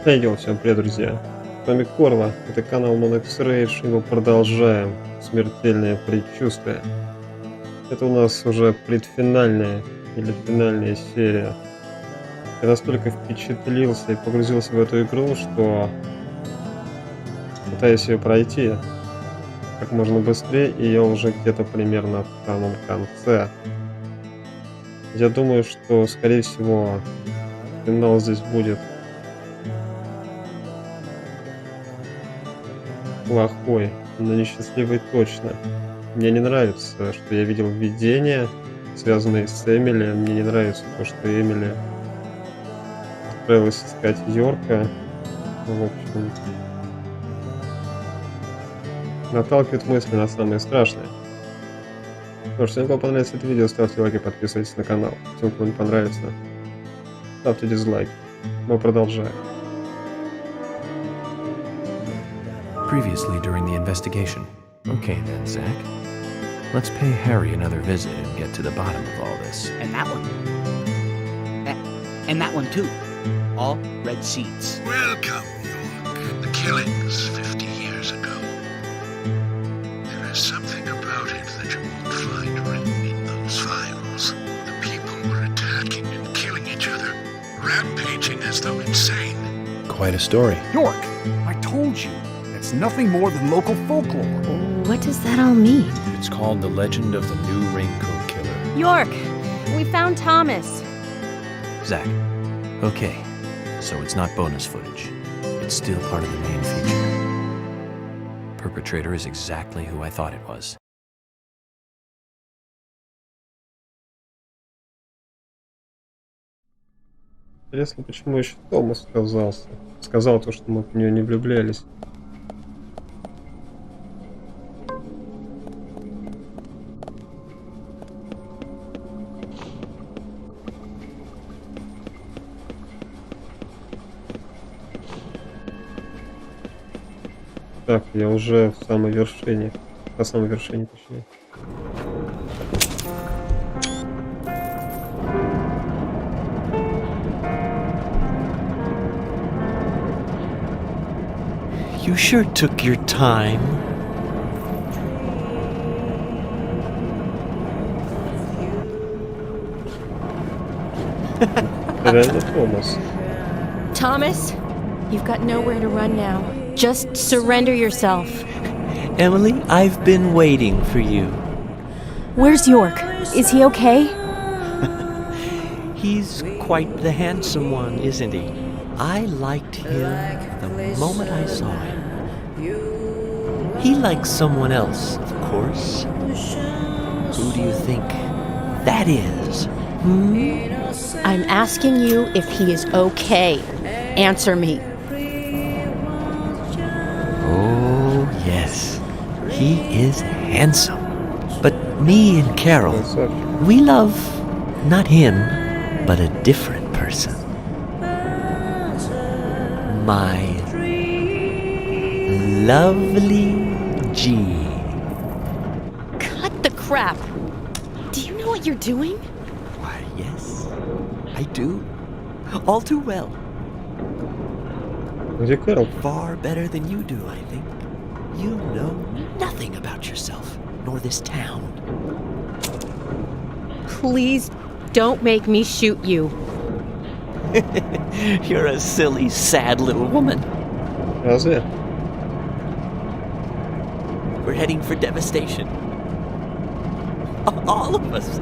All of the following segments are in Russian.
Hey, всем привет, друзья! С вами Корла, это канал X-Rage, и мы продолжаем смертельное предчувствие. Это у нас уже предфинальная или финальная серия. Я настолько впечатлился и погрузился в эту игру, что пытаюсь ее пройти как можно быстрее, и я уже где-то примерно в самом конце. Я думаю, что, скорее всего, финал здесь будет плохой, но несчастливый точно. Мне не нравится, что я видел видения, связанные с Эмили. Мне не нравится то, что Эмили отправилась искать Йорка. В общем, наталкивает мысли на самое страшное. Что ж, если вам понравится это видео, ставьте лайк и подписывайтесь на канал. Всем, кому не понравится, ставьте дизлайк. Мы продолжаем. Previously during the investigation. Okay then, Zach. Let's pay Harry another visit and get to the bottom of all this. And that one. And that one too. All red seeds. Welcome, York. The killings 50 years ago. There is something about it that you won't find written in those files. The people were attacking and killing each other, rampaging as though insane. Quite a story. York, I told you, it's nothing more than local folklore. What does that all mean? It's called The Legend of the New Raincoat Killer. York, we found Thomas. Zach. Okay. So it's not bonus footage. It's still part of the main feature. Perpetrator is exactly who I thought it was. Интересно, почему еще Томас сказал то, что мы в нее не влюблялись. Так, я уже в самой вершине. На самой вершине, точнее. You sure took your time. Реально Томас. Thomas, you've got nowhere to run now. Just surrender yourself. Emily, I've been waiting for you. Where's York? Is he okay? He's quite the handsome one, isn't he? I liked him the moment I saw him. He likes someone else, of course. Who do you think that is? I'm asking you if he is okay. Answer me. Oh, yes. He is handsome. But me and Carol, we love not him, but a different person. My lovely G. Cut the crap. Do you know what you're doing? Why, yes, I do. All too well. Где Кэрол? Far better than you do, I think. You know nothing about yourself, nor this town. Please don't make me shoot you. You're a silly, sad little woman. Разве? We're heading for devastation. All of us.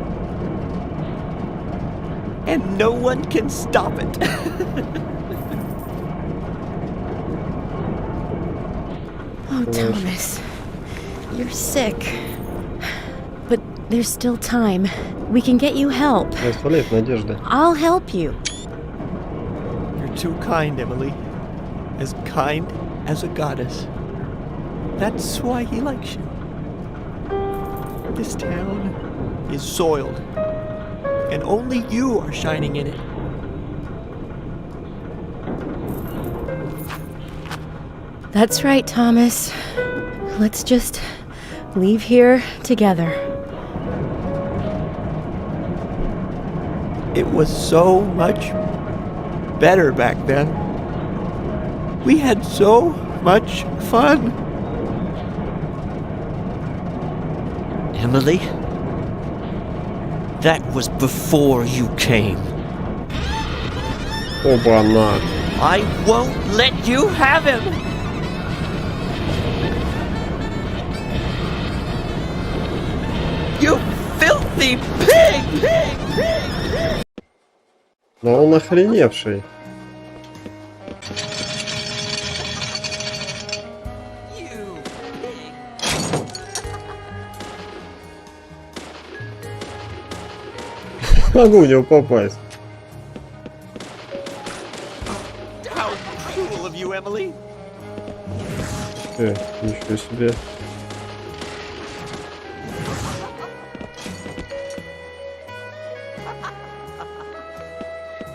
And no one can stop it. Oh, Thomas, you're sick. But there's still time. We can get you help. Не оставляет надежды. I'll help you. You're too kind, Emily. As kind as a goddess. That's why he likes you. This town is soiled. And only you are shining in it. That's right, Thomas. Let's just leave here together. It was so much better back then. We had so much fun. Emily, that was before you came. Оба-на. I won't let you have him. You filthy pig! Но он охреневший. You pig! Могу в него попасть. How cruel of you, Emily! Ничего себе.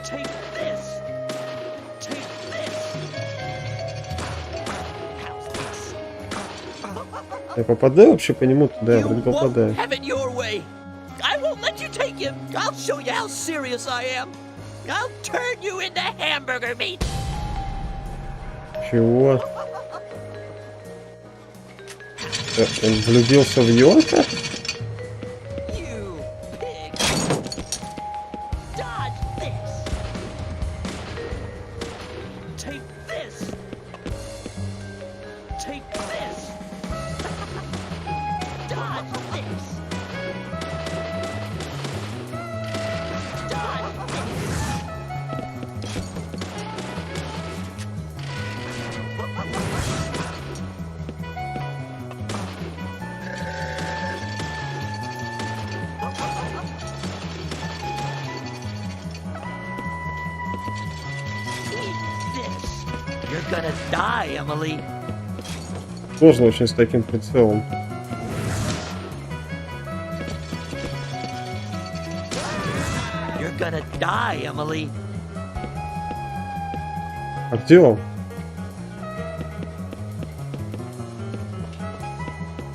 Take this! Take this! How's this? Я попадаю вообще по нему? Да, You вроде won't попадаю. have it your way. I won't let you take him. I'll show you how serious I am. I'll turn you into hamburger meat. Чего? Он влюбился в Йорка? You pig. Dodge this. Take this. Take this. Dodge this. Dodge this. You're gonna die, Emily. Сложно очень с таким прицелом. You're gonna die, Emily. А где он?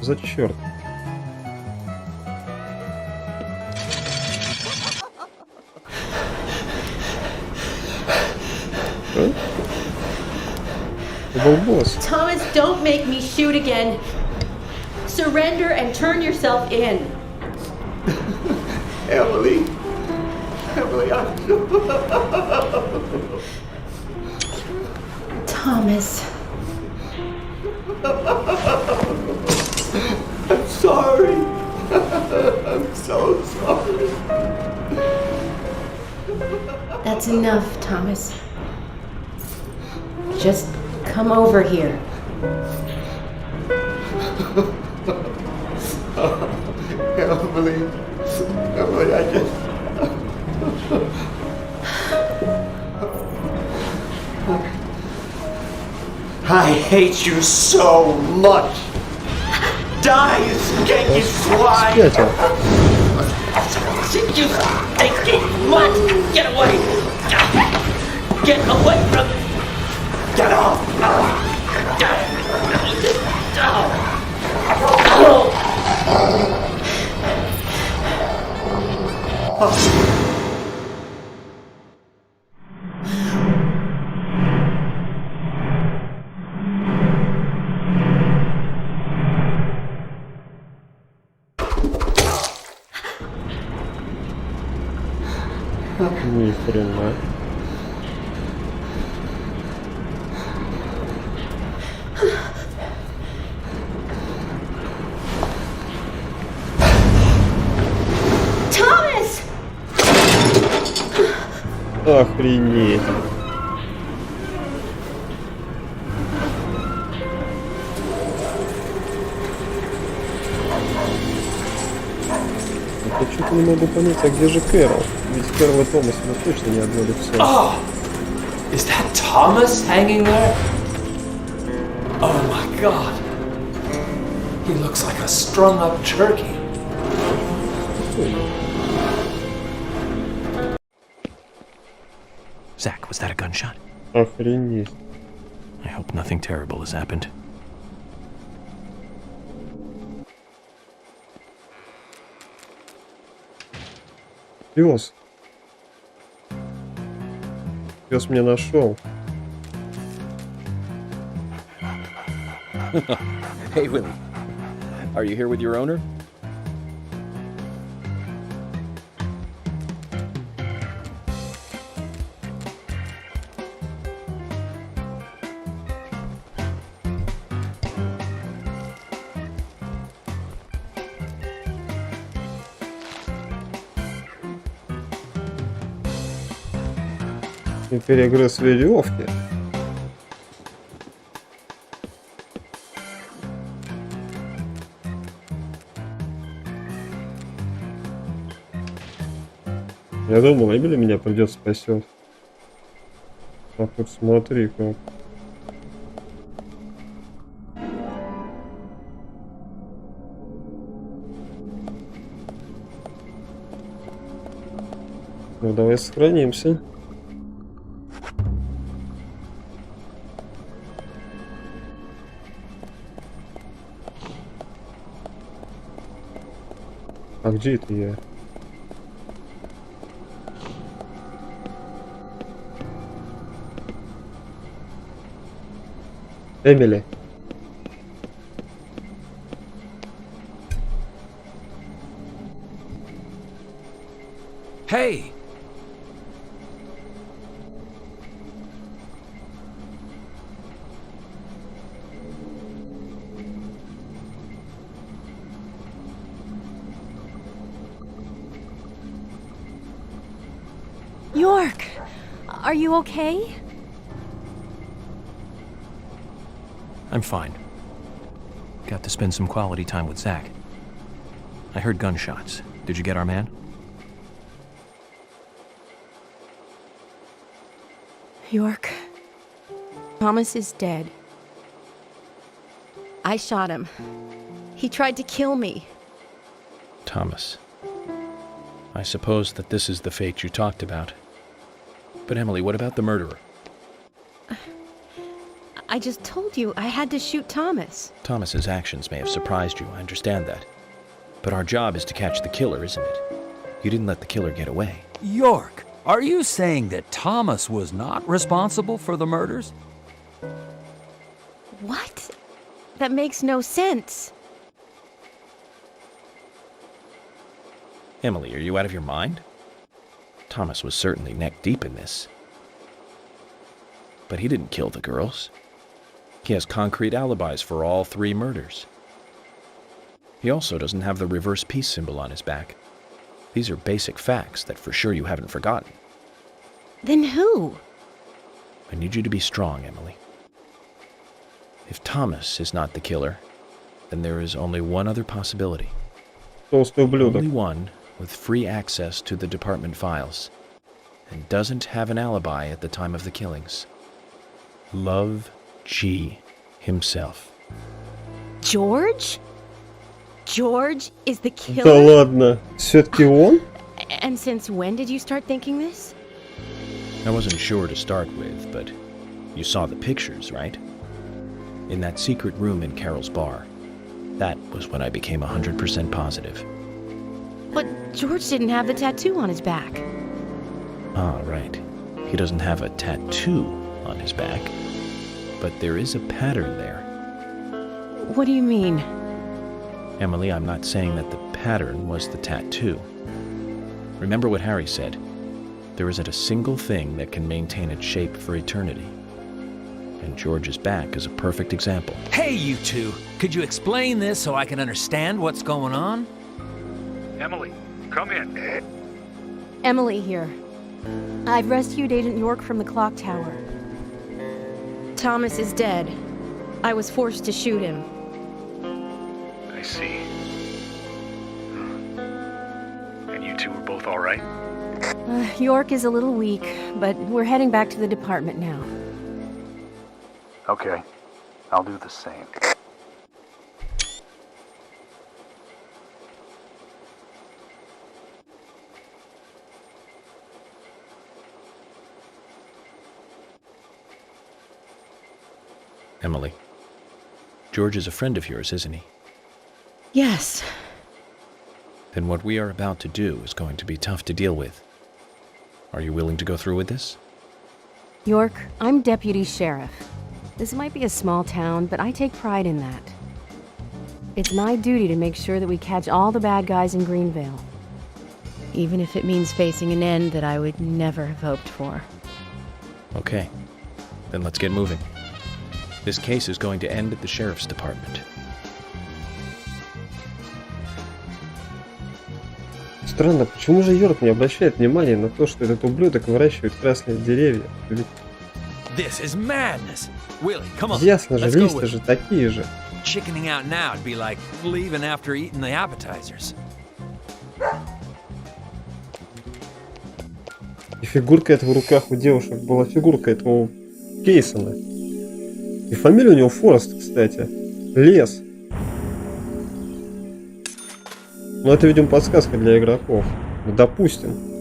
За черт. А? Это был босс. Thomas, don't make me shoot again. Surrender and turn yourself in. Emily. Emily, Thomas. I'm sorry. I'm so sorry. That's enough, Thomas. Just come over here. Emily. Emily, I just... I hate you so much. Die, you skanky swine. Спятил. You stinky mutt! Get away! Get away from me! Get off. Ни хрена. Thomas! Охренеть. Я что-то не могу понять, а где же Кэрол? Ведь Кэрол и Томас, ну точно не одно лицо. Oh, is that Thomas hanging there? Oh my god. He looks like a strung up turkey. Zach, was that a gunshot? Охренеть. I hope nothing terrible has happened. Пес. Пес меня нашел. Hey, Willie. Are you here with your owner? И перегрыз веревки. Я думал, Эмили меня придет спасет. А тут смотри как. Ну давай сохранимся. А где это я? Эмили. Hey! York! Are you okay? I'm fine. Got to spend some quality time with Zach. I heard gunshots. Did you get our man? York, Thomas is dead. I shot him. He tried to kill me. Thomas. I suppose that this is the fate you talked about. But Emily, what about the murderer? I just told you I had to shoot Thomas. Thomas's actions may have surprised you, I understand that. But our job is to catch the killer, isn't it? You didn't let the killer get away. York, are you saying that Thomas was not responsible for the murders? What? That makes no sense. Emily, are you out of your mind? Thomas was certainly neck deep in this. But he didn't kill the girls. He has concrete alibis for all 3 murders. He also doesn't have the reverse peace symbol on his back. These are basic facts that for sure you haven't forgotten. Then who? I need you to be strong, Emily. If Thomas is not the killer, then there is only one other possibility. Толстый ублюдок. Only one with free access to the department files, and doesn't have an alibi at the time of the killings. Love G himself. George? George is the Да killer? ладно. Все-таки он? And since when did you start thinking this? I wasn't sure to start with, but you saw the pictures, right? In that secret room in Carol's bar. That was when I became 100% positive. But George didn't have the tattoo on his back. Ah, right. He doesn't have a tattoo on his back, but there is a pattern there. What do you mean? Emily, I'm not saying that the pattern was the tattoo. Remember what Harry said. There isn't a single thing that can maintain its shape for eternity. And George's back is a perfect example. Hey, you two! Could you explain this so I can understand what's going on? Emily, come in. Emily here. I've rescued Agent York from the clock tower. Thomas is dead. I was forced to shoot him. I see. And you two are both all right? York is a little weak, but we're heading back to the department now. Okay. I'll do the same. Emily, George is a friend of yours, isn't he? Yes. Then what we are about to do is going to be tough to deal with. Are you willing to go through with this? York, I'm deputy sheriff. This might be a small town, but I take pride in that. It's my duty to make sure that we catch all the bad guys in Greenvale. Even if it means facing an end that I would never have hoped for. Okay, then let's get moving. This case is going to end at the sheriff's department. Странно, почему же Йорк не обращает внимания на то, что этот ублюдок выращивает красные деревья? Ведь This is madness. Willie, come on. ясно же, Let's go листья with же такие же. Chickening out now would be like leaving after eating the appetizers. И фигурка этого в руках у девушек была фигурка этого Кейсона. И фамилия у него Форест, кстати. Лес. Ну, это, видимо, подсказка для игроков. Ну, допустим.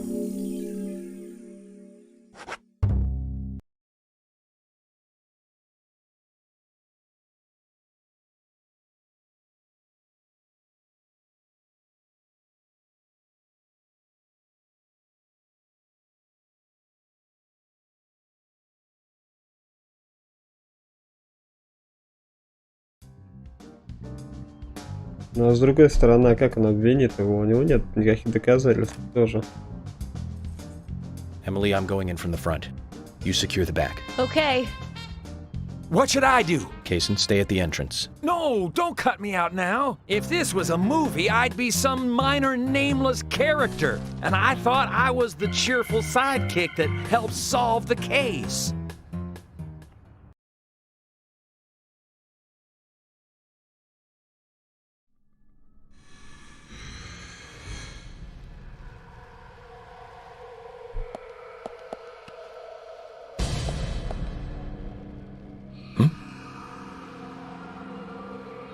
Ну, а с другой стороны, как он обвинит его? У него нет никаких доказательств тоже. Emily, I'm going in from the front. You secure the back. Okay. What should I do? Kaysen, stay at the entrance. No, don't cut me out now. If this was a movie, I'd be some minor nameless character. And I thought I was the cheerful sidekick that helps solve the case.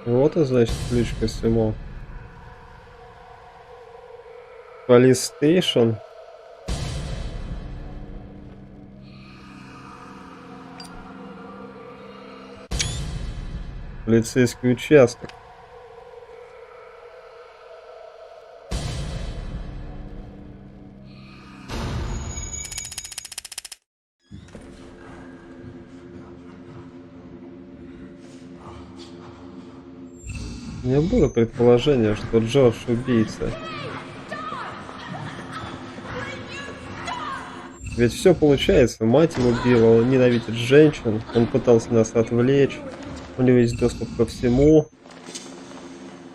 Вот и значит ключ ко всему. Police Station. Полицейский участок. У меня было предположение, что Джордж убийца. Ведь все получается. Мать его убила, он ненавидит женщин, он пытался нас отвлечь, у него есть доступ ко всему.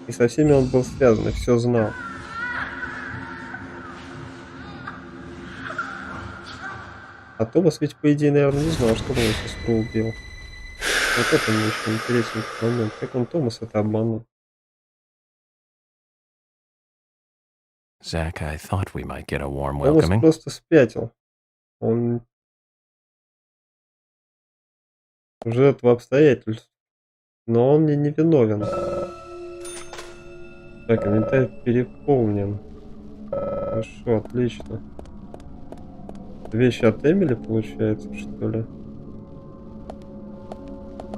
И со всеми он был связан, и все знал. А Томас ведь, по идее, наверное, не знал, что он его сестру убил. Вот это мне еще интересный момент. Как он Томаса-то обманул? Zach, I thought we might get a warm Томас welcoming. просто спятил. Он жертва обстоятельств. Но он мне не виновен. Так, инвентарь переполнен. Хорошо, отлично. Вещи от Эмили, получается, что ли?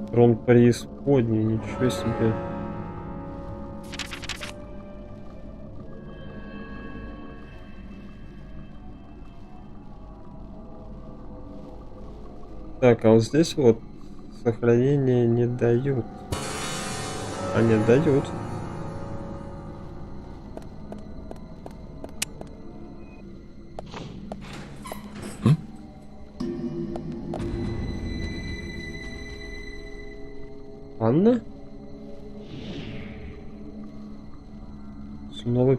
Трон преисподней, ничего себе. Так, а вот здесь вот сохранение не дают. А не дают. Анна? Снова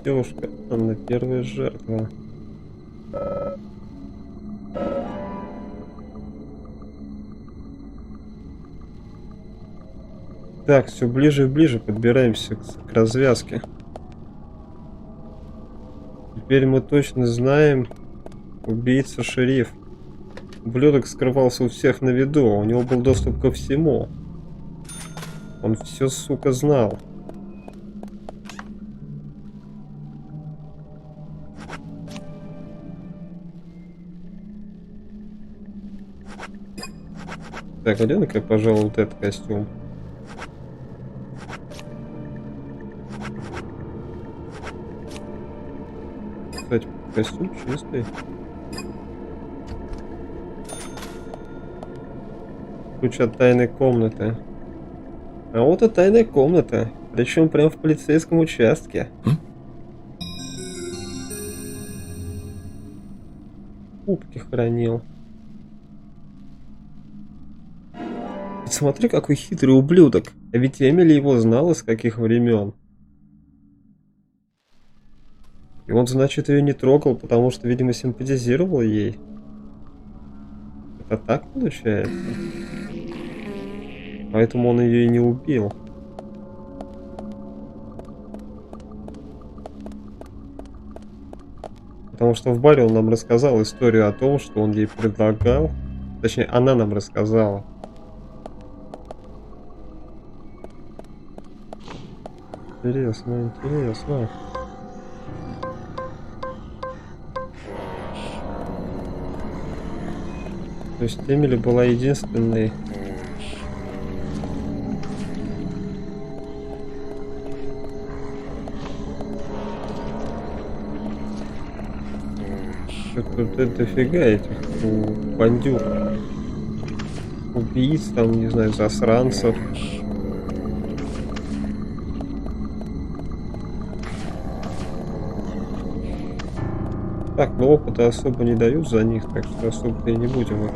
девушка. Анна, первая жертва. Так, все ближе и ближе подбираемся к развязке. Теперь мы точно знаем, убийца шериф. Ублюдок скрывался у всех на виду, у него был доступ ко всему. Он все, сука, знал. Так, одену-ка я, пожалуй, вот этот костюм. Кстати, костюм чистый. Ключ от тайной комнаты. А вот и тайная комната. Причем прям в полицейском участке. Кубки хранил. Смотри, какой хитрый ублюдок. А ведь Эмили его знала с каких времен. И он, значит, ее не трогал, потому что, видимо, симпатизировал ей. Это так получается? Поэтому он ее и не убил. Потому что в баре он нам рассказал историю о том, что он ей предлагал. Точнее, она нам рассказала. Интересно, интересно. То есть Эмили была единственной. Тут дофига этих бандюк. Убийц, там, не знаю, засранцев. Так, но опыта особо не дают за них, так что особо и не будем их.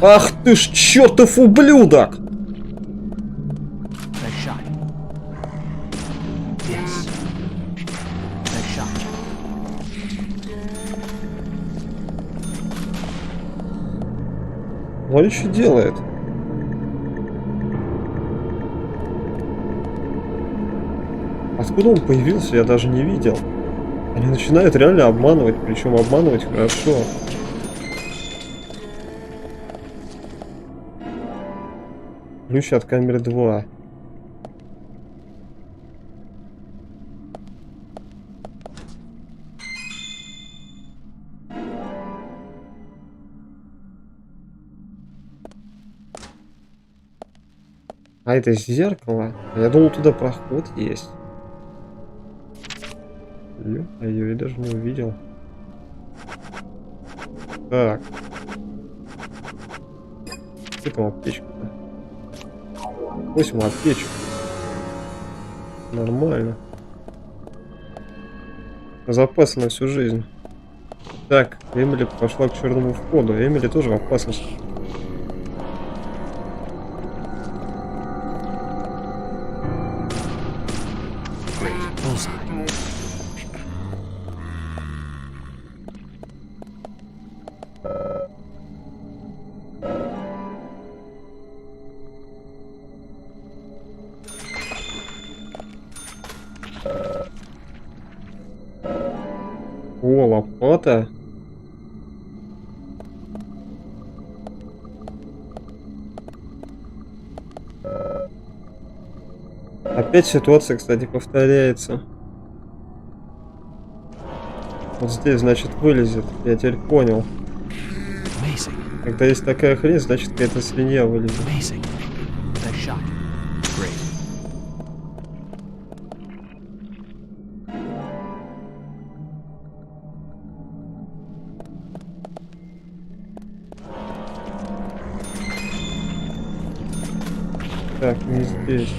Ах ты ж чертов ублюдок! Он что делает? Откуда он появился, я даже не видел. Они начинают реально обманывать, причем обманывать хорошо. Ключ от камеры 2. А это зеркало? Я думал, туда проход есть. А я даже не увидел. Так. Что там аптечка-то? 8 аптечек. Нормально. Запасы на всю жизнь. Так, Эмили пошла к черному входу. Эмили тоже в опасности. О, лопата. Опять ситуация, кстати, повторяется. Вот здесь, значит, вылезет. Я теперь понял. Когда есть такая хрень, значит, какая-то свинья вылезет. Так, не здесь.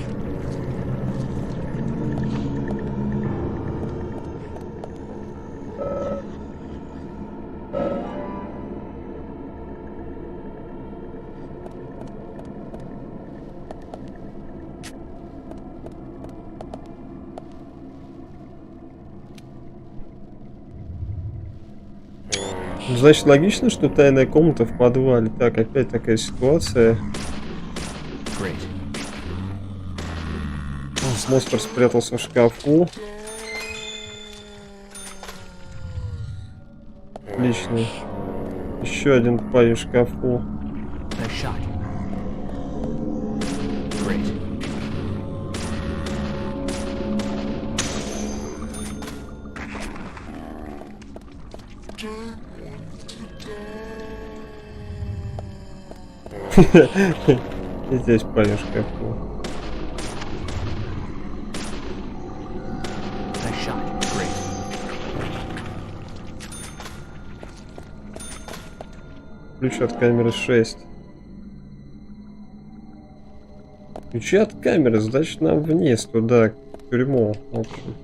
Значит, логично, что тайная комната в подвале. Так, опять такая ситуация. Монстр спрятался в шкафу. Отлично. Еще один парень в шкафу. И здесь парень в шкафу. Shot. ключ от камеры 6. Ключи от камеры, значит нам вниз, туда, к тюрьму. В общем.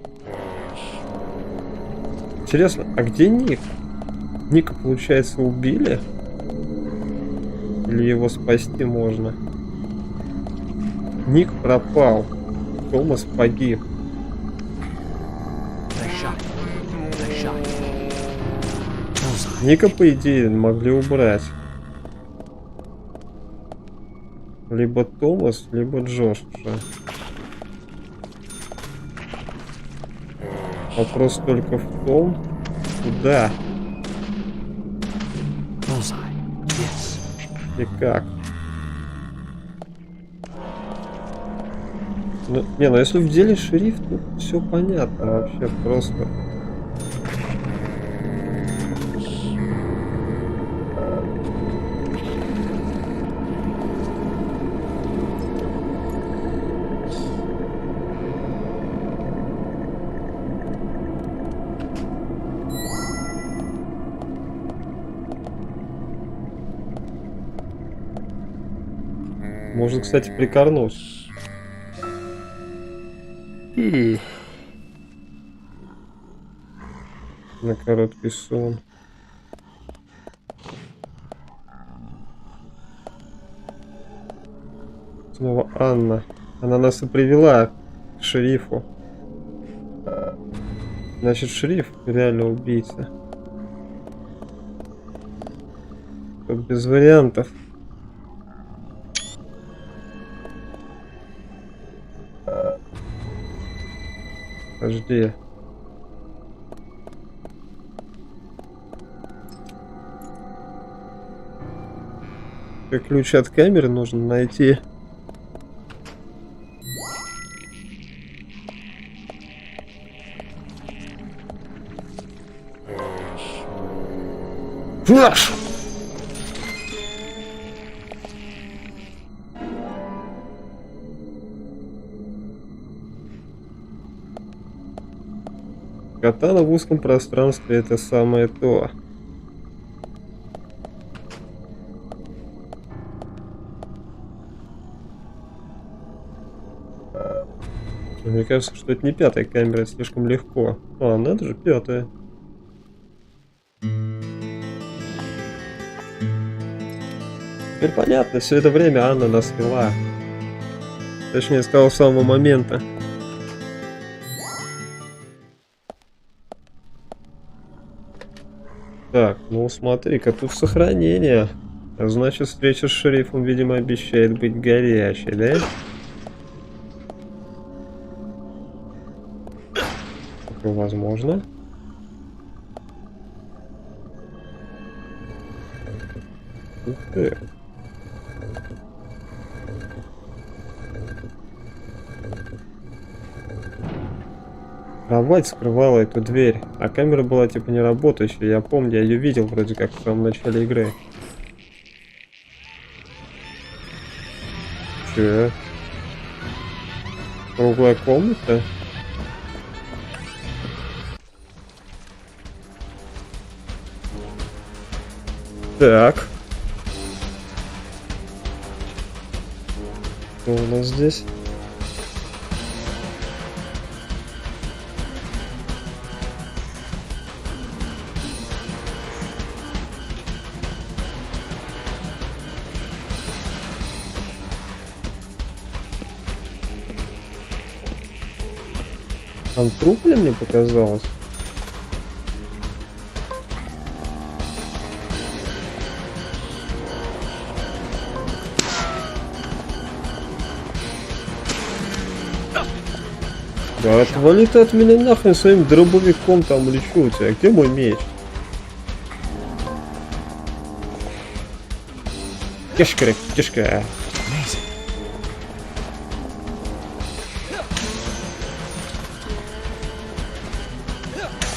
Интересно, а где Ник? Ника, получается, убили? Или его спасти можно? Ник пропал. Томас погиб. Ника, по идее, могли убрать. Либо Томас, либо Джош уже. Вопрос только в том, куда и как. Ну, не, ну если в деле шериф, тут все понятно вообще просто. Можно, кстати, прикорнуть. На короткий сон. Снова Анна. Она нас и привела к шерифу. Значит, шериф реально убийца. Тут без вариантов. Подожди. Ключ от камеры нужно найти. Флэш! Катана в узком пространстве — это самое то. Мне кажется, что это не пятая камера, это слишком легко. А, надо же, пятая. Теперь понятно, все это время Анна нас вела. Точнее, с того самого момента. Так, ну смотри-ка, тут сохранение. А значит, встреча с шерифом, видимо, обещает быть горячей, да? Такое возможно. Ух ты. Кровать скрывала эту дверь, а камера была типа не работающая. Я помню, я ее видел вроде как в самом начале игры. Че? Круглая комната? Так. Что у нас здесь? Там труп ли мне показалось? Да отвали ты от меня нахрен своим дробовиком там лечу у тебя. Где мой меч? Кишка, кишка.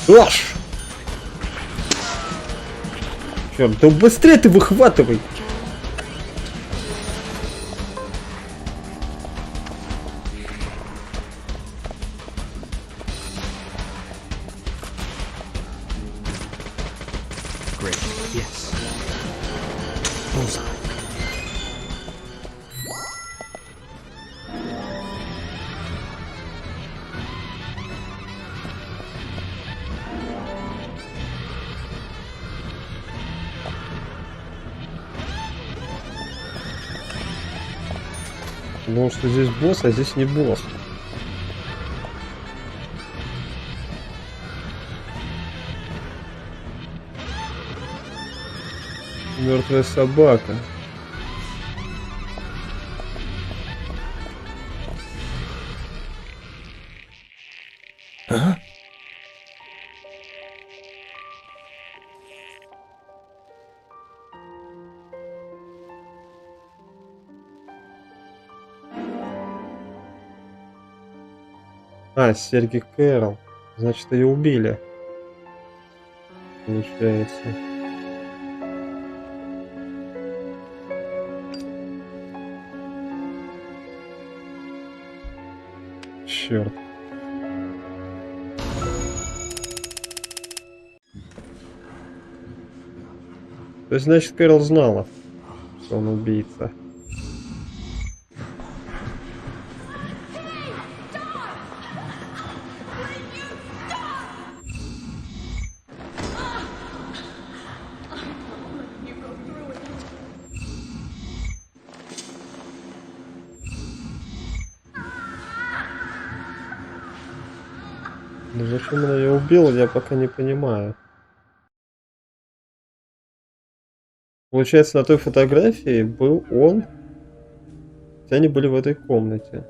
Аш! Черт, да быстрее ты выхватывай! Думал, что здесь босс, а здесь не босс. Мертвая собака. Huh? А, серьги Кэрол. Значит, ее убили. Получается. Черт. То есть, значит, Кэрол знала, что он убийца. Но зачем она ее убила, я пока не понимаю. Получается, на той фотографии был он, хотя они были в этой комнате.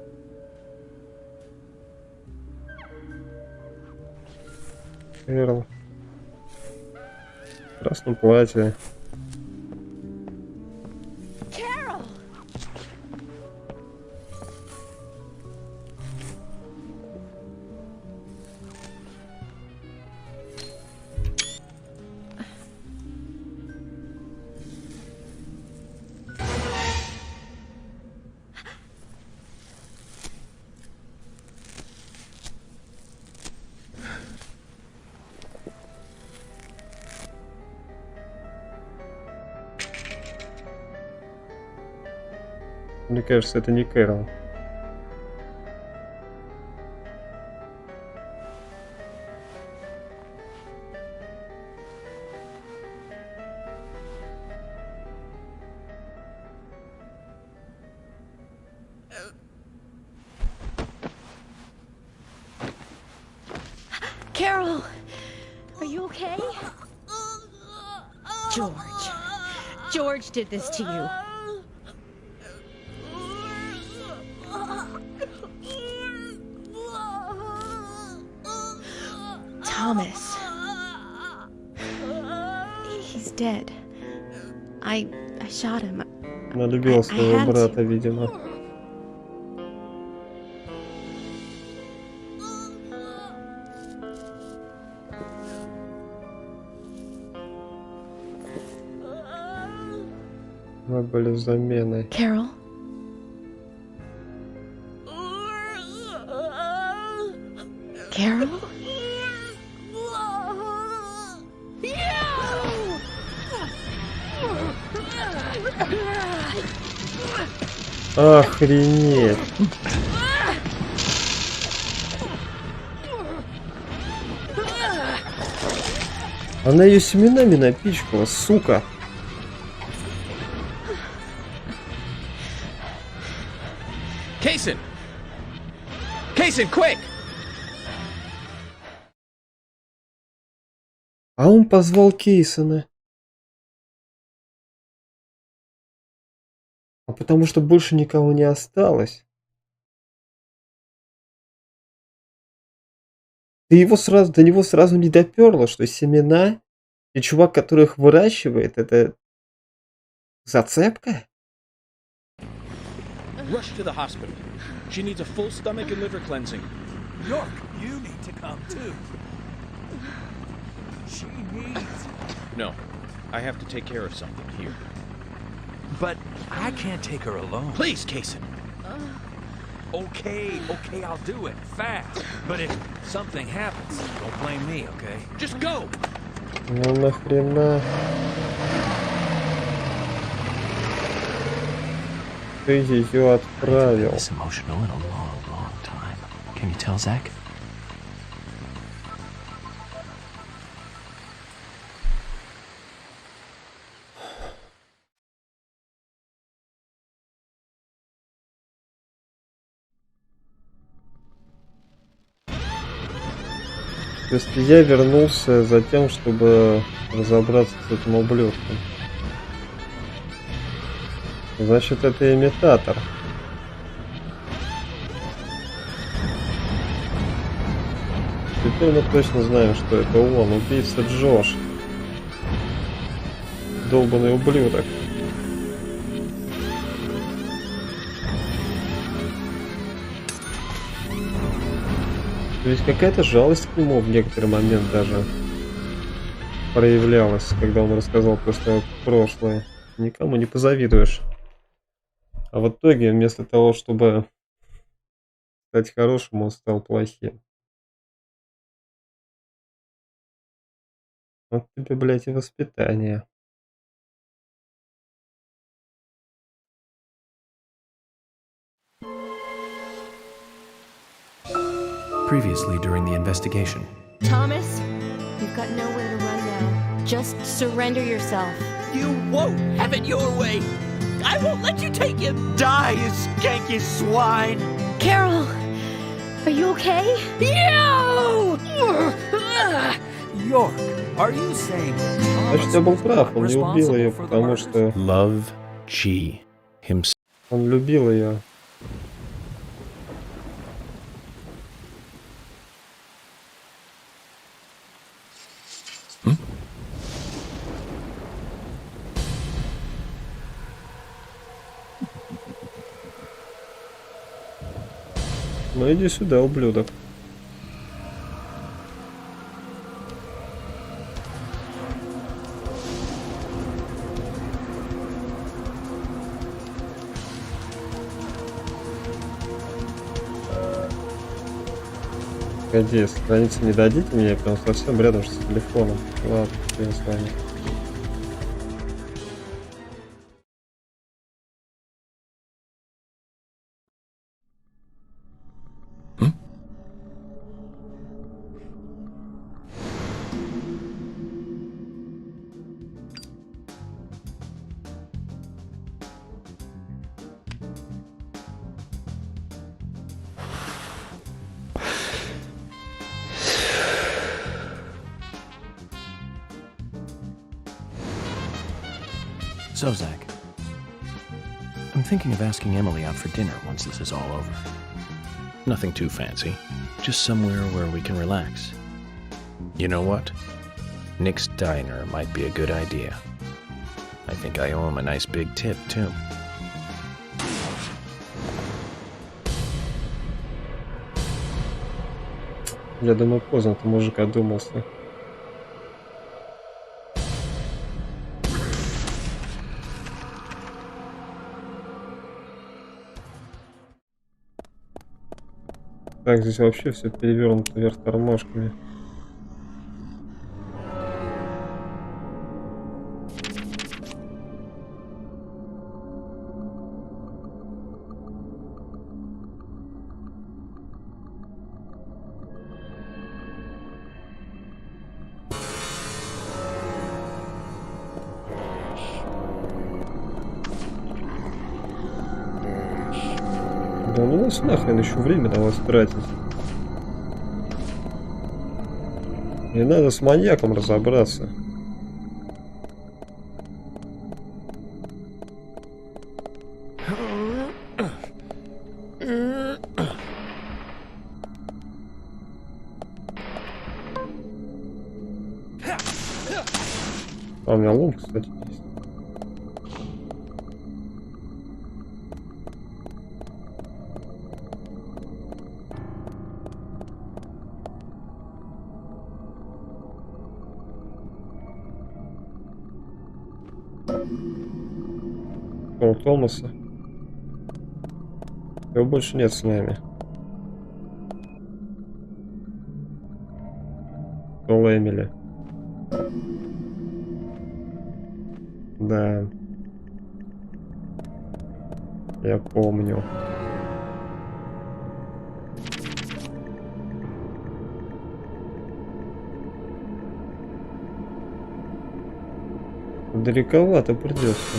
Кэрол. В красном платье. Мне кажется, это не Кэрол. Carol, are you okay? George did this to you. Thomas. He's dead. I shot him. Она любила своего брата, видимо. Мы были заменой. Carol? Carol? Охренеть. Она ее семенами напичкала, сука. Kaysen! Kaysen, quick! А он позвал Кейсона. А потому что больше никого не осталось. До него сразу не доперло, что семена и чувак, который их выращивает, это зацепка? Rush to the hospital. She needs a full stomach and liver cleansing. York, you need to come too. She needs... No, I have to take care of something here. But I can't take her alone. Please, Kaysen. Okay, I'll do it. Fast. But if something happens, don't blame me, okay? Just go! Ну нахрена? Ты ее отправил. This emotional in a long, long time. Can you tell, Zach? То есть я вернулся за тем, чтобы разобраться с этим ублюдком. Значит, это имитатор. Теперь мы точно знаем, что это он, убийца Джош. Долбаный ублюдок. То есть какая-то жалость к нему в некоторый момент даже проявлялась, когда он рассказал про свое прошлое. Никому не позавидуешь. А в итоге, вместо того, чтобы стать хорошим, он стал плохим. Вот тебе, блядь, и воспитание. Previously during the investigation. Thomas, you've got nowhere to run now. Just surrender yourself. You won't have it your way. I won't let you take him. Die, you skanky swine. Carol, are you okay? York, are you saying Значит, я был прав, он не убил ее, потому что Love G himself. он любил ее. Ну иди сюда, ублюдок. Погоди, страницу не дадите мне, прям совсем рядом с телефоном. Ладно, я с вами. So, Zach, I'm thinking of asking Emily out for dinner once this is all over. Nothing too fancy, just somewhere where we can relax. You know what? Nick's Diner might be a good idea. I think I owe him a nice big tip, too. Я думаю, поздно ты, мужик, одумался. Так, здесь вообще все перевернуто вверх тормашками. Да ну нас нахрен еще время на вас тратить. Мне надо с маньяком разобраться. А у меня лом, кстати, есть. У Томаса. Его больше нет с нами. Эмили. Да. Я помню. Далековато придется.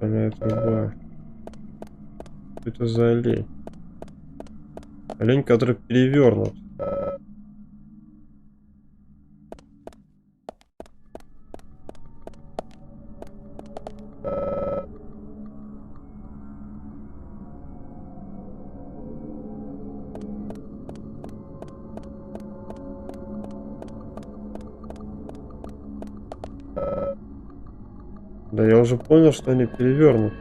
Стальная труба. Что это за олень? Олень, который перевернут. Да я уже понял, что они перевернуты.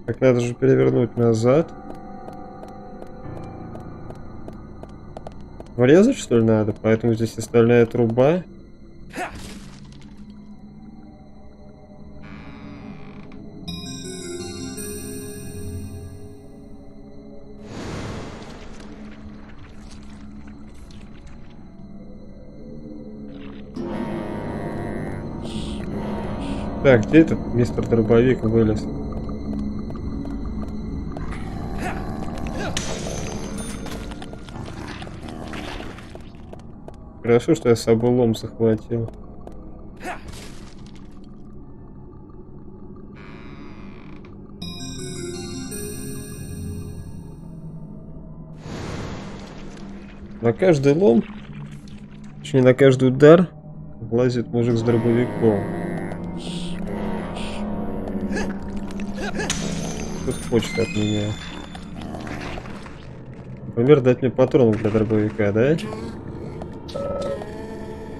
Так надо же перевернуть назад. Врезать, что ли, надо? Поэтому здесь и стальная труба. Так, где этот мистер Дробовик вылез? Хорошо, что я с собой лом захватил. На каждый лом, точнее на каждый удар, влазит мужик с дробовиком. Что хочет от меня? Например, дать мне патронов для дробовика, да?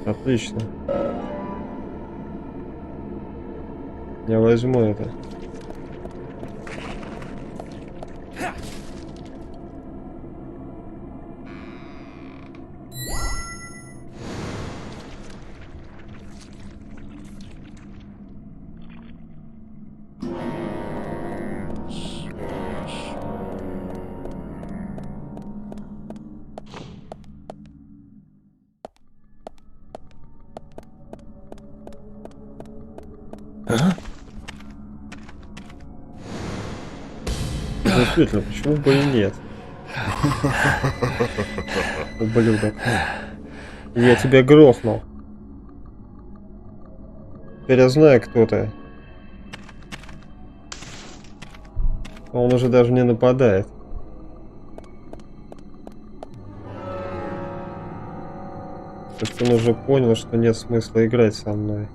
Отлично. Я возьму это. Действительно, почему бы и нет? Ублюдок. Я тебя грохнул. Теперь я знаю, кто ты. Он уже даже не нападает. То есть он уже понял, что нет смысла играть со мной.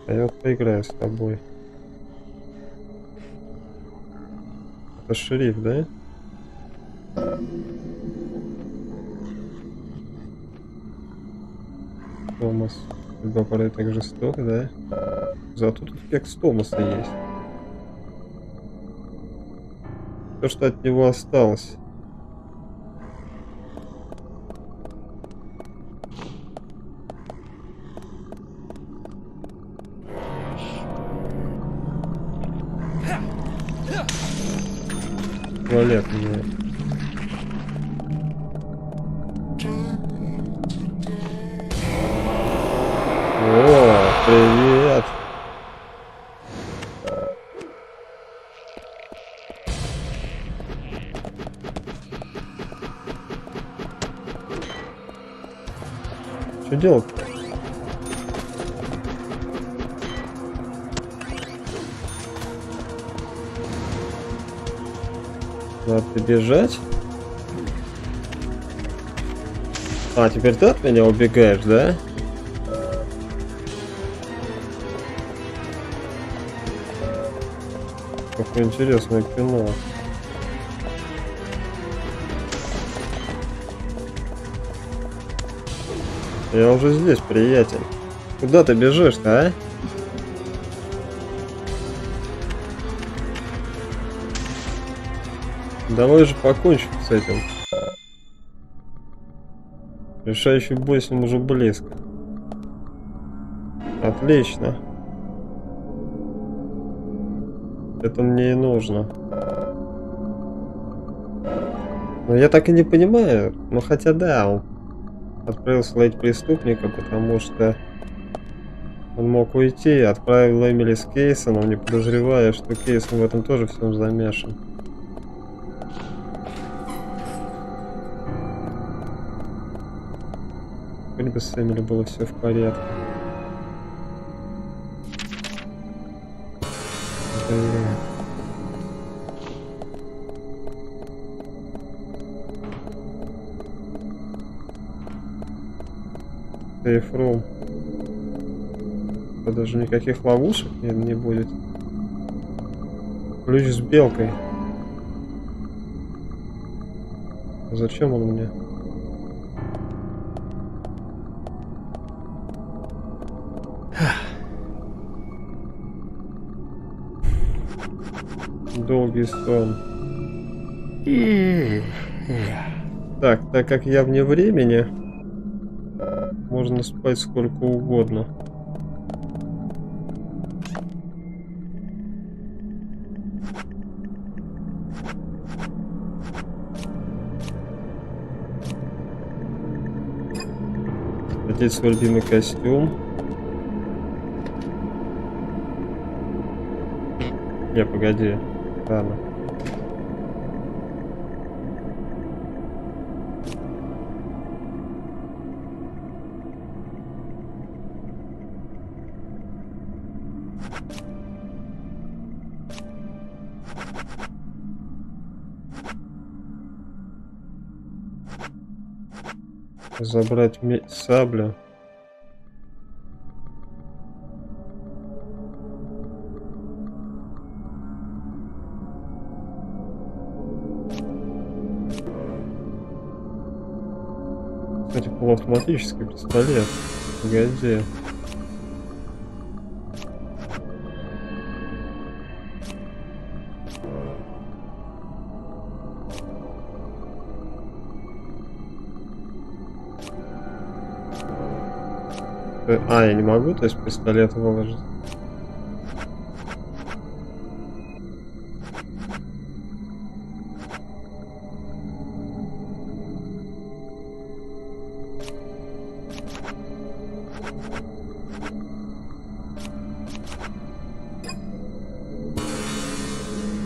А я вот поиграю с тобой. Это шериф, да? Томас. Судьба порой так жестоко, да? Зато тут текст Томаса есть. То, что от него осталось. Туалет мне. О, привет! Что делать? Надо бежать. А, теперь ты от меня убегаешь, да? Какое интересное кино. Я уже здесь, приятель. Куда ты бежишь-то, а? Давай же покончим с этим. Решающий бой с ним уже близко. Отлично. Это мне и нужно. Но я так и не понимаю. Ну хотя да, он отправился ловить преступника, потому что Он мог уйти, отправил Эмили с Кейсоном, не подозревая, что Кейсон в этом тоже всем замешан. Хоть бы с Эмили было все в порядке. Блин. Сейфрум. Даже никаких ловушек не будет. Ключ с белкой. Зачем он мне? Долгий сон. Так как я вне времени, можно спать сколько угодно. Одеть свой любимый костюм. Не, погоди. Рано. Забрать саблю. Кстати, полуавтоматический пистолет. Погоди. А, я не могу, то есть пистолет выложить.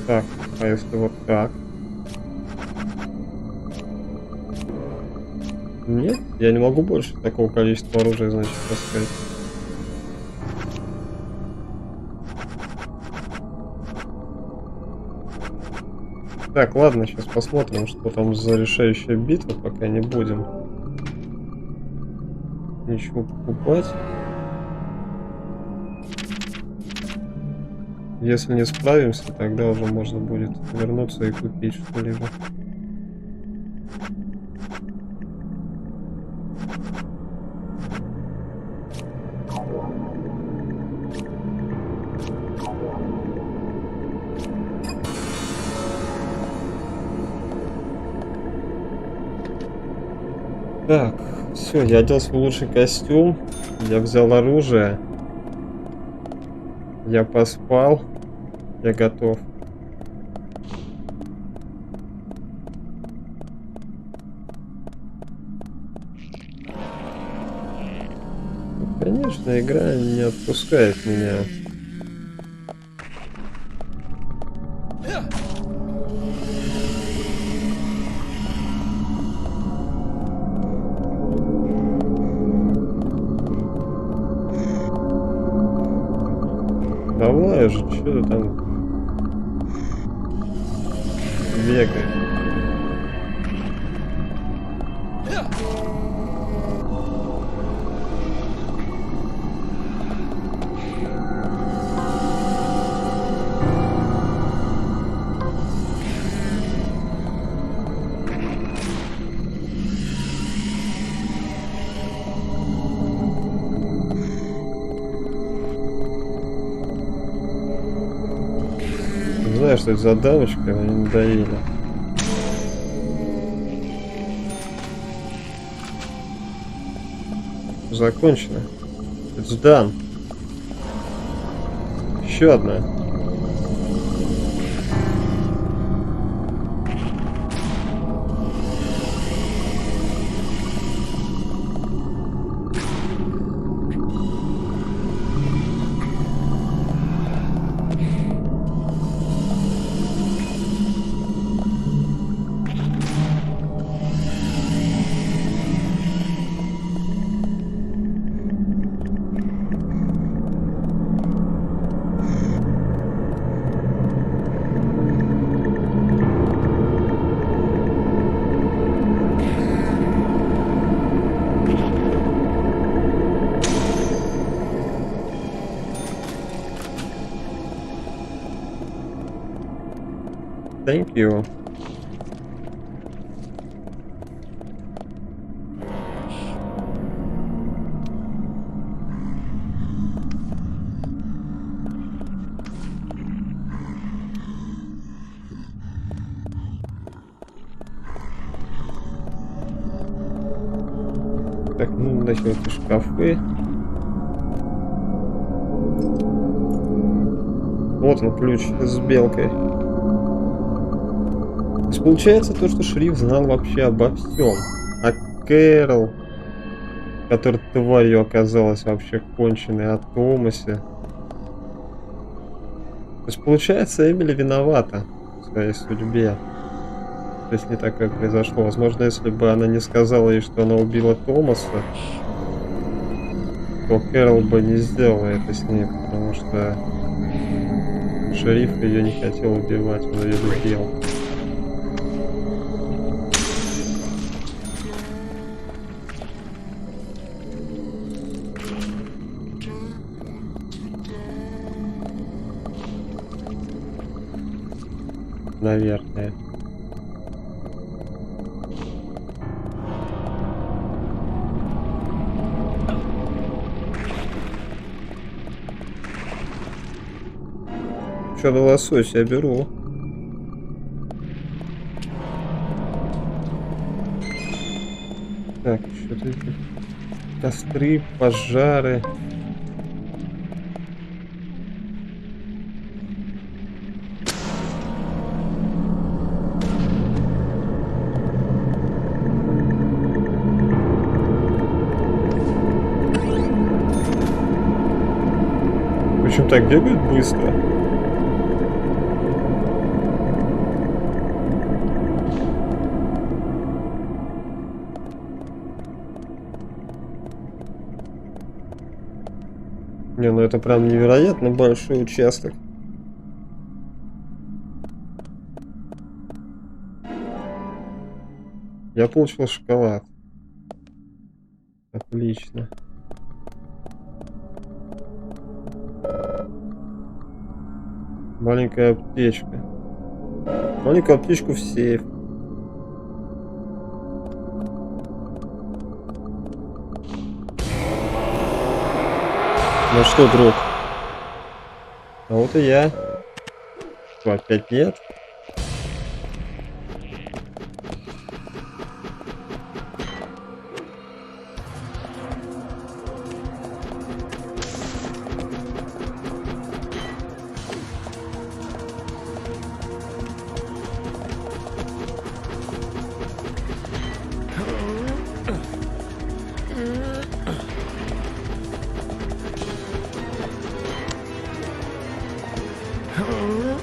Так, а если вот так? Нет, я не могу больше такого количества оружия, значит, таскать. Так, ладно, сейчас посмотрим, что там за решающая битва, пока не будем ничего покупать. Если не справимся, тогда уже можно будет вернуться и купить что-либо. Так, все, я одел свой лучший костюм, я взял оружие, я поспал, я готов. Конечно, игра не отпускает меня. Давай же, что ты там бегаешь? Не знаю, что это за дамочка, они надоели. Закончено. It's done. Еще одна. Thank you. Так, ну, начнем эти шкафы. Вот он, ключ с белкой. То есть получается то, что шериф знал вообще обо всем. А Кэрол, которая тварью оказалась вообще конченой, о Томасе. То есть получается, Эмили виновата в своей судьбе. То есть не так, как произошло. Возможно, если бы она не сказала ей, что она убила Томаса, то Кэрол бы не сделала это с ней, потому что шериф ее не хотел убивать, он ее любил. Наверное. Что на лосось я беру. Так, что-то костры, пожары. В общем, так бегают быстро. Не, ну это прям невероятно большой участок. Я получил шоколад. Отлично. Маленькая аптечка. Маленькую аптечку в сейф. Ну что, друг? А вот и я. Что, опять нет?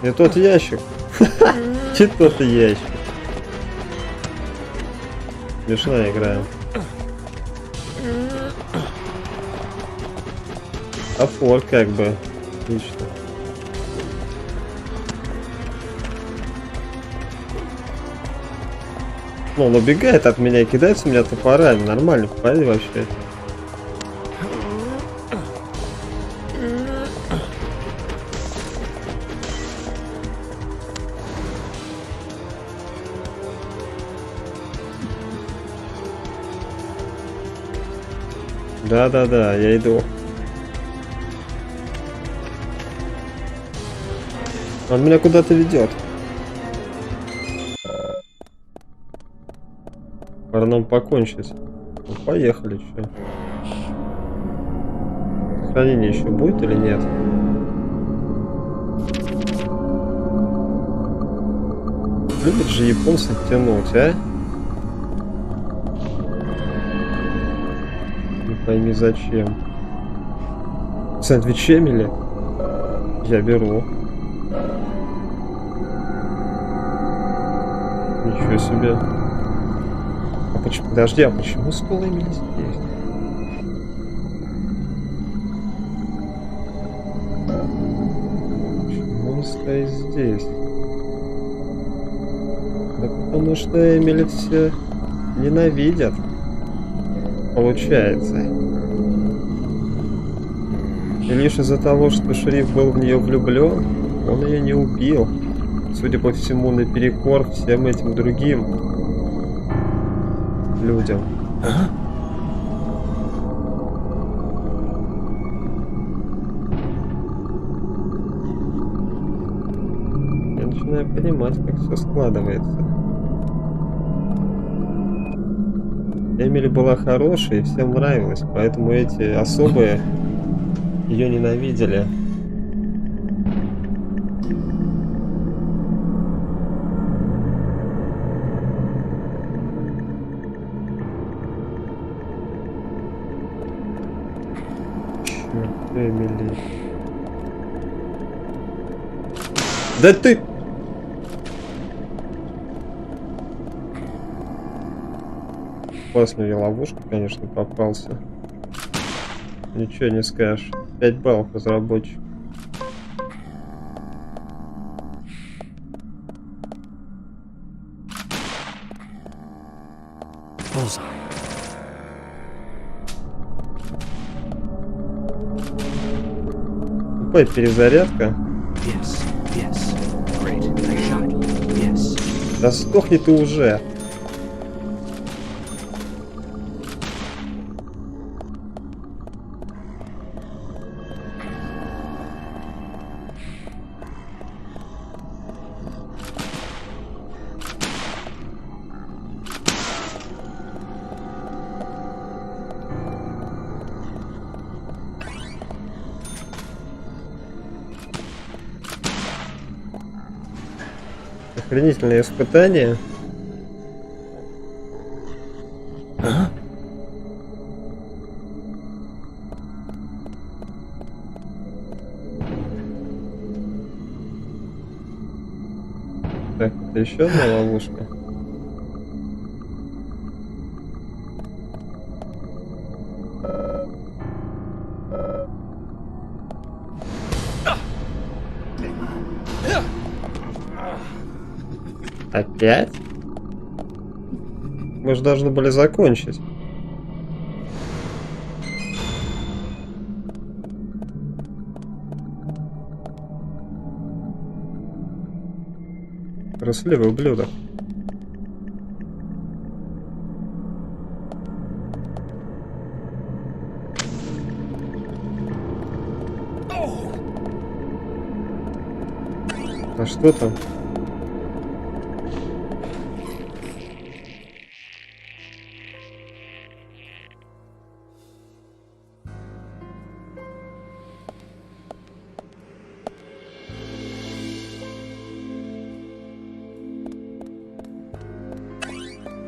Не тот ящик. Не тот ящик. Смешная игра. Опор как бы. Отлично. Ну, он убегает от меня и кидается у меня топорами. Нормально, парень вообще. Да-да-да, я иду. Он меня куда-то ведет. Пора нам покончить. Ну, поехали, что? Сохранение еще будет или нет? Любят же японцы тянуть, а? Не пойми зачем. Сэндвич Эмили? Я беру. Ничего себе. А почему? Подожди, а почему стол Эмили здесь? Почему он стоит здесь? Да потому что Эмили все ненавидят. Получается. И лишь из-за того, что шериф был в нее влюблен, он ее не убил. судя по всему, наперекор всем этим другим людям. Я начинаю понимать, как все складывается. Эмили была хорошей и всем нравилась, поэтому эти особые ее ненавидели. Черт, Эмили. Да ты... Классную я ловушку, конечно, попался. Ничего не скажешь. 5 баллов разработчик. Тупая перезарядка. Да сдохни ты уже. Охренительное испытание. Так, это еще одна ловушка. Опять? Мы же должны были закончить. Трусливый ублюдок. А что там?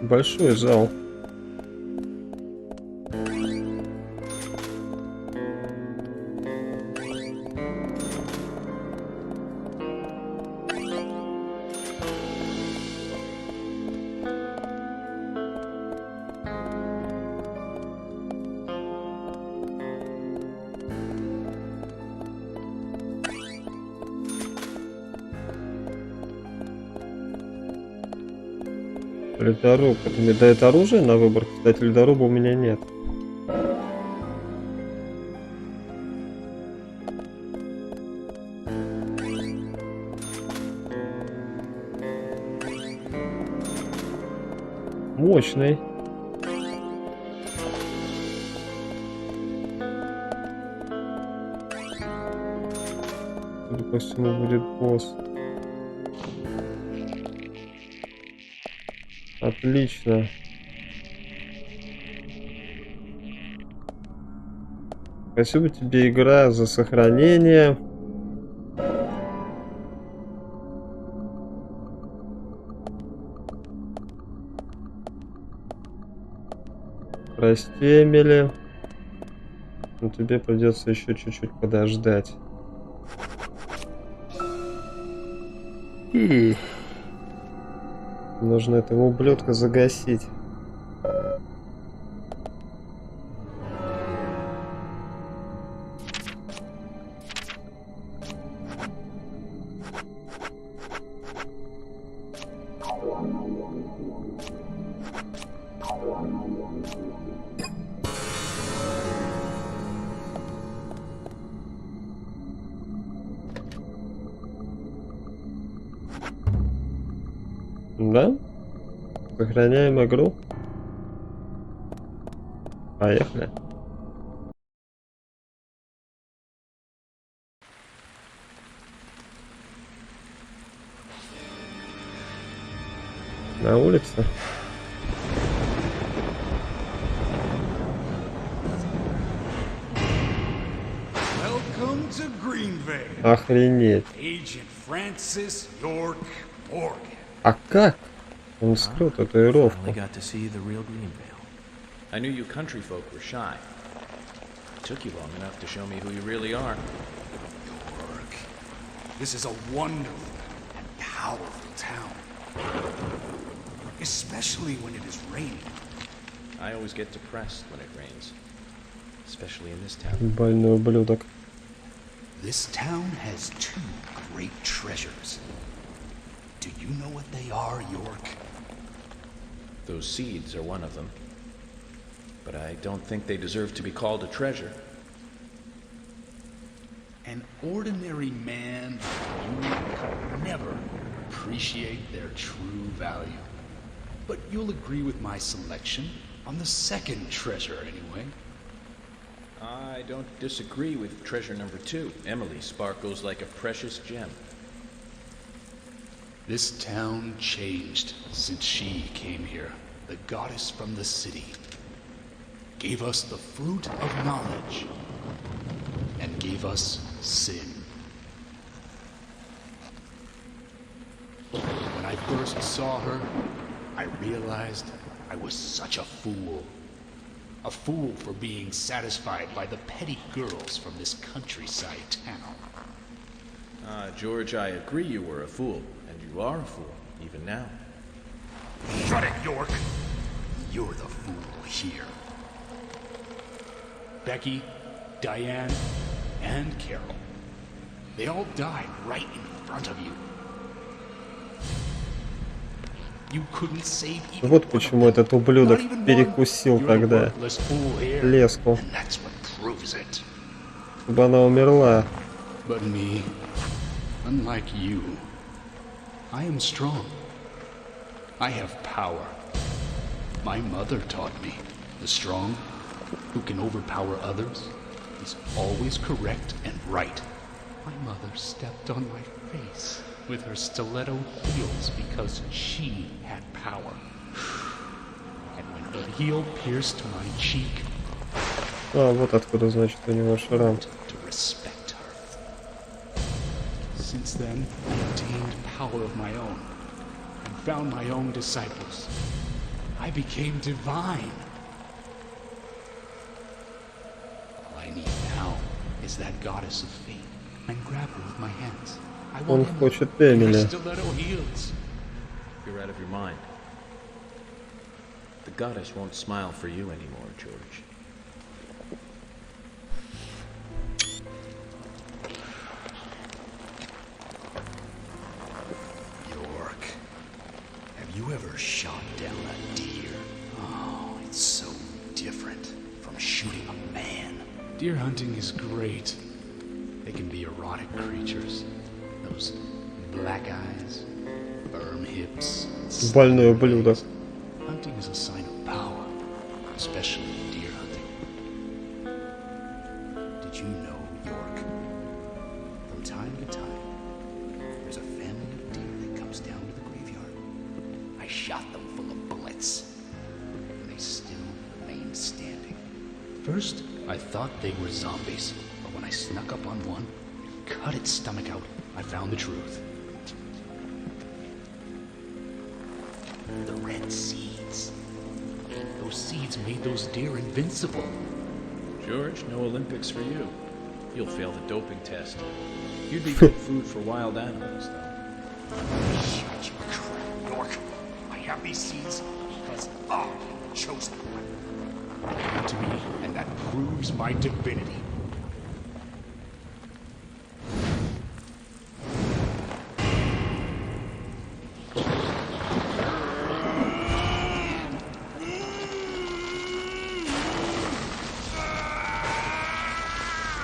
Большой зал. Ледоруб. Это мне дает оружие на выбор? Кстати, ледоруба у меня нет. Мощный. Судя по всему, будет босс. Отлично. Спасибо тебе, игра, за сохранение. Прости, Эмили. Но тебе придется еще чуть-чуть подождать. Нужно этого ублюдка загасить. Да? Сохраняем игру. Поехали. На улице. Welcome to Greenvale. Охренеть. Agent Francis York Morgan. А как? Он скрыл Finally татуировку. got to see the real Greenvale. I knew you country folk were shy. It took you long enough to show me who you really are. York. This is a wonderful and powerful town. Especially when it is raining. I always get depressed when it rains. Especially in this town. Больной ублюдок. This town has two great treasures. Do you know what they are, York? Those seeds are one of them. But I don't think they deserve to be called a treasure. An ordinary man like you could never appreciate their true value. But you'll agree with my selection on the second treasure anyway. I don't disagree with treasure number 2. Emily sparkles like a precious gem. This town changed since she came here, the goddess from the city. Gave us the fruit of knowledge and gave us sin. When I first saw her, I realized I was such a fool. A fool for being satisfied by the petty girls from this countryside town. George, I agree you were a fool, and you are a fool, even now. Shut it, York! You're the fool here. Becky, Diane, and Carol. They all died right in front of you. You couldn't save even Вот почему этот ублюдок перекусил тогда леску. and that's what proves it. Чтобы она умерла. But me, unlike you, I am strong. I have power. My mother taught me the strong, who can overpower others, is always correct and right. My mother stepped on my face with her stiletto heels because she had power. And when her heel pierced my cheek, А, вот откуда, значит, у него шрам. to respect her. Since then, I obtained power of my own and found my own disciples. I became divine. All I need now is that goddess of fate and grab her with my hands. I Он want хочет her Эмили. stiletto heels. You're out of your mind. The goddess won't smile for you anymore, George. York, have you ever shot down a deer? Oh, it's so different from shooting a man. Deer hunting is great. They can be erotic creatures. Those black eyes, firm hips. Больной ублюдок. Hunting is a sign of power, especially in deer hunting. Did you know, York? From time to time, there's a family of deer that comes down to the graveyard. I shot them full of bullets, and they still remain standing. First, I thought they were zombies, but when I snuck up on one, cut its stomach out, I found the truth. The red seeds. Those seeds made those deer invincible. George, no Olympics for you. You'll fail the doping test. You'd be good food for wild animals, though. Shut your crap, York. I have these seeds because I chose them. They belong to me, and that proves my divinity.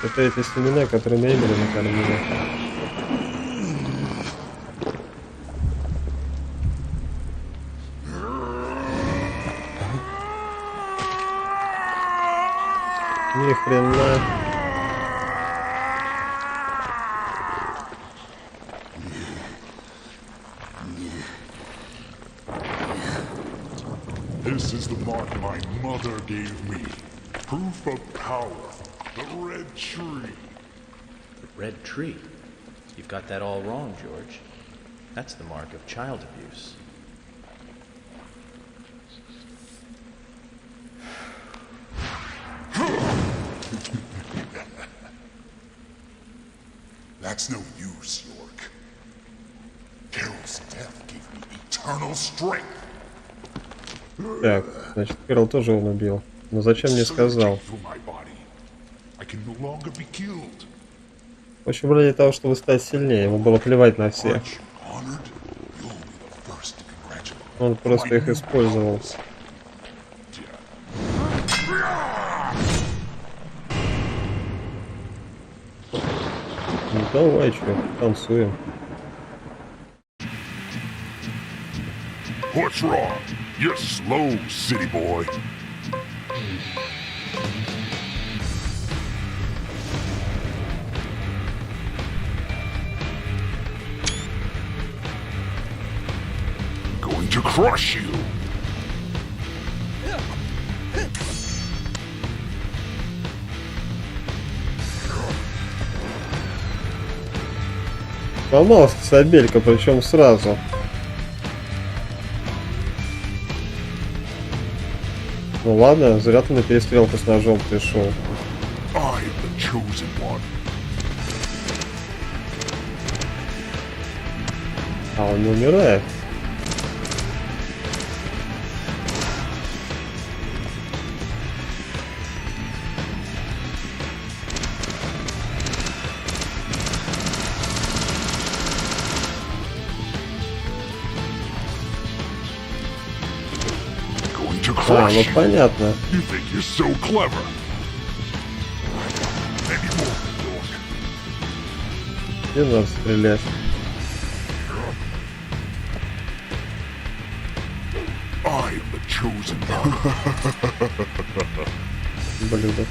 Это эти семена, которыми Эмили накормили. хрена? This is the mark my mother gave me. Proof of power. The red tree. The red tree? You've got that all wrong, George. That's the mark of child abuse. That's no use, York. Carol's death gave me eternal strength. Так, значит, Кэрол тоже он убил. Но зачем мне сказал? В общем, ради того, чтобы стать сильнее, ему было плевать на всех. Он просто их использовал. Ну давай, чё, танцуем. What's wrong? You're slow, city boy. Going to crush you. Сломалась сабелька, причем сразу. Ну ладно, зря ты на перестрелку с ножом пришел. А он не умирает. А, ну понятно. Не надо стрелять. Блюдо.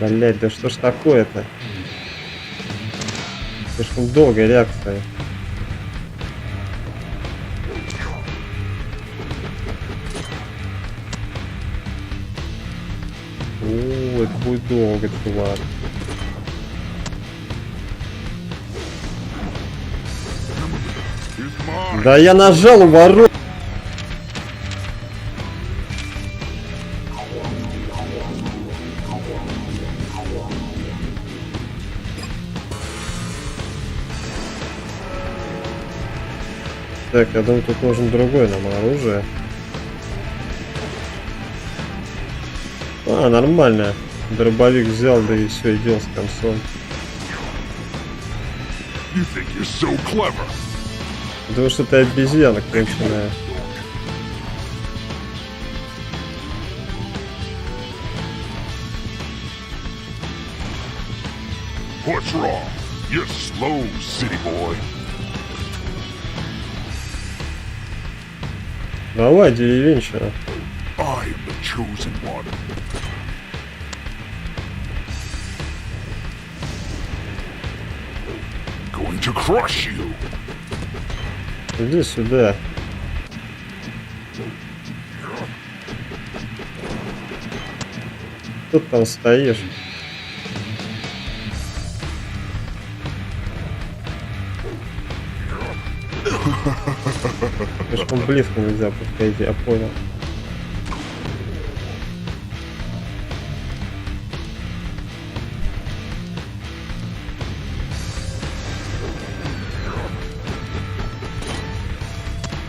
Блять, да что ж такое-то? Слишком долгая реакция. О, это будет долго, тварь. Да я нажал у ворот. Так, я думаю, тут нужен другое нам оружие. А, нормально. Дробовик взял, да и все, и дело с концом. Потому что ты обезьяна конченая. What's wrong? You're slow, city boy. Давай, деревенщина. I am the chosen one. Going to crush you. Иди сюда. Тут там стоишь. Слишком близко нельзя подходить, я понял.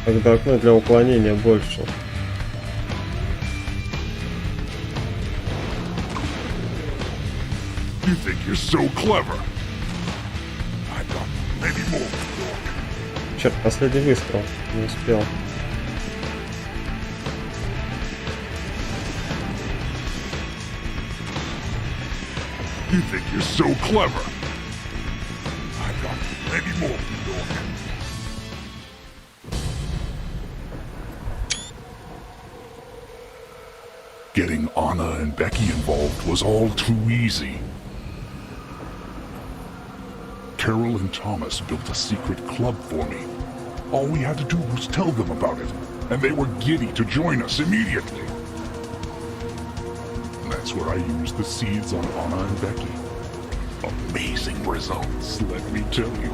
Тогда окно для уклонения больше. You think you're so clever? I've got many more. Черт, последний выстрел. Не успел. You think you're so clever? more, York. Getting Anna and Becky involved was all too easy. Carol and Thomas built a secret club for me. All we had to do was tell them about it, and they were giddy to join us immediately. That's where I used the seeds on Anna and Becky. Amazing results, let me tell you.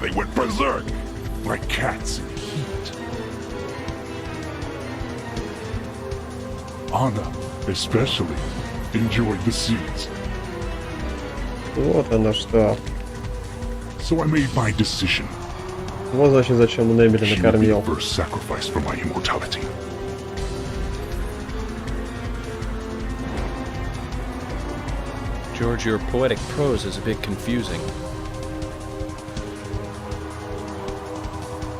They went berserk, like cats in heat. Anna, especially, enjoyed the seeds. Вот оно что. So I made my decision. Вот значит, зачем он Эмили She would be накормил. the first sacrifice for my immortality. George, your poetic prose is a bit confusing.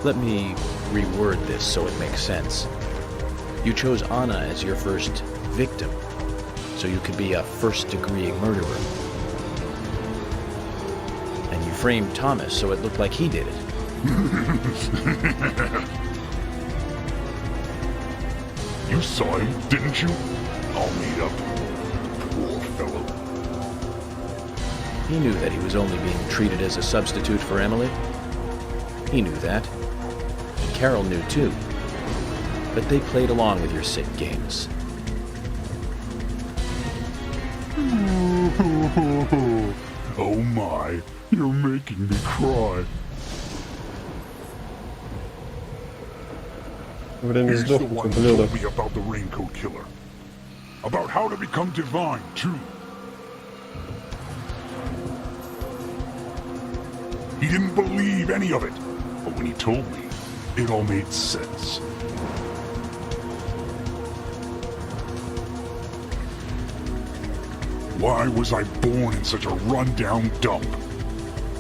Let me reword this so it makes sense. You chose Anna as your first victim, so you could be a first-degree murderer. And you framed Thomas so it looked like he did it. You saw him, didn't you? All made up. Poor fellow. He knew that he was only being treated as a substitute for Emily. He knew that. And Carol knew too. But they played along with your sick games. Oh my, you're making me cry. Время He's the сдохнуть, one who ублюдок. told me about the Raincoat Killer. About how to become divine, too. He didn't believe any of it, but when he told me, it all made sense. Why was I born in such a run-down dump?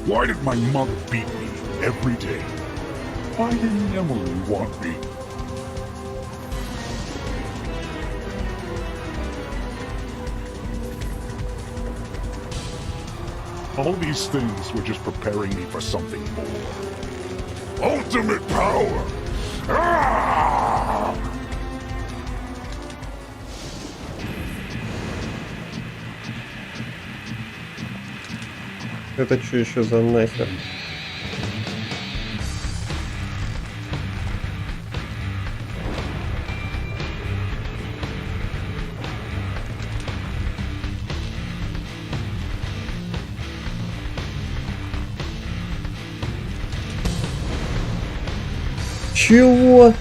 Why did my mother beat me every day? Why didn't Emily want me? All these things were just preparing me for something more. Ultimate power! Ah! Это что еще за нахер? Чего?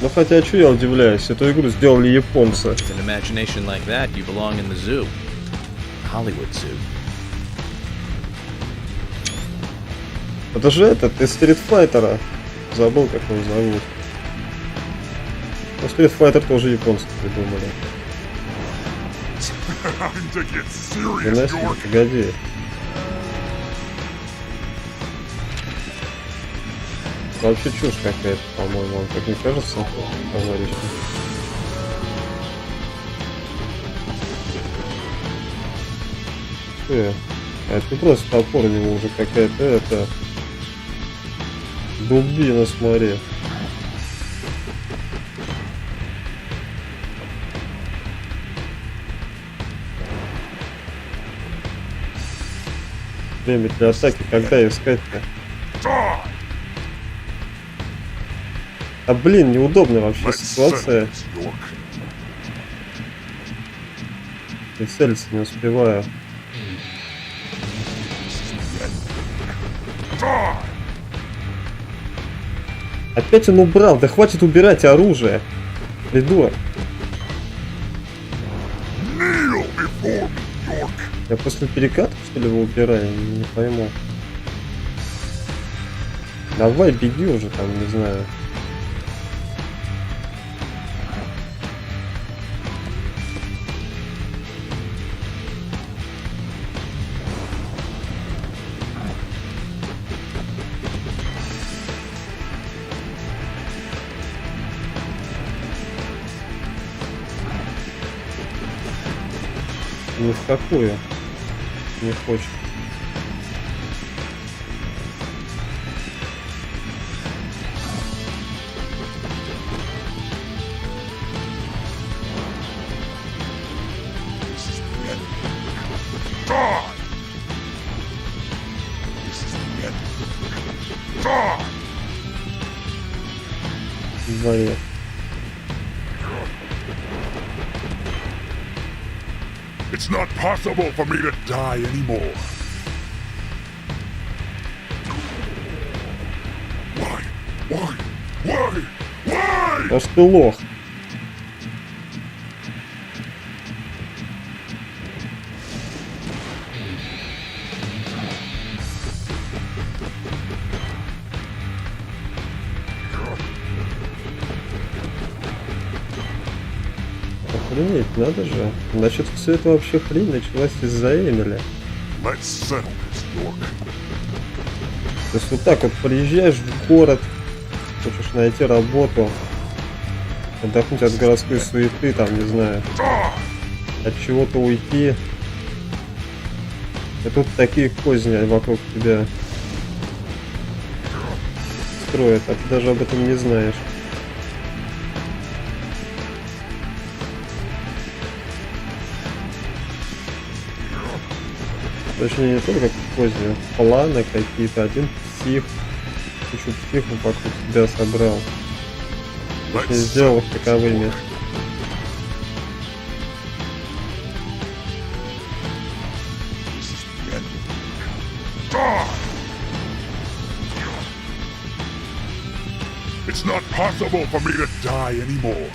Ну хотя, что я удивляюсь, эту игру сделали японцы. With an imagination like that, you belong in the zoo. Hollywood Zoo. Это же этот из Street Fighter. Забыл, как его зовут. Ну, Street Fighter тоже японцы придумали. Выносить, погоди. Вообще чушь какая-то, по-моему, вам так не кажется, товарищи? А это не просто топор, у него уже какая-то это дубина, смотри. Время для атаки, когда искать-то? А блин, неудобная вообще ситуация. И целиться не успеваю. Опять он убрал, да хватит убирать оружие. Придурок. Я после переката, что ли, его убираю? Не пойму. Давай, беги уже там, не знаю. Ни в какую. Не хочет. Блин. It's not possible for me to die anymore. Why? Why? Why? Why? Аж ты лох. Охренеть, надо же. Значит, все это вообще хрень началась из-за Эмили. Let's settle this, York. То есть вот так вот приезжаешь в город, хочешь найти работу, отдохнуть от городской суеты, там, не знаю, от чего-то уйти. И тут такие козни вокруг тебя строят, а ты даже об этом не знаешь. Точнее, не только козни, планы какие-то. Один псих, кучу психов вокруг себя собрал. И сделал их таковыми. It's not possible for me to die anymore.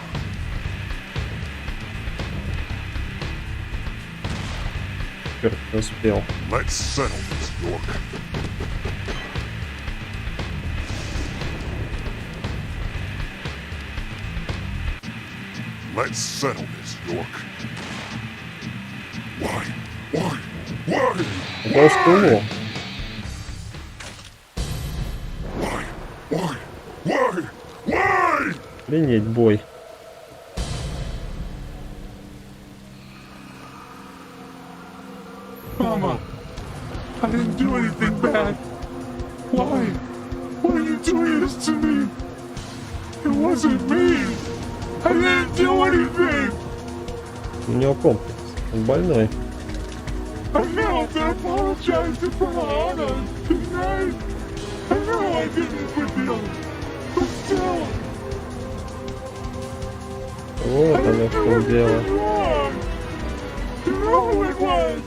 Черт, не успел. Let's settle this, York. Let's settle this, York. Why? Why? Why? Потому что лох. Why? Why? Why? Why? Охренеть бой. Mama, I didn't do anything bad. Why? Why are you doing this to me? It wasn't me. I didn't do anything. У него комплекс. Он больной. I know I apologize to Prana tonight. I know I didn't with you. But still. Вот оно в чем дело. You know who it was.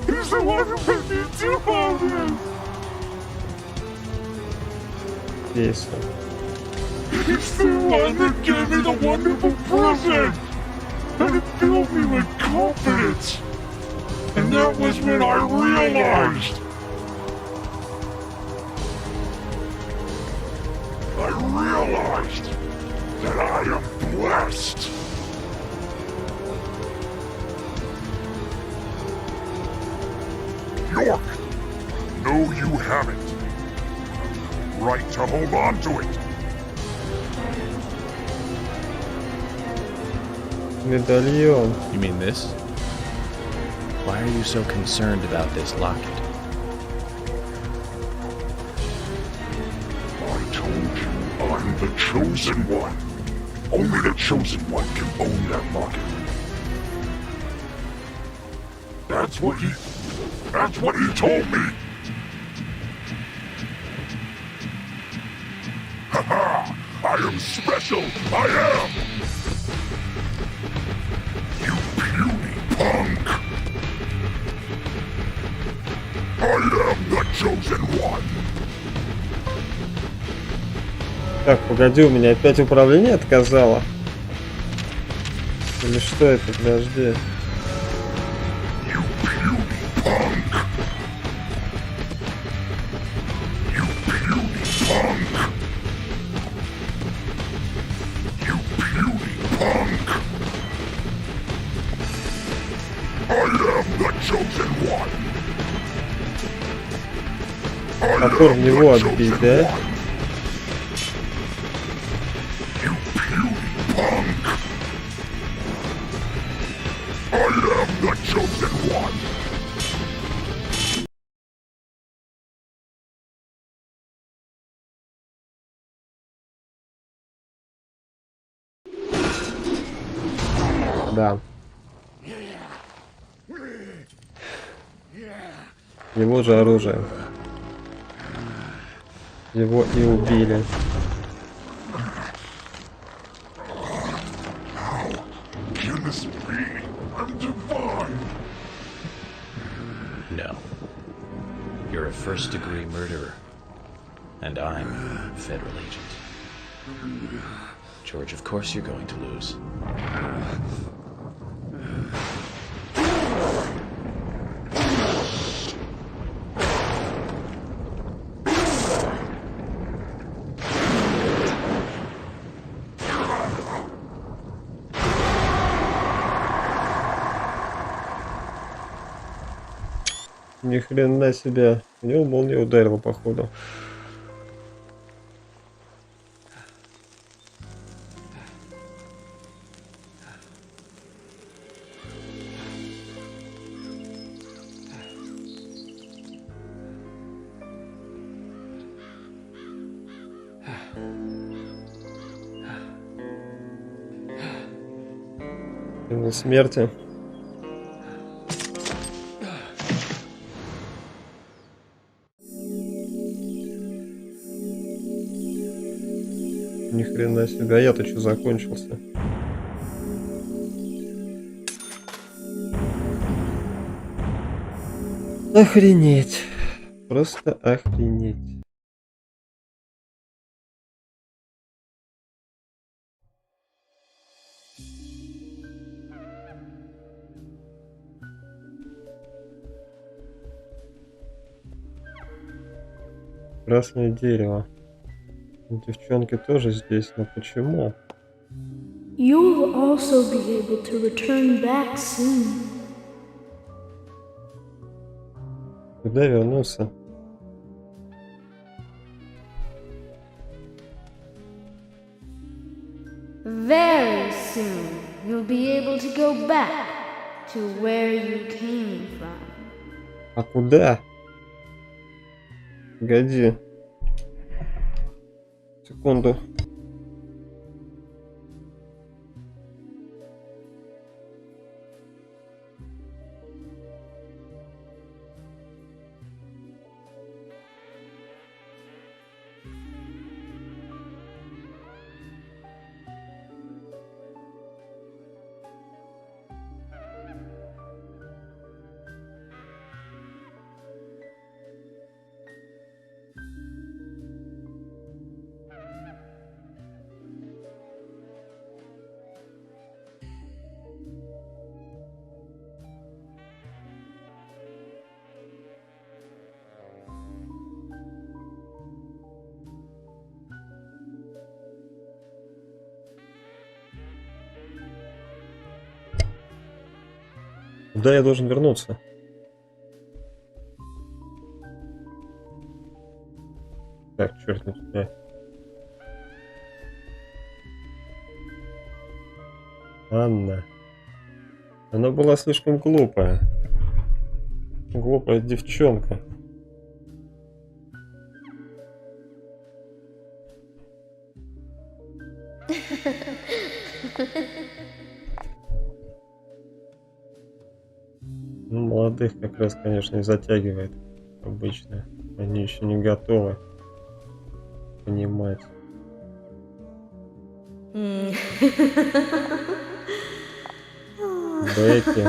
He's the one who made me do all this. Весело. He's the one that gave me the wonderful present. And it filled me with confidence. And that was when I realized. That I am blessed. York, no, you haven't. Right to hold on to it. Медальон. You mean this? Why are you so concerned about this locket? I told you I'm the chosen one. Only the chosen one can own that locket. That's what he told me. Haha! I am special. I am. You puny punk. I am the chosen one. Так, погоди, у меня опять управление отказало. Или что это? Подожди. You puny punk. You puny punk. You puny punk. I am the chosen one. Топор в него отбить, да? Да. Его же оружие. Его и убили. No. You're a first-degree murderer. And I'm a federal agent. George, of course you're going to lose. Ни хрена себе. У него молния ударила, походу. Символ смерти. Ни хрена себе, а я-то что закончился? Охренеть. Просто охренеть. Красное дерево. Девчонки тоже здесь, но почему? You will also be able to return back soon. Куда вернулся? Very soon, you'll be able to go back to where you came from. А куда? Погоди. Секунду. Куда я должен вернуться? Так, черт, не туда. Анна. Она была слишком глупая. Глупая девчонка. Ну, молодых как раз, конечно, и затягивает обычно. Они еще не готовы понимать. Бекки.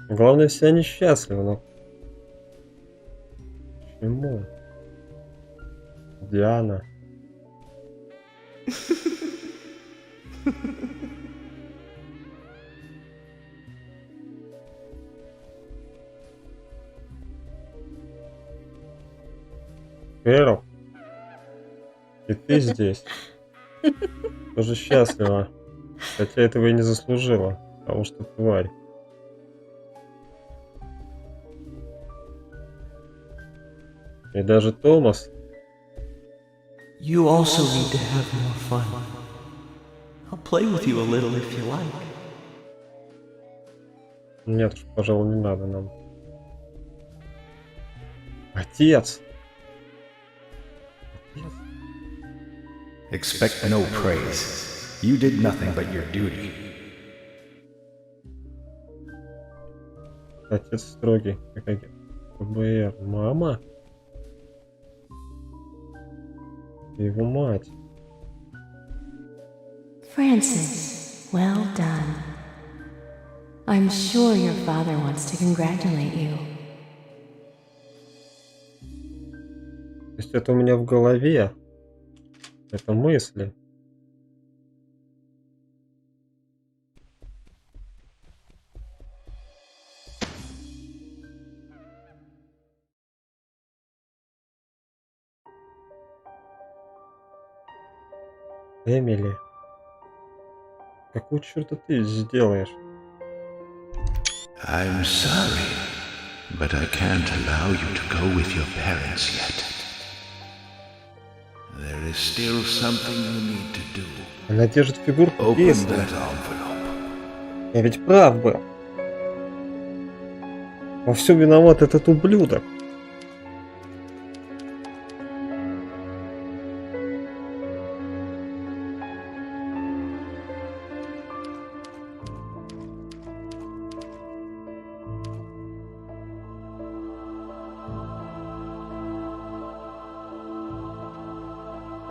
Главное, все они счастливы, но... Почему? Диана. Кэрол, и ты здесь. Тоже счастлива. Хотя этого и не заслужила, потому что тварь. И даже Томас. You also need to have more fun. I'll play with you a little if you like. Нет уж, пожалуй, не надо нам. Отец! Expect no praise. You did nothing but your duty. Отец строгий, как агент ФБР. Мама? Его мать. Francis, well done. I'm sure your father wants to congratulate you. То есть это у меня в голове. Это мысли. Эмили. Какого черта ты сделаешь? I'm sorry, but I can't allow you to go with your parents yet. There is still something you need to do. Она держит фигурку Open песни. that envelope. Я ведь прав был. Во всем виноват этот ублюдок.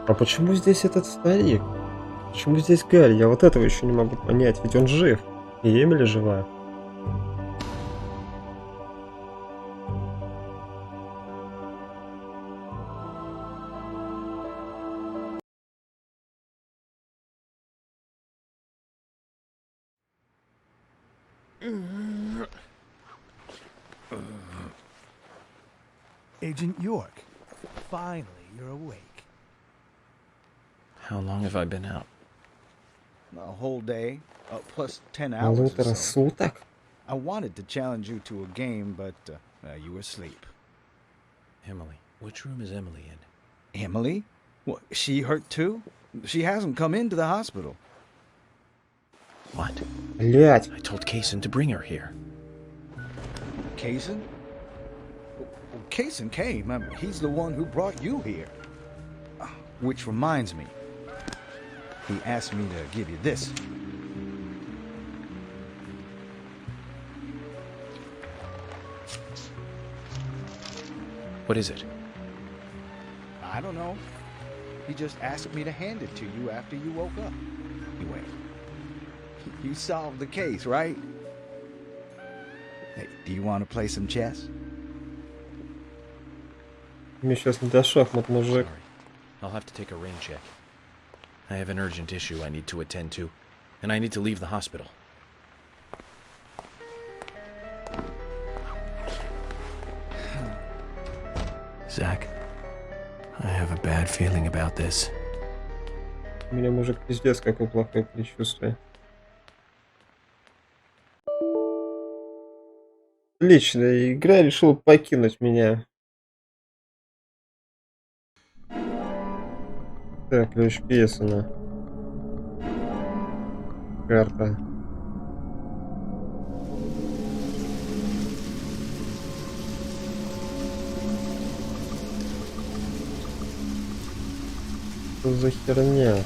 А почему здесь этот старик? Почему здесь Гарри? Я вот этого еще не могу понять, ведь он жив. И Эмили жива. Agent York, finally you're awake. How long have I been out? A whole day, plus 10 hours or Полутора so. суток? I wanted to challenge you to a game, but you were asleep. Emily. Which room is Emily in? Emily? What, she hurt too? She hasn't come into the hospital. What? Блять. I told Kaysen to bring her here. Kaysen? Well, Kaysen came. He's the one who brought you here. Which reminds me, he asked me to give you this. What is it? I don't know. He just asked me to hand it to you after you woke up. Anyway, you solved the case, right? Hey, do you want to play some chess? Мне сейчас не до шахмат, мужик. Sorry. I'll have to take a rain check. I have an urgent issue I need to attend to, and I need to leave the hospital. Zach, I have a bad feeling about this. У меня, мужик, пиздец, какое плохое предчувствие. Отлично, игра решила покинуть меня. Так, ключ Песона. Карта. Что за херня?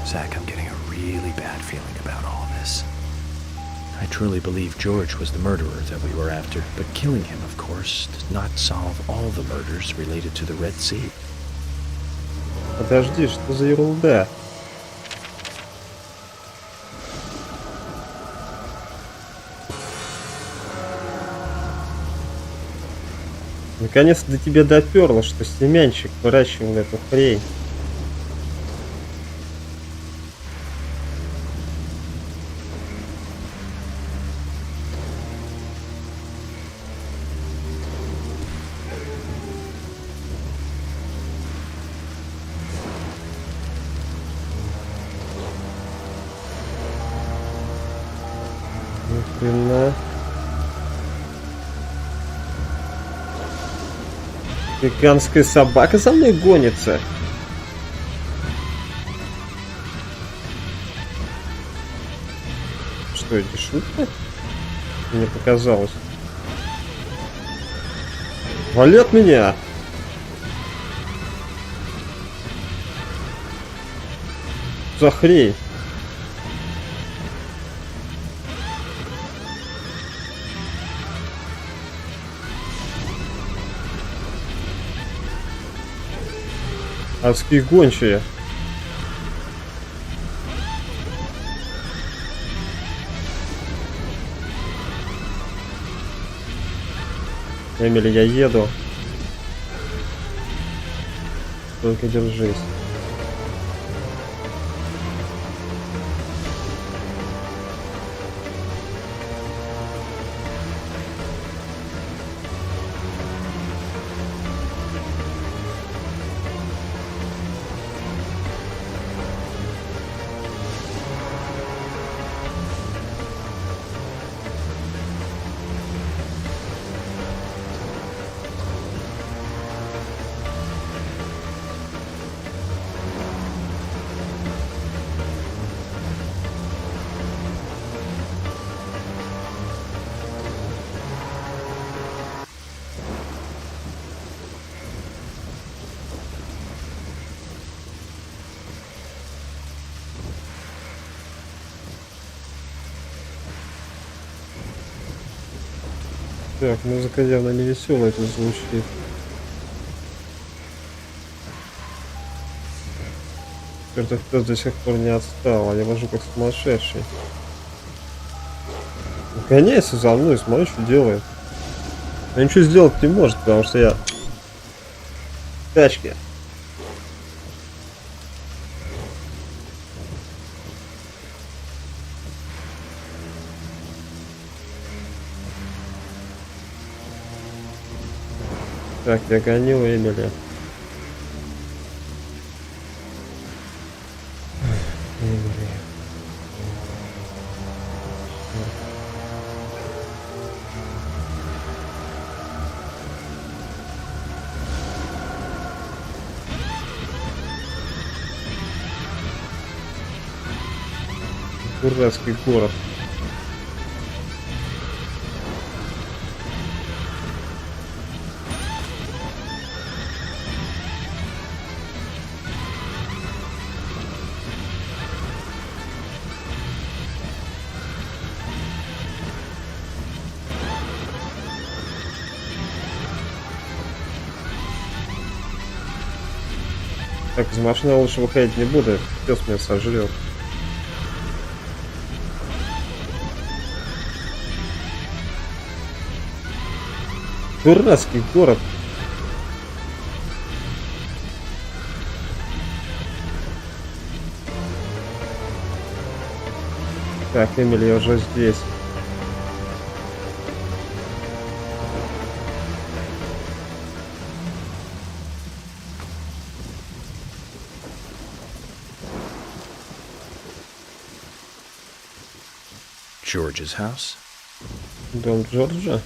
Zach, I'm getting a really bad feeling about all this. I truly believe George was the murderer that we were after, but killing him, of course, does not solve all the murders related to the Red Sea. Подожди, что за ерунда? Наконец-то до тебя доперло, что семянчик выращивал эту хрень. Хрена. Гигантская собака за мной гонится. что, эти шутки? Мне показалось. Вали от меня! За хрень! Адские гончие. Эмили, я еду. Только держись. Так, музыка явно не веселая тут звучит. Чертов пес до сих пор не отстал, а я вожу как сумасшедший. Гоняйся за мной, смотри, что делает. Но ничего сделать не может, потому что я в тачке. Так, я гоню Эмили. Эмили. Дурацкий город. Так, из машины я лучше выходить не буду, пес меня сожрет. Дурацкий город. Так, Эмили, я уже здесь. George's house? Дом Джорджа?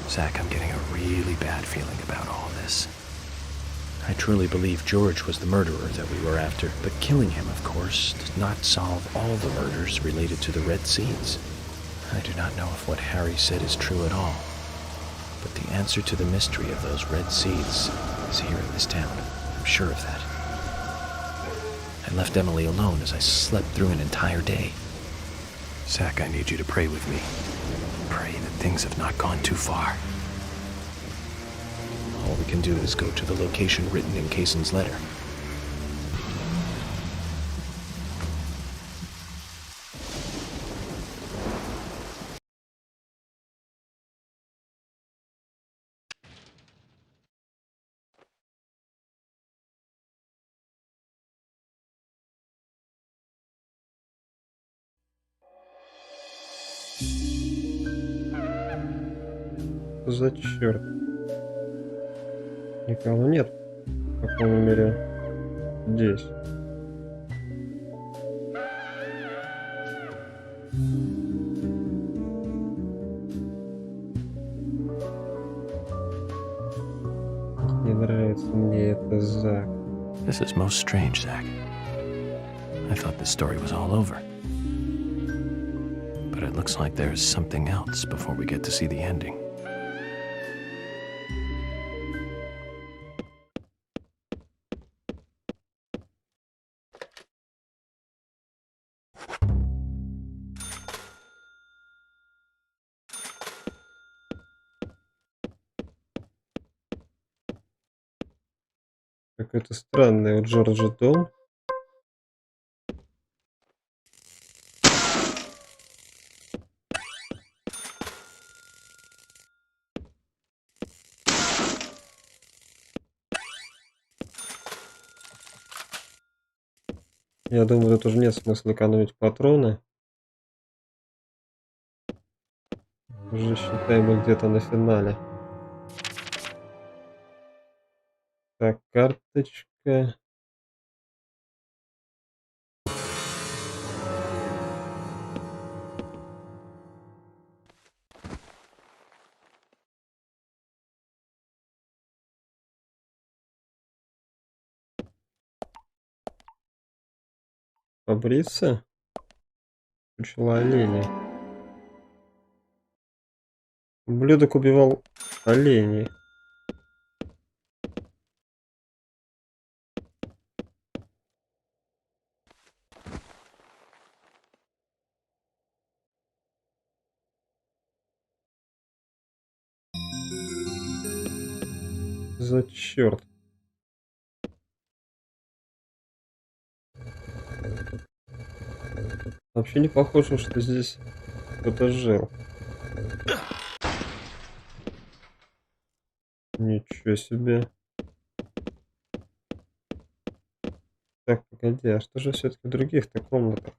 Zach, I'm getting a really bad feeling about all this. I truly believe George was the murderer that we were after, but killing him, of course, does not solve all the murders related to the Red Seeds. I do not know if what Harry said is true at all, but the answer to the mystery of those Red Seeds is here in this town. I'm sure of that. I left Emily alone as I slept through an entire day. Zach, I need you to pray with me. Pray that things have not gone too far. All we can do is go to the location written in Kaysen's letter. За черт. Никого нет, по крайней мере, здесь. Зак. This is most strange, Zach. I thought this story was all over. But it looks like there's something else before we get to see the ending. Какой-то странный у Джорджа дом. Я думаю, тут уже нет смысла экономить патроны. Уже считаем мы где-то на финале. Так, карточка. Побриться? Чучело оленя. Ублюдок убивал оленей. За черт. Вообще не похоже, что здесь кто-то жил. Ничего себе. Так, погоди, а что же все-таки в других-то комнатах?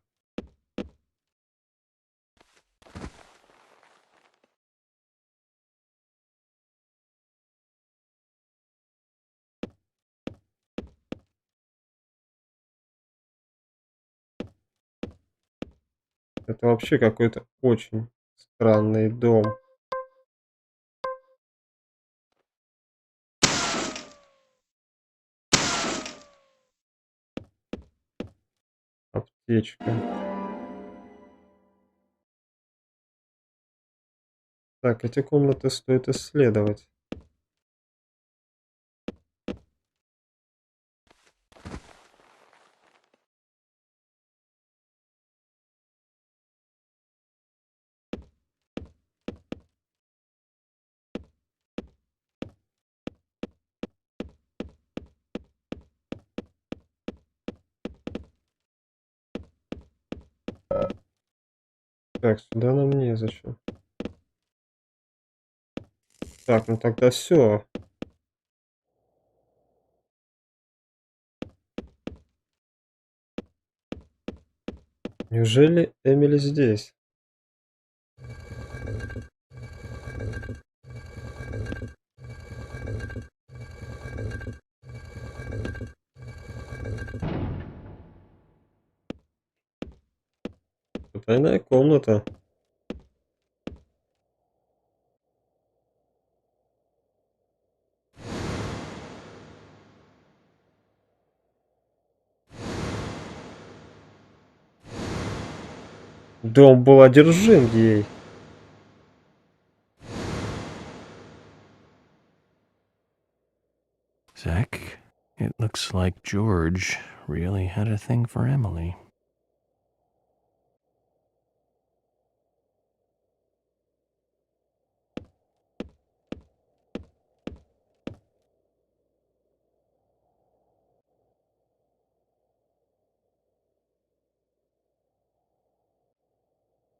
Это вообще какой-то очень странный дом. Аптечка. Так, эти комнаты стоит исследовать. Так, сюда нам незачем. Так, ну тогда все. Неужели Эмили здесь? Тайная комната. Дом был одержим ей. Zach, it looks like George really had a thing for Emily.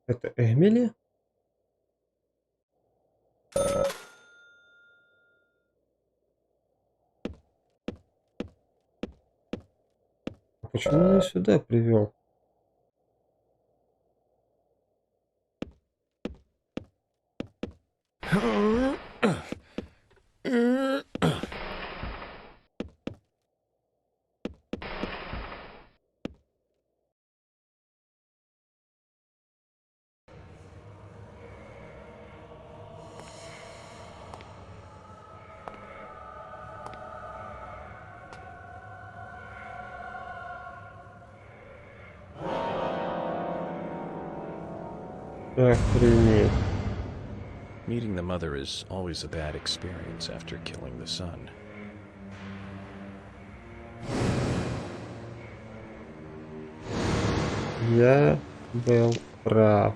Это Эмили? Почему он ее сюда привел? Охренеть. Meeting the mother is always a bad experience after killing the son. Я был прав.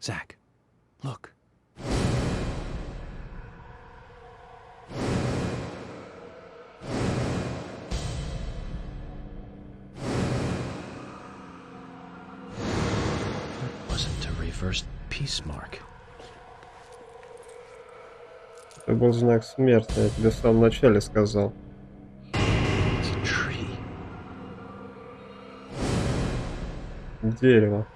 Zach, look. Wasn't a reversed peace mark. Это был знак смерти, я тебе в самом начале сказал. It's a tree. Дерево.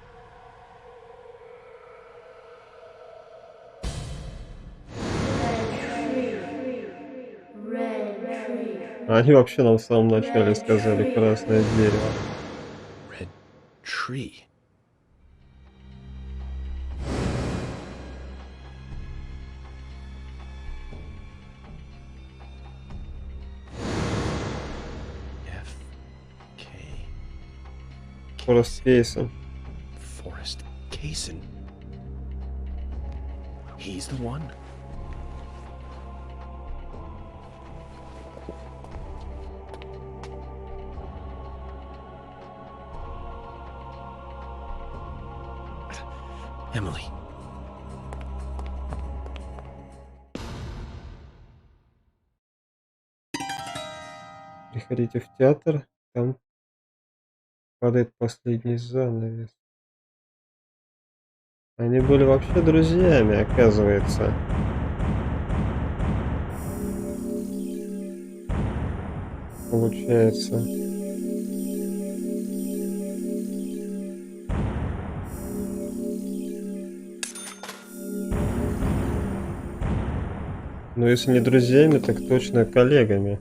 Они вообще нам в самом начале сказали красное дерево. Red tree. Форест Кейсон. Forrest Kaysen. He's the one? Emily. Приходите в театр, там падает последний занавес. Они были вообще друзьями, оказывается. Получается. Ну, если не друзьями, так точно коллегами.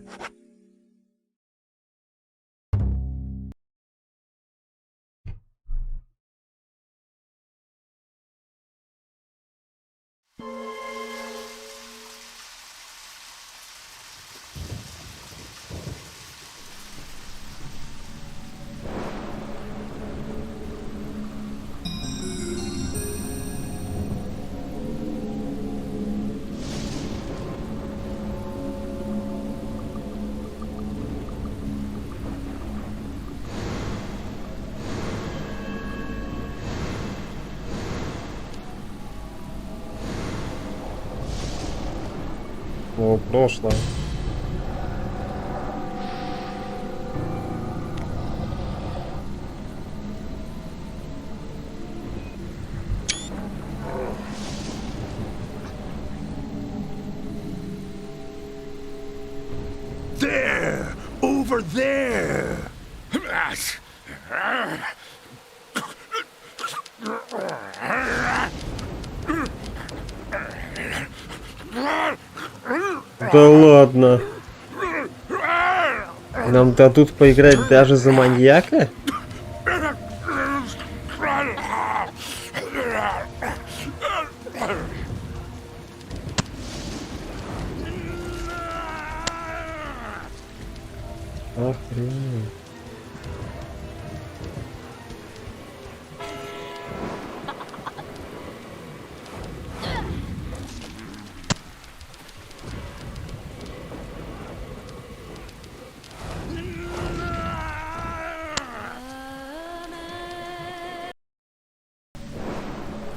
О, прошлое. There! Over there! Да ладно. Нам дадут поиграть даже за маньяка? Охренеть.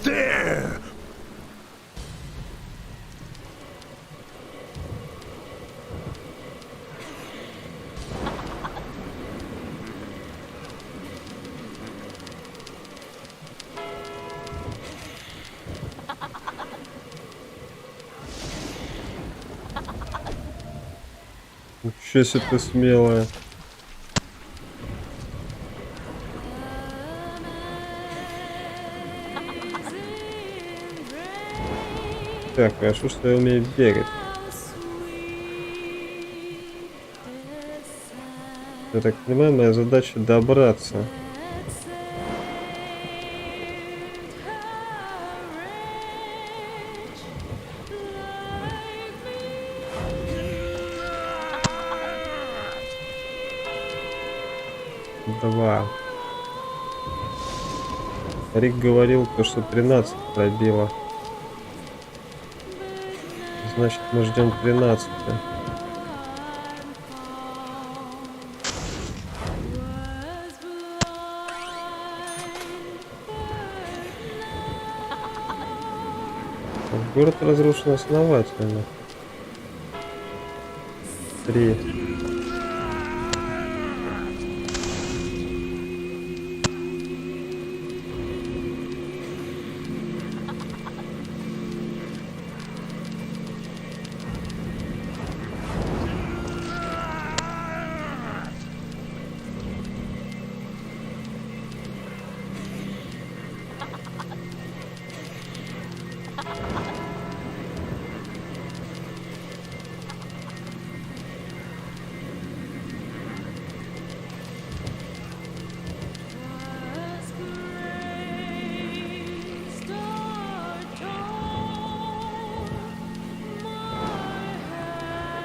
There! Ничего себе ты смелая. Так, хорошо, что я умею бегать. Я так понимаю, моя задача добраться. 2. Рик говорил, то, что 13 пробило. Значит, мы ждем 13. Город разрушен основательно. 3.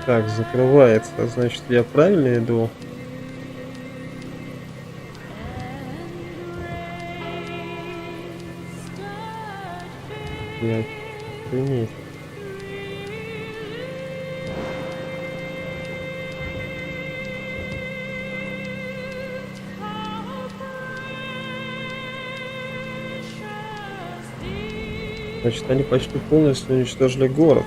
Так, закрывается. Значит, я правильно иду? Я охренеть. Значит, они почти полностью уничтожили город.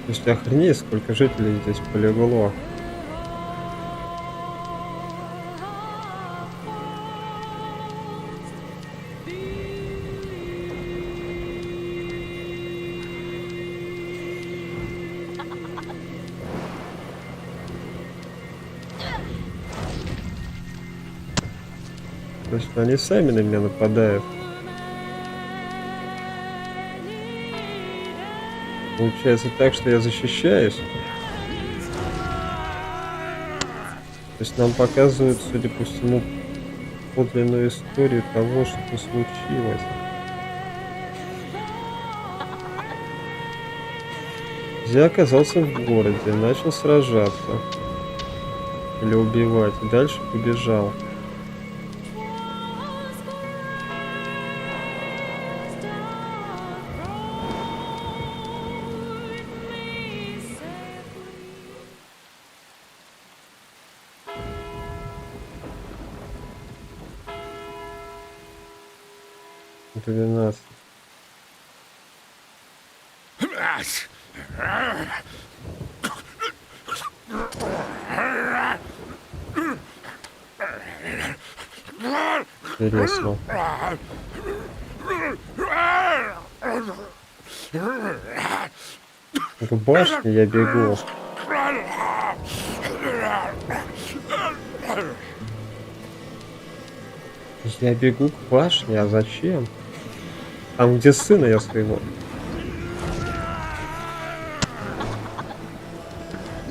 То есть охренеть, сколько жителей здесь полегло. То есть они сами на меня нападают. Получается так, что я защищаюсь. То есть нам показывают, судя по всему, подлинную историю того, что случилось. Я оказался в городе, начал сражаться. Или убивать. И дальше побежал. Это 12. Интересно. К башне я бегу. Я бегу к башне, а зачем? Там, где сына я своего.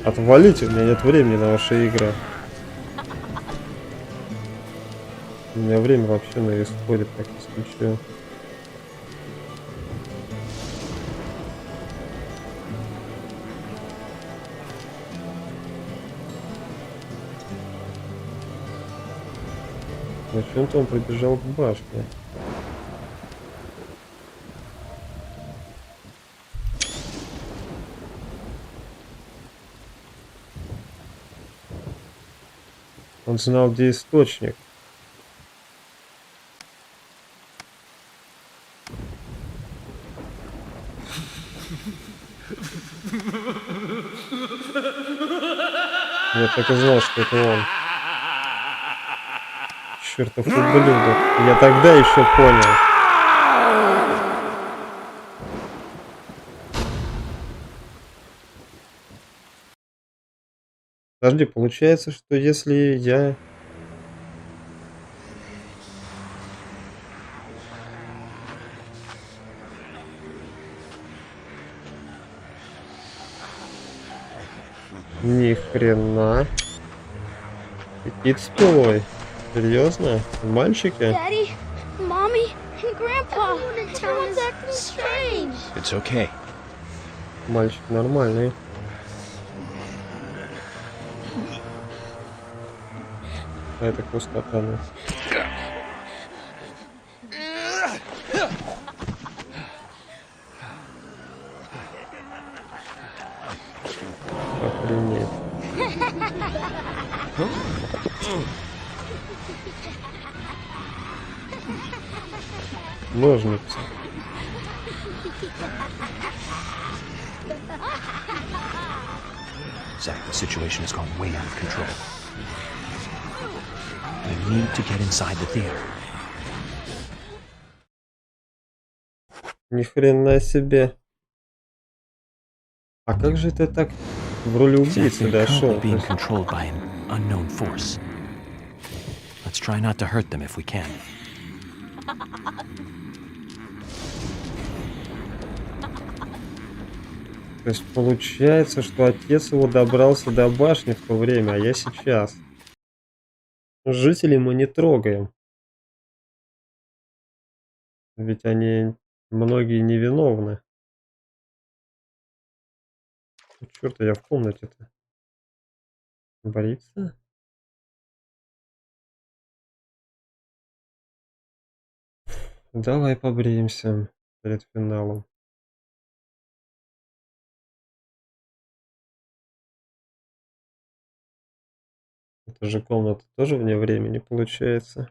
Отвалите, у меня нет времени на ваши игры. У меня время вообще на исходе, так исключаю. Зачем-то он пробежал к башне. Он знал, где источник. Я так и знал, что это он. Чертов ублюдок. Я тогда еще понял. Подожди, получается, что если я... Ни хрена. Какие-то спилой. Серьезно? Мальчики? Daddy, Mommy, and Grandpa. Everyone's acting strange. It's okay. Мальчик нормальный. А это кус катаны. Охренеть. Ножницы. Zach, the situation has gone way out of control. We need to get inside the theater. Ни хрена себе. А как же ты так в роли убийцы дошел? Being controlled by an unknown force. Let's try not to hurt them if we can. То есть получается, что отец его добрался до башни в то время, а я сейчас. Жителей мы не трогаем. Ведь они многие невиновны. Черт, я в комнате-то. Бриться? Давай побреемся перед финалом. Это же комната тоже вне времени получается.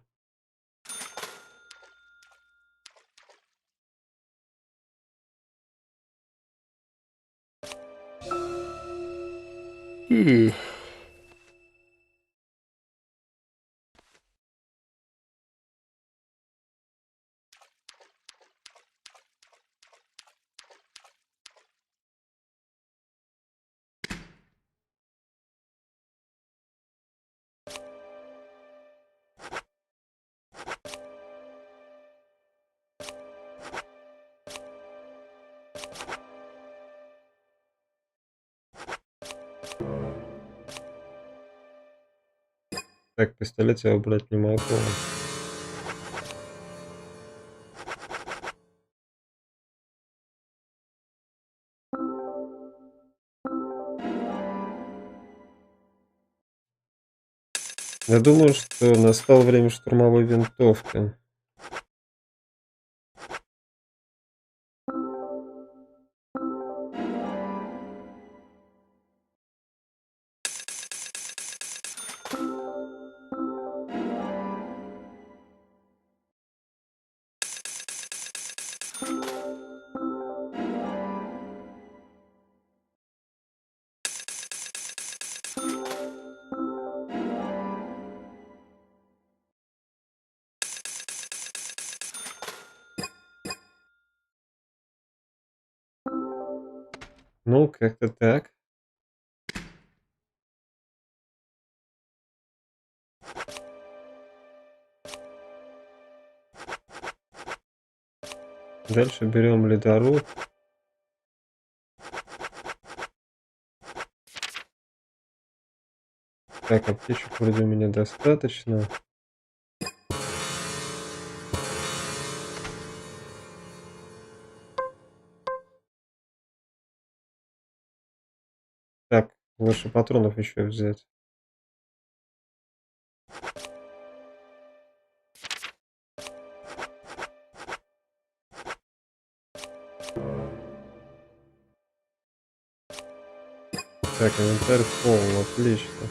Так, пистолет я убрать не могу. Я думаю, что настало время штурмовой винтовки. Ну, как-то так. Дальше берем ледоруб. Так, аптечек вроде у меня достаточно. Так, лучше патронов еще взять. Так, инвентарь полный, отлично.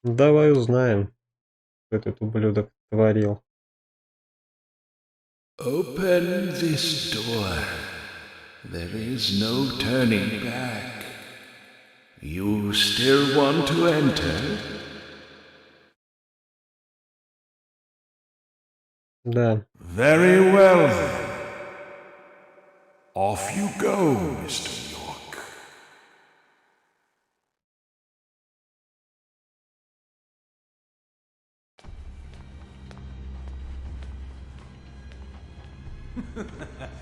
Давай узнаем, что этот ублюдок творил. Open this door. There is no turning back. You still want to enter? Да. Very well then. Off you go, Mr. York.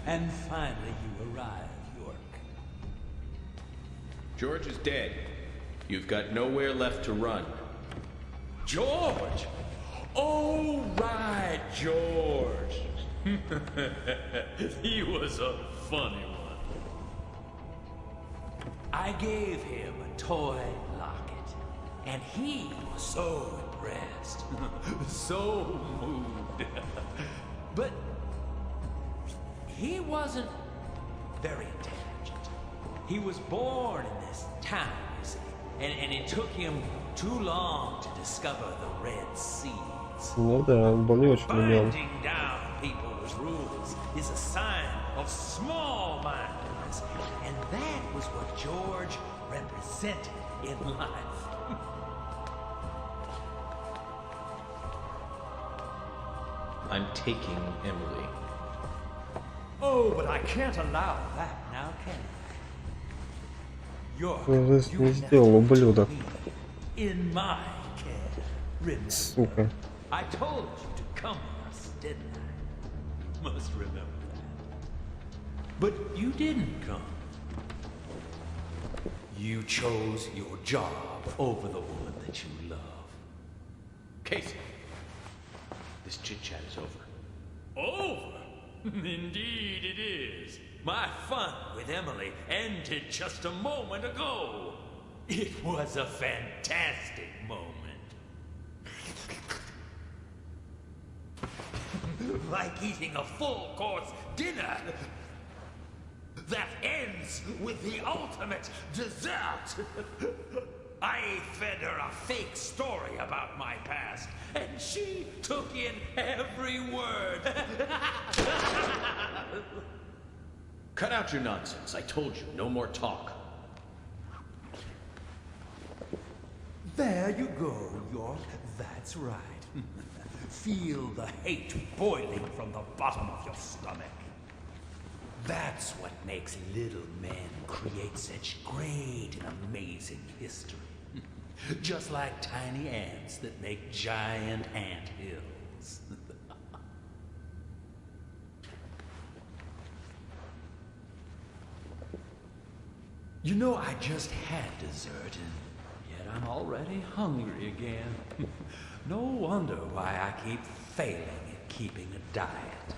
And finally you arrive, York. George is dead. You've got nowhere left to run. George! Oh, right, George. He was a funny one. I gave him a toy locket, and he was so impressed, so moved. But he wasn't very intelligent. He was born in this town, you see, and it took him too long to discover the Red Seeds. Ну да, он был не очень умен. Binding down people's rules is a sign of small-mindedness, and that was what George represented in life. I'm taking Emily. Oh, but I can't allow that now, can I? You're Не сделал, ублюдок. in my care. Remember, Сука. I told you to come with us, didn't I? Must remember that. But you didn't come. You chose your job over the woman that you love. Casey, this chit-chat is over. Over? Indeed it is. My fun with Emily ended just a moment ago. It was a fantastic moment. Like eating a full-course dinner that ends with the ultimate dessert. I fed her a fake story about my past, and she took in every word. Cut out your nonsense. I told you, no more talk. There you go, York. That's right. Feel the hate boiling from the bottom of your stomach. That's what makes little men create such great and amazing history. Just like tiny ants that make giant ant hills. You know, I just had dessert and yet I'm already hungry again. No wonder why I keep failing at keeping a diet.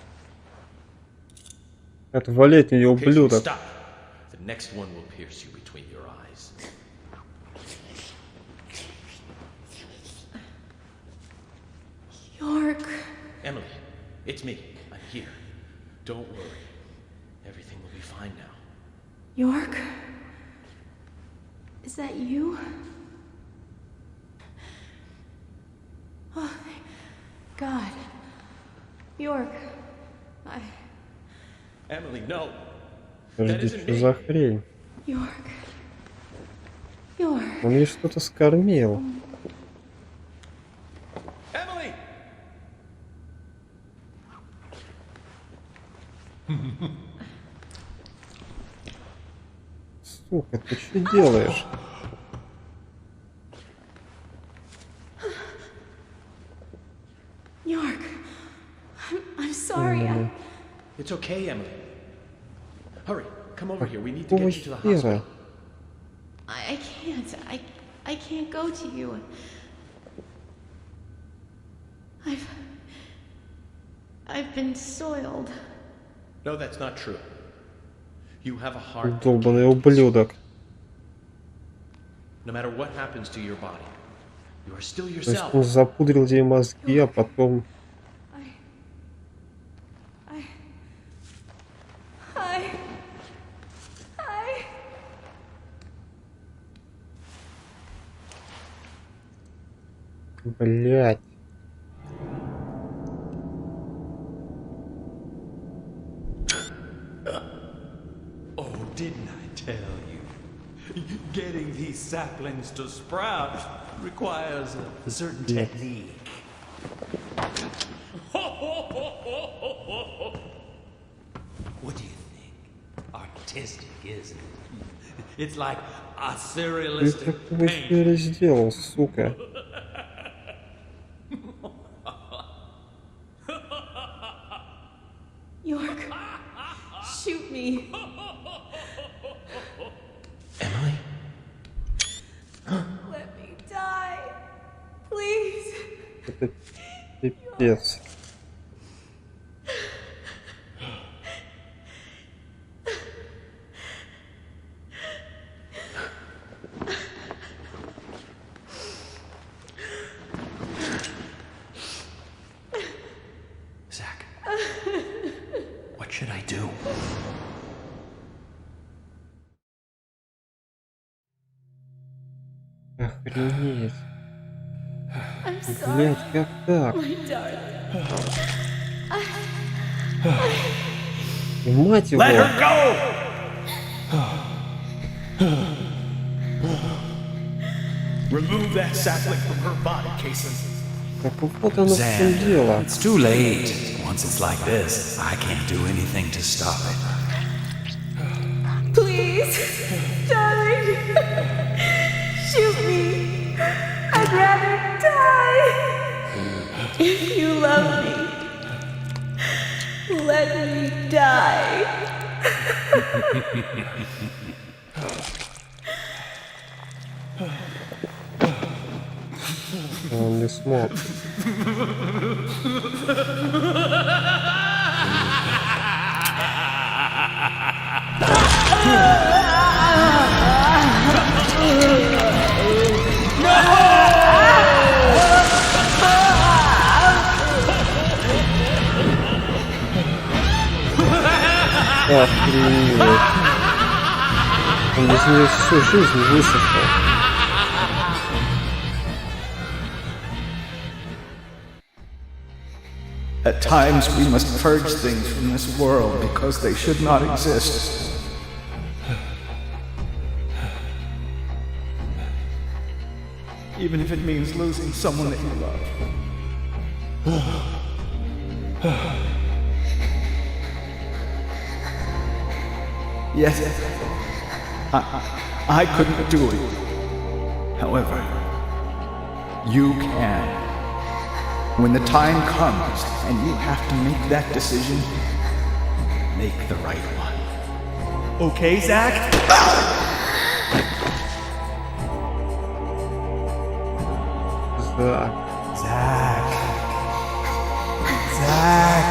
Отвали от нее, ублюдок. Stop. The next one will pierce you between your eyes. York. Emily, it's me. I'm here. Don't worry. Everything will be fine now. York? Is that you? Oh, thank God. York, Emily, no. Подожди, что за хрень? York. Он ей что-то скормил. Emily! Сука, ты что делаешь? York, I'm sorry. It's okay, Emily. Hurry, come over here. We need to get you to the hospital. I can't. I can't go to you. I've been soiled. No, that's not true. You have a heart. Долбаный ублюдок. No matter what happens to your body, you are still То есть yourself. он запудрил ей мозги, а потом... Блять. Oh, didn't I tell you? Getting these saplings to sprout requires a certain technique. What do you think? Artistic, isn't it? It's like a Ты surrealistic какого painting. хера сделал, сука? York, shoot me. Emily? Это пипец. Zach, what should I do? Охренеть. Блять, как так? Мать его! Let her go! Remove that sapling from her body, Kason. Так вот оно в чем дело. It's too late. Once it's like this, I can't do anything to stop it. Please, darling, shoot me. I'd rather die. If you love me, let me die. Он не смог. Охренеть. Он из нее всю жизнь высохнул. At times we must purge things from this world because they should not exist. Even if it means losing someone that you love. Yes, I couldn't do it. However, you can. When the time comes and you have to make that decision, make the right one. Okay, Zach? Zach. Zach. Zach.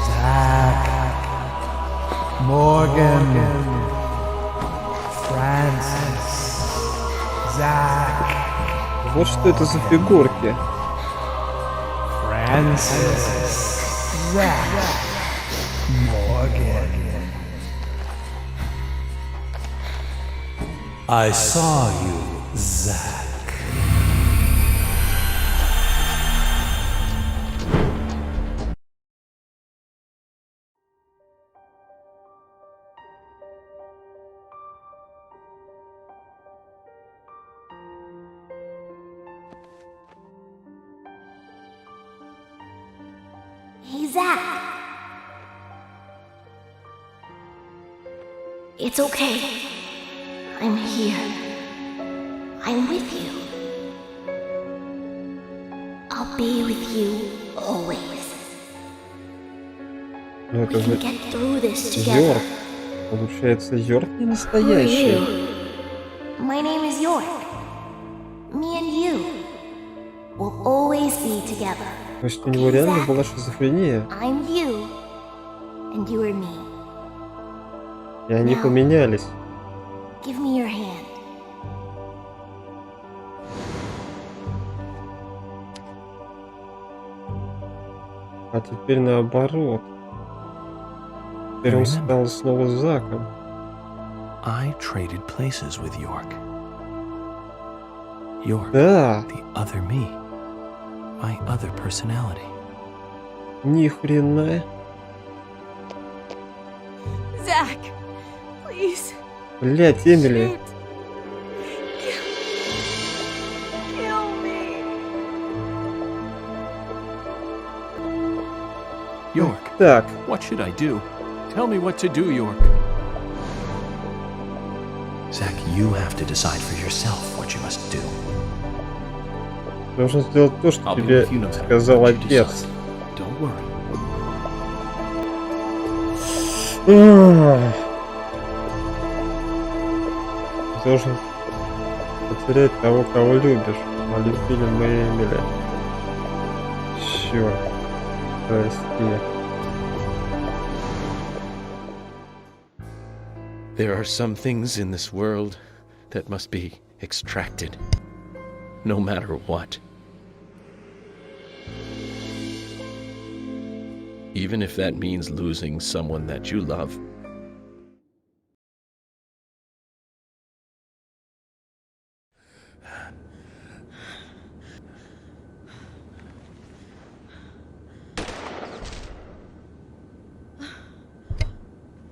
Zach. Morgan. Francis. Zach. Вот что это за фигурки. Francis. Zach. Morgan. I saw you, Zach. Hey, Zach. It's okay. I'm here. I'm with you. I'll be with you always. Ну это We же can get through this together. Йорк. Получается, Йорк не Who are настоящий. you? My name is York. Me and you will always be together. То есть у него реально была шизофрения. I'm you, and you are me. И они поменялись. Give me your hand. А теперь наоборот. Теперь он стал снова Заком. I traded places with York. York, Да. the other me, my other personality. Ни хрена. Zach, please. Блять, Эмили. Kill me. York, Так. what should I do? Tell me what to do, York. Zach, you have to decide for yourself what you must do. Должен сделать то, что тебе сказал отец. Don't worry. Должен потерять того, кого любишь. Фильм мы имели. Черт. Прости. There are some things in this world that must be extracted, no matter what. Even if that means losing someone that you love.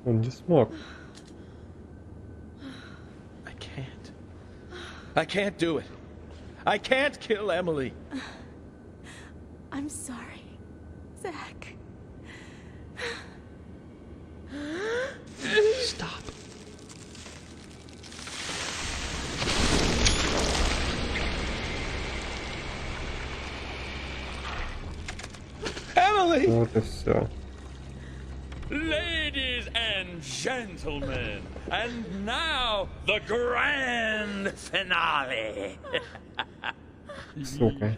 Он не смог. I can't do it. I can't kill Emily. I'm sorry, Zach. Stop. Emily! Вот и все. Ladies and gentlemen, and now the grand finale. Сука.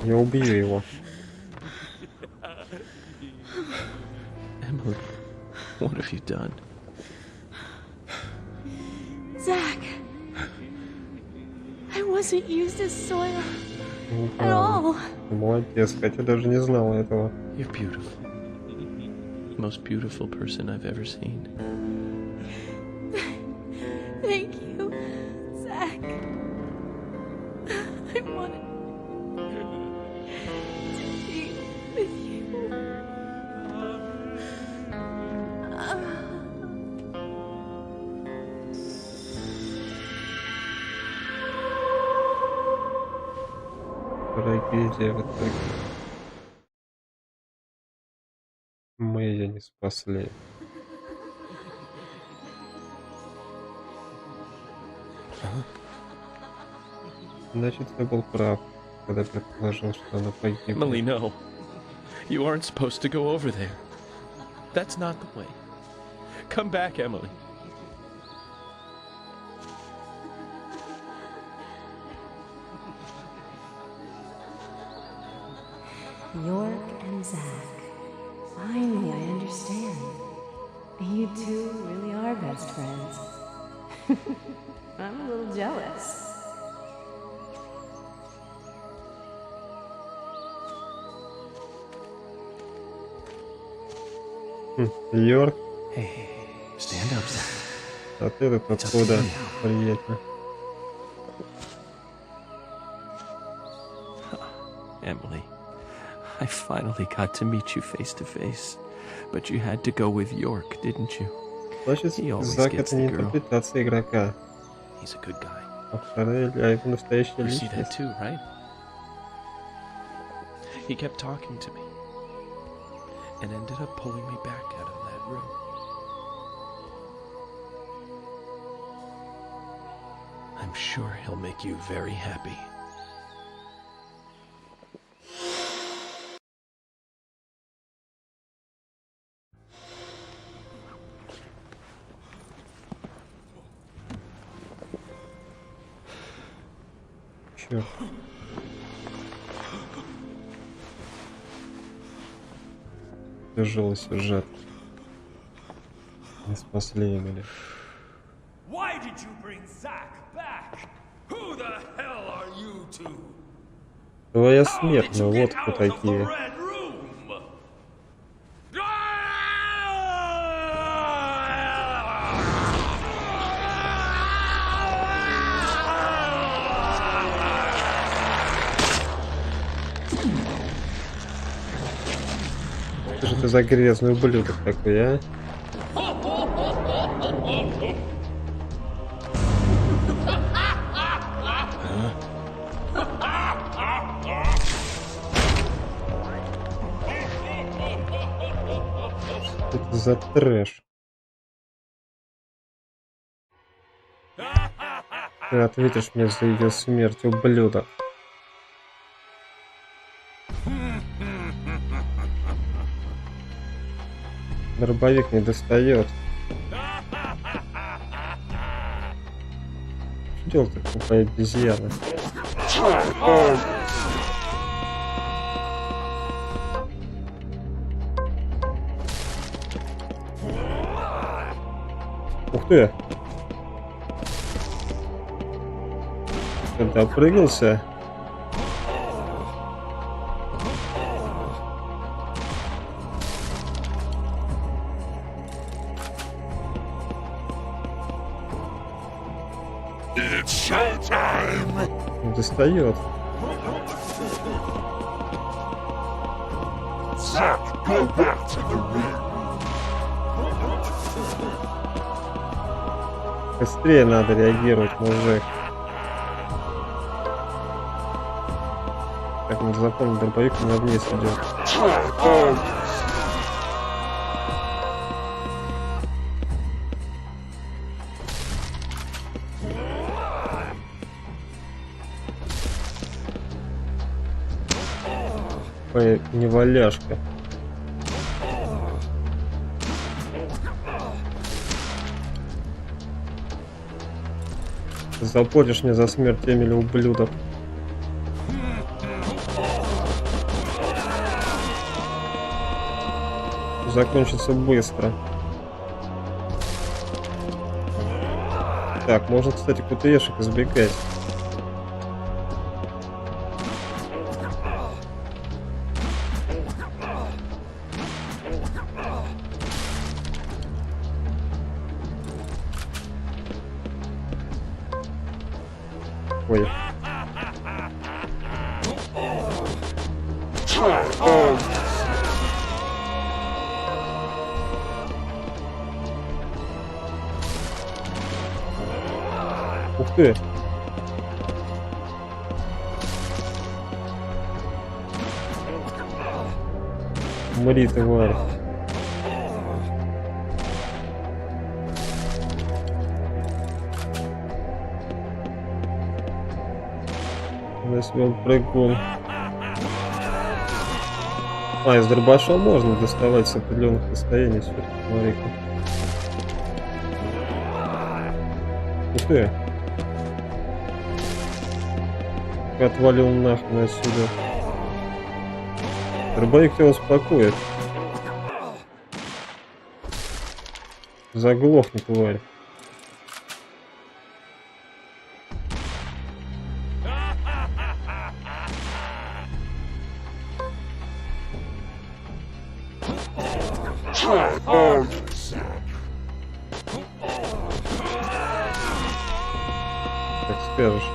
Я убью его. Emily, what have you done? Zach, I wasn't used as soil at all. Молодец, хотя даже не знала этого. You're beautiful. Most beautiful person I've ever seen. Thank you, Zach. I wanted to be with you. Трагедия в итоге. Мы ее не спасли. Значит, я был прав, когда предположил, что она погибла. Emily, no. You aren't supposed to go over there. That's not the way. Come back, Emily. York and Zach. Finally, I understand. You two really are best friends. I'm a little jealous. Йорк? Hey, stand up, Zach. А ты тут откуда? Приятно. Emily, I finally got to meet you face to face, but you had to go with York, didn't you? Значит, Зак — это не интерпретация игрока. He's a good guy. А вторая его настоящая You see that личность. too, right? He kept talking to me and ended up pulling me back out of that room. I'm sure he'll make you very happy. Черт. Тяжелый сюжет. Не спасли Эмили. Why did you bring Zach back? Who the hell are you two? Твоя смерть, ну вот кто такие. Что же ты за грязный ублюдок такой, а? Что это за трэш? Ты ответишь мне за ее смерть, ублюдок. Дробовик не достает. Что делать, такая обезьяна? Ух ты! Допрыгался. Достает. Быстрее надо реагировать, мужик. Так, надо запомнить, дробовик на вниз идет. Ой, неваляшка. Заплатишь мне за смерть Эмили, ублюдок. Закончится быстро. Так, можно, кстати, КТЕшек избегать. Ой. Ух ты! Умри, тварь. Если он прыгун. А, из дробаша можно доставать с определенных расстояний. Смотри-ка. Ух ты! Отвалил нахрен отсюда. Дробовик тебя успокоит. Заглохни, тварь. Как скажешь.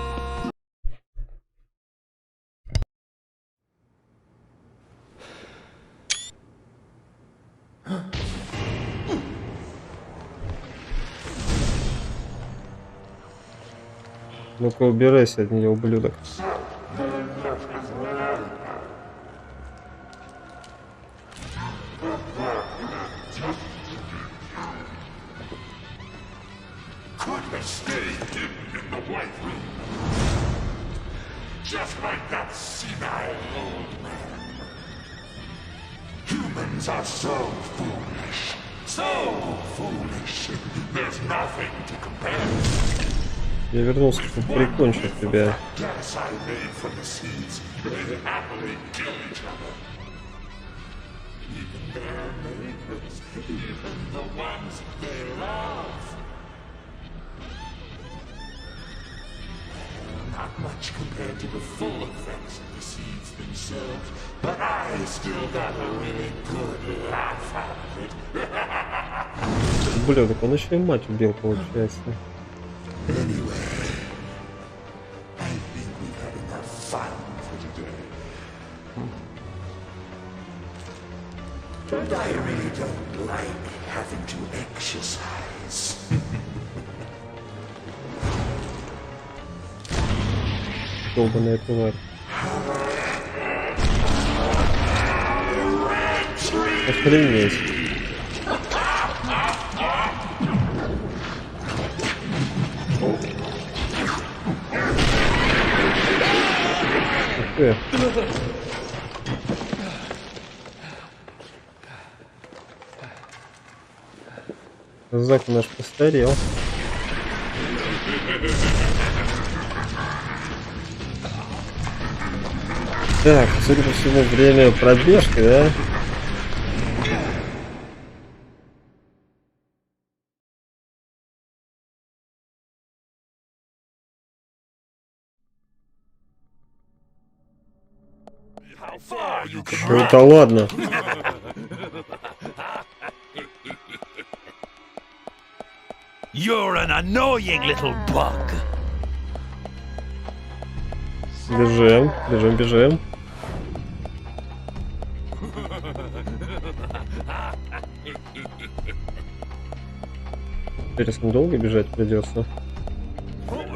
Ну-ка, убирайся от нее, ублюдок. Just like that senile old man. Humans are so foolish. So foolish. There's nothing to compare. Я вернулся, чтобы прикончить тебя. Gas I made from the seeds. They happily kill each other. Even their neighbors. Even the ones they love. Not much compared to the full effects of the seeds themselves, but I still got a really good laugh out of it. Бля, так он еще и мать убил, получается. Anyway, I think we've had enough fun for today. But I really don't like having to exercise. Долбаная тварь. Охренеть. Ух ты. Зак наш постарел. Так, судя по всему, время пробежки, да? Да ладно. You're an annoying little bug. Бежим, бежим, бежим. Интересно, долго бежать придется?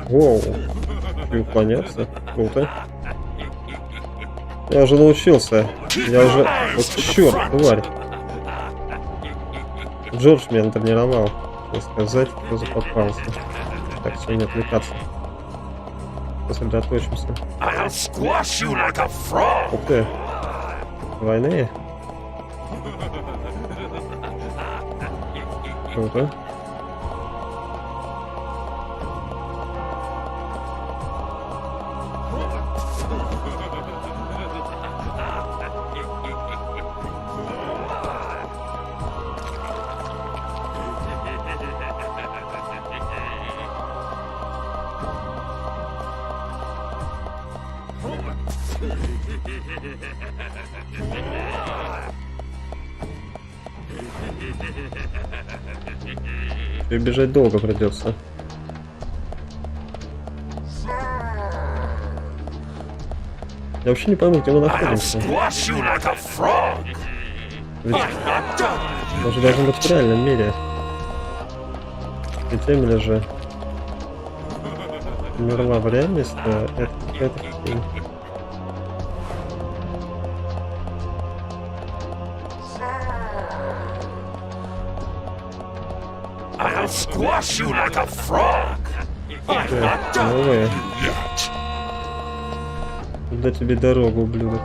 Воу. И уклоняться. Круто. Я уже научился. Я уже... Вот черт, тварь. Джордж меня натренировал. Так сказать, кто попался. Так, все, не отвлекаться. Сосредоточимся. Ух ты. Войны. Круто. И бежать долго придется. Я вообще не пойму, где мы находимся. Ведь мы же должны быть в реальном мире. Ведь Эмили же умерла в реальности, а это какая-то хрень. I'll squash you like a frog. Новые. Куда тебе дорогу, ублюдок?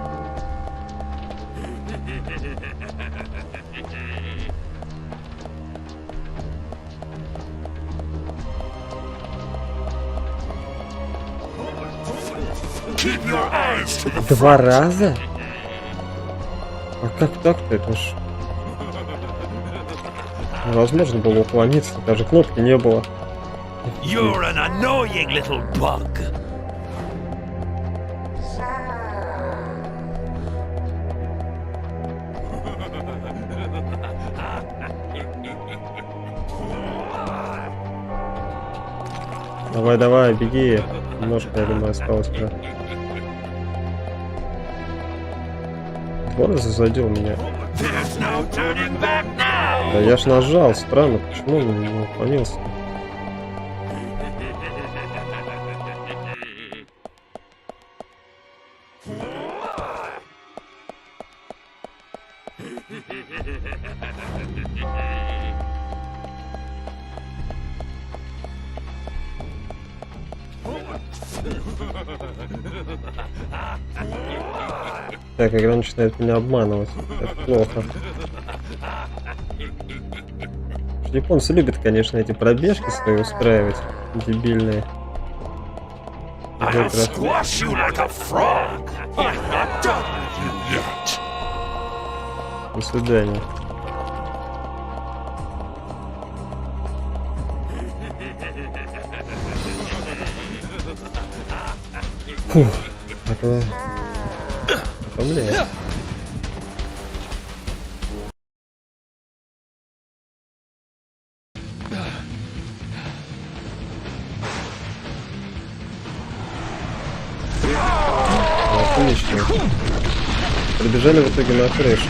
Два раза? А как так-то? Это ж... Невозможно было уклониться, даже кнопки не было. You're an annoying little bug. Давай, давай, беги. Немножко, я думаю, осталось уже. Два раза задел меня. Да я ж нажал, странно, почему он не уклонился? Так, игра начинает меня обманывать. Это плохо. Японцы любят, конечно, эти пробежки свои устраивать. Дебильные. До свидания. Фух, это утомляет. Отлично. Прибежали в итоге на крышу.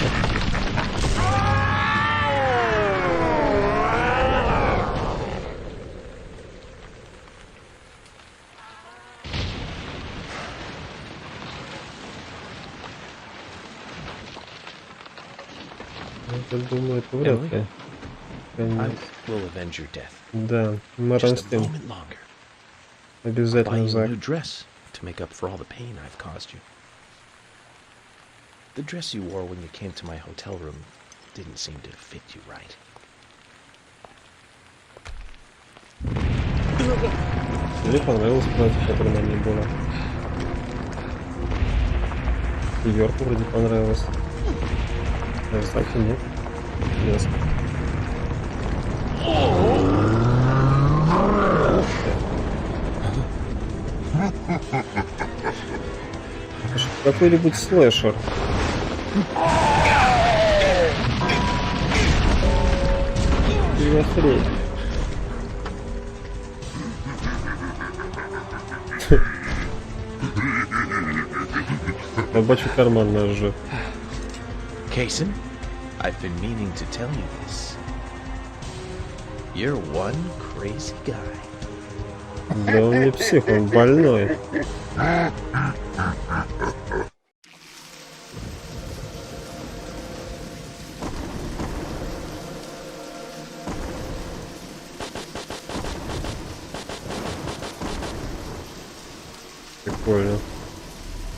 Я думаю, это вряд ли. Да, мы отомстим. Обязательно, Зак. To make up for all the pain I've caused you. The dress you wore when you came to my hotel room didn't seem to fit you right. Мне понравилось платье, которое на мне было. Йорку вроде понравилось. Заки нет. Ясно. Какой-нибудь слэшер. Не хрень. Рабочий карман наш же. Kaysen, I've been meaning to tell you this. You're one crazy guy. Да он не псих, он больной. Прикольно.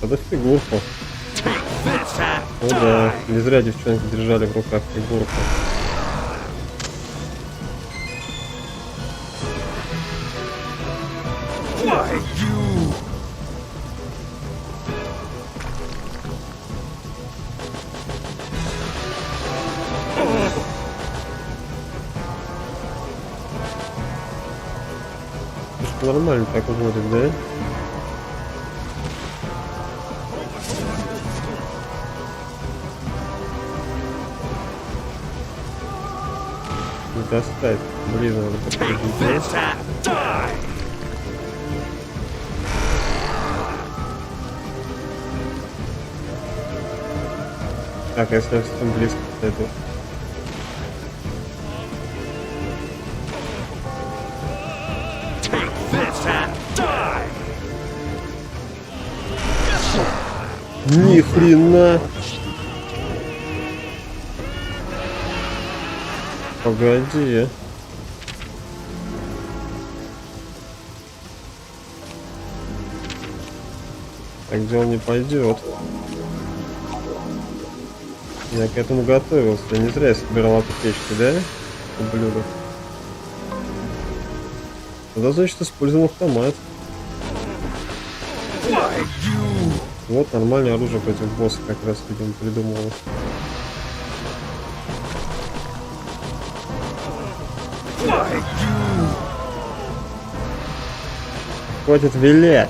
Надо фигурку. О да, не зря девчонки держали в руках фигурку. Нормально так уходит, да? Не достать. Блин, надо подходить. Так, а если я совсем близко подойду? Ни хрена. Погоди. Так где он не пойдет. Я к этому готовился. Не зря я собирал аптечки, да? Ублюдок. Тогда, значит, используем автомат. Вот нормальное оружие против босса как раз, видимо, придумывалось. Хватит вилять.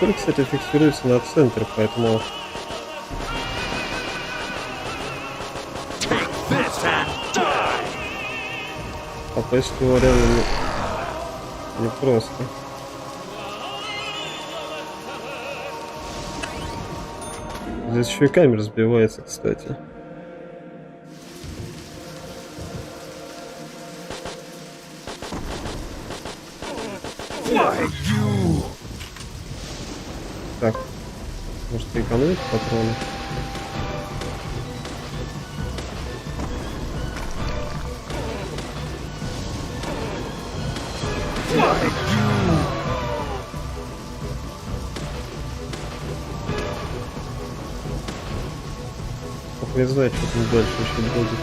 Цель, кстати, фиксируется на центр, поэтому... Попасть в него реально не просто. Здесь еще и камера сбивается, кстати. Так, может экономить патроны? Ох, не знаю, что там дальше еще будет.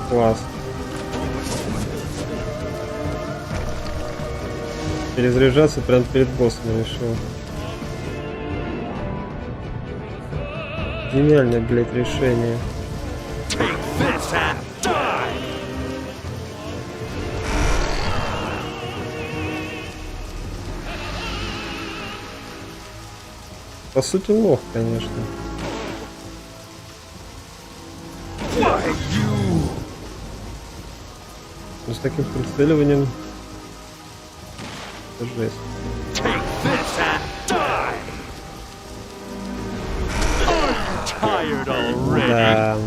Класс. Перезаряжаться прямо перед боссом решил. Гениальное, блядь, решение. По сути, лох, конечно. с таким прицеливанием. Это жесть. Да.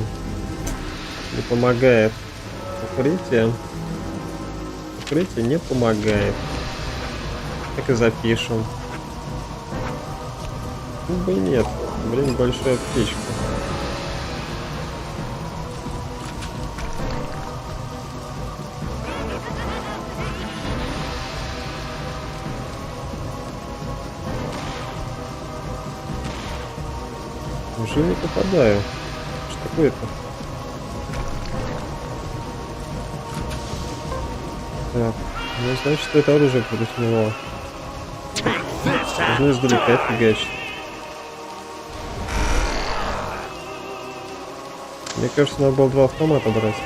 Не помогает. Укрытие. Укрытие не помогает. Так и запишем. Ну бы и нет. Блин, большая птичка. Уже не попадаю. Что такое-то? Так, ну значит, что это оружие против него. Нужно издалека фигачить. Мне кажется, надо было 2 автомата брать.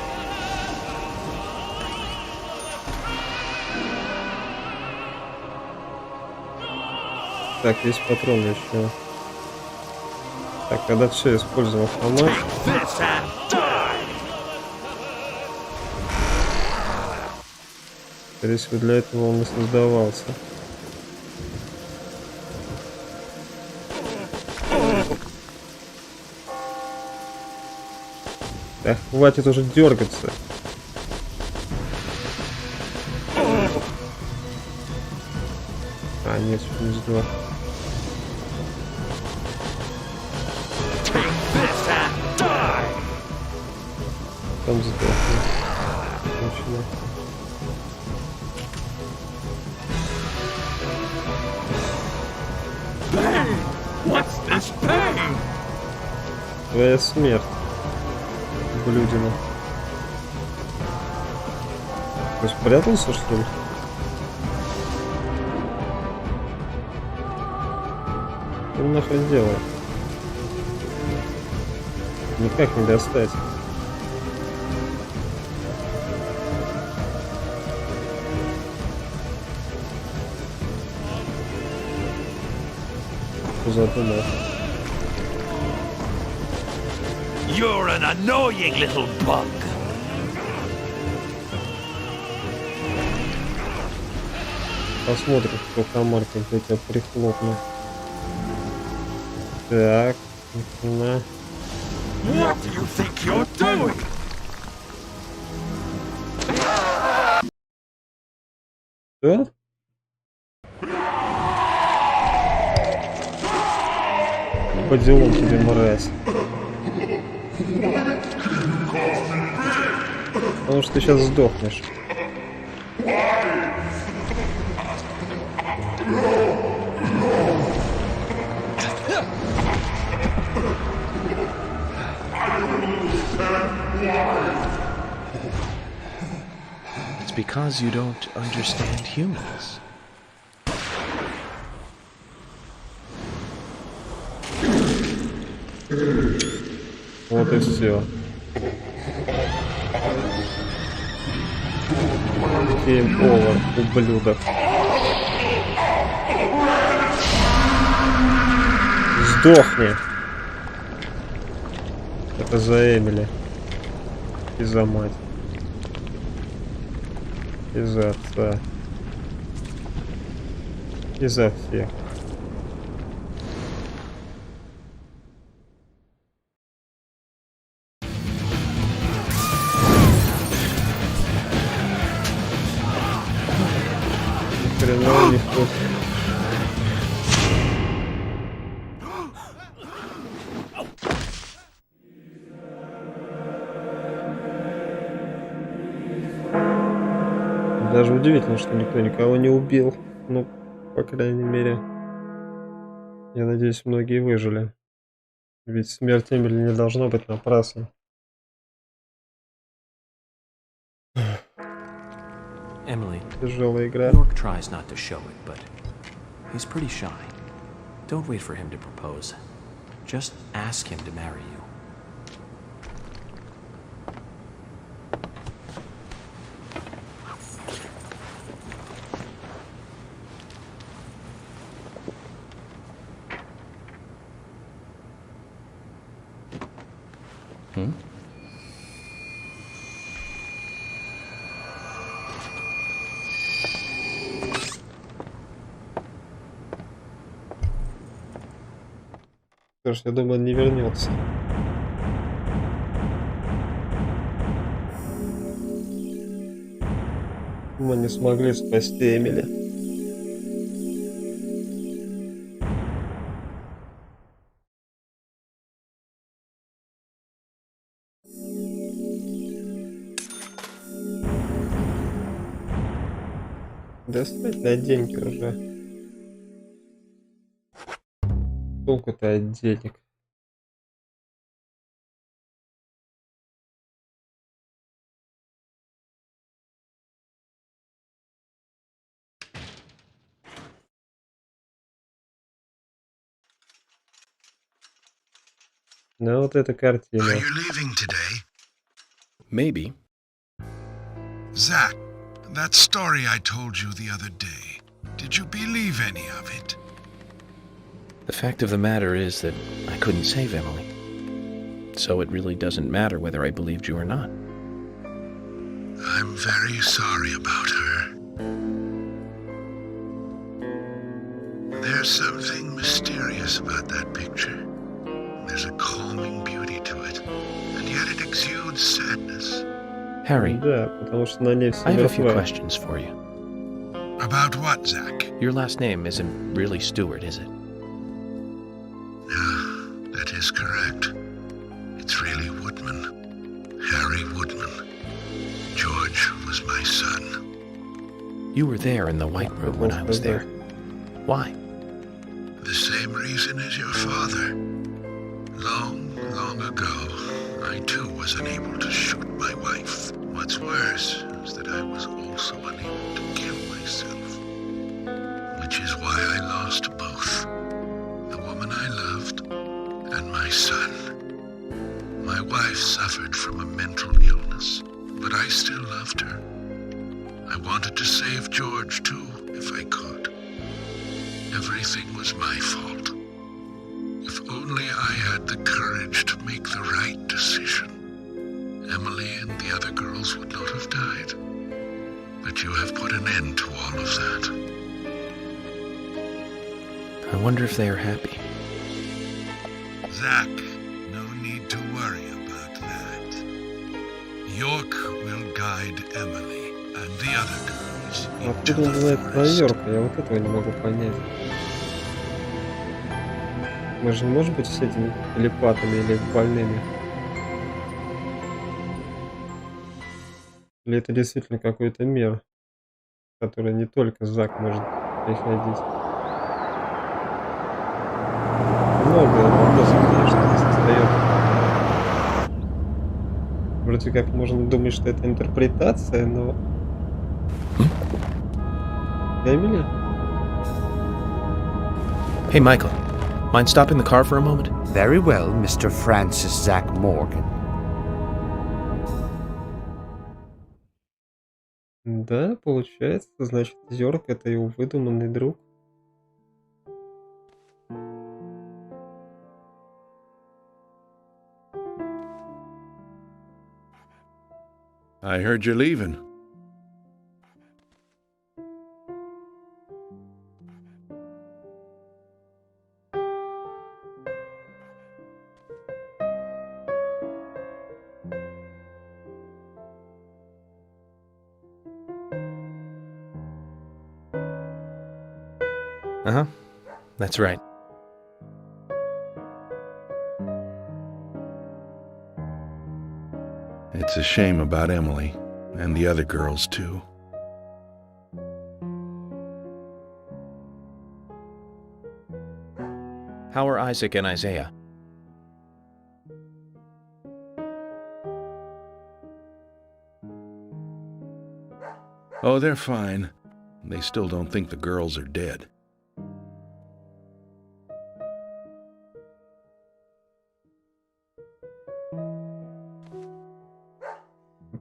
Так, есть патроны еще. Так, когда все, используем автомат. Скорее всего, для этого он и создавался. Да, хватит уже дергаться. А, нет, не сдох. Там сдохнет. Точно. Твоя смерть, блюдина. Ты спрятался, что ли? Что он нахрен делает? Никак не достать. Задумал. You're an annoying little bug. Посмотрим, кто комаркой для тебя прихлопнул. Так, на. What do you think you're doing? Что? По делам тебе, мразь. Потому что ты сейчас сдохнешь. It's because you don't understand humans. Вот и все. Гейм-овер, ублюдок. Сдохни. Это за Эмили. И за мать. И за отца. И за всех. Хрена не вкус. Даже удивительно, что никто никого не убил. Ну, по крайней мере, я надеюсь, многие выжили. Ведь смерть Эмили не должна быть напрасной. Emily, Тяжелая игра. York tries not to show it, but he's pretty shy. Don't wait for him to propose. Just ask him to marry you. Что ж, я думаю, он не вернется. Мы не смогли спасти Эмили. Достать-то деньги уже. Толку-то от денег. Ну вот эта картина. Are you leaving today? Maybe. Zach, that story I told you the other day, did you believe any of it? The fact of the matter is that I couldn't save Emily. So it really doesn't matter whether I believed you or not. I'm very sorry about her. There's something mysterious about that picture. There's a calming beauty to it, and yet it exudes sadness. Harry, Да, потому что на ней все I have a few мертвы. questions for you. About what, Zach? Your last name isn't really Stewart, is it? That is correct. It's really Woodman. Harry Woodman. George was my son. You were there in the White Room when I was there. Why? The same reason as your father. Long, long ago, I too was unable to shoot my wife. What's worse is that I was also unable to kill myself. Which is why I lost both. The woman I loved and my son. My wife suffered from a mental illness, but I still loved her. I wanted to save George too, if I could. Everything was my fault. If only I had the courage to make the right decision, Emily and the other girls would not have died. But you have put an end to all of that. I wonder if they are happy. Zach, no need to worry about that. York will guide Emily and the other girls into Откуда the называется forest. проверка? Я вот этого не могу понять. Мы же не можем быть с этими телепатами или больными. Или это действительно какой-то мир, в который не только Зак может приходить? Много вопросов, конечно, здесь остается. Вроде как можно думать, что это интерпретация, но... Эмили? Hey, Michael. Mind stopping the car for a moment? Very well, Mr. Francis Zach Morgan. Да, получается, значит, Йорк — это его выдуманный друг. I heard you're leaving. Uh-huh. That's right. It's a shame about Emily, and the other girls, too. How are Isaac and Isaiah? Oh, they're fine. They still don't think the girls are dead.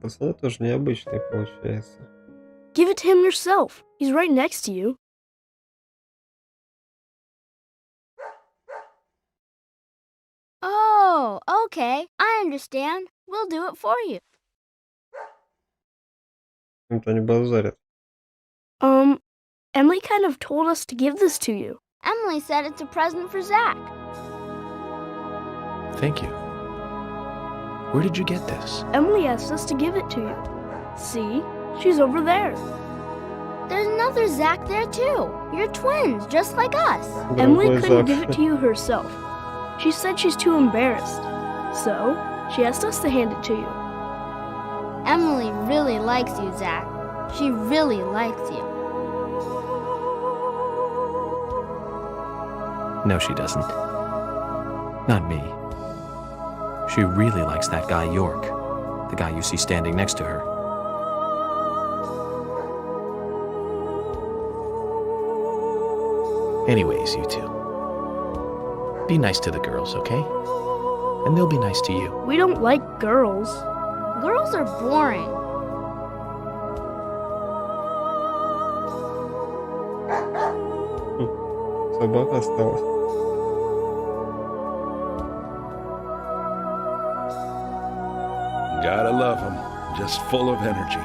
Пацаны тоже необычные, получается. Give it to him yourself. He's right next to you. Oh, okay. I understand. We'll do it for you. Чем-то они базарят. Emily kind of told us to give this to you. Emily said it's a present for Zach. Thank you. Where did you get this? Emily asked us to give it to you. See? She's over there. There's another Zach there too. You're twins, just like us. Emily couldn't give it to you herself. She said she's too embarrassed. So, she asked us to hand it to you. Emily really likes you, Zach. She really likes you. No, she doesn't. Not me. She really likes that guy York, the guy you see standing next to her. Anyways, you two. Be nice to the girls, okay? And they'll be nice to you. We don't like girls. Girls are boring. Собака осталась. Gotta love him. Just full of energy.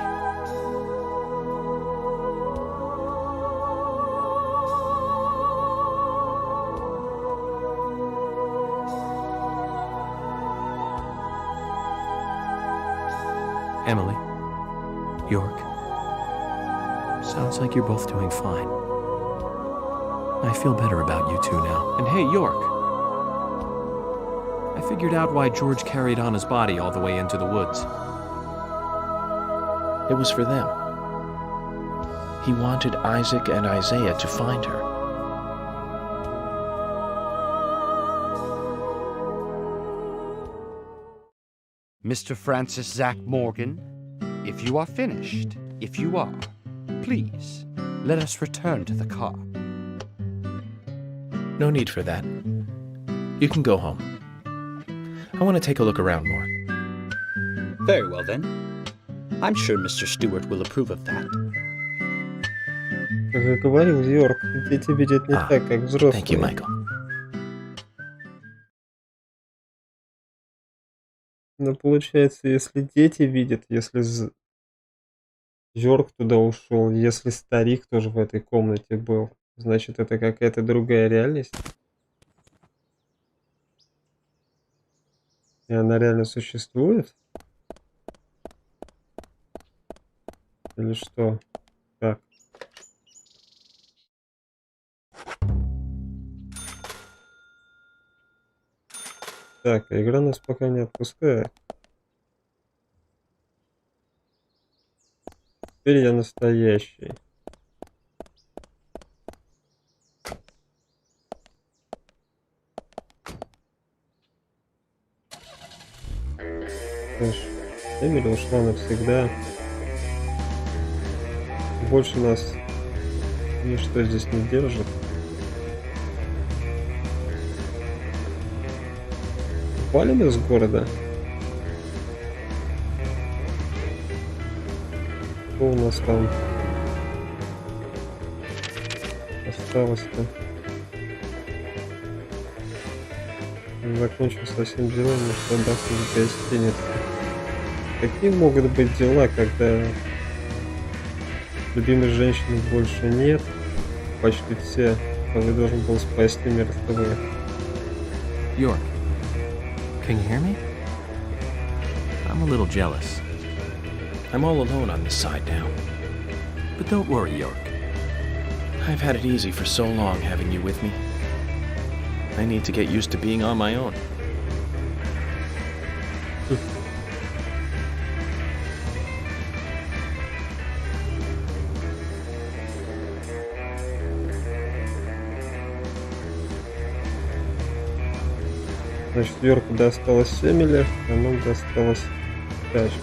Emily, York, sounds like you're both doing fine. I feel better about you two now. And hey, York, I figured out why George carried Anna's body all the way into the woods. It was for them. He wanted Isaac and Isaiah to find her. Mr. Francis Zach Morgan, if you are finished, if you are, please, let us return to the car. No need for that. You can go home. I want to take a look around more. Very well, then. I'm sure Mr. Stewart will approve of that. Как и говорил Йорк, дети видят не так, как взрослые. Thank you, Michael. Но получается, если дети видят, если Йорк туда ушел, если старик тоже в этой комнате был, значит, это какая-то другая реальность. И она реально существует? Или что? Как? Так, игра нас пока не отпускает. Теперь я настоящий. Что ж, Эмили ушла навсегда. Больше нас ничто здесь не держит. Валим из города. Что у нас там осталось-то? Закончил совсем дела, что отдохнуть в гостинице. Какие могут быть дела, когда любимой женщины больше нет? Почти все, кого должен был спасти, мертвы. York, can you hear me? I'm a little jealous. I'm all alone on this side now. But don't worry, York. I've had it easy for so long having you with me. I need to get used to being on my own. Значит, Йорку досталось Эмили, а нам досталась тачка.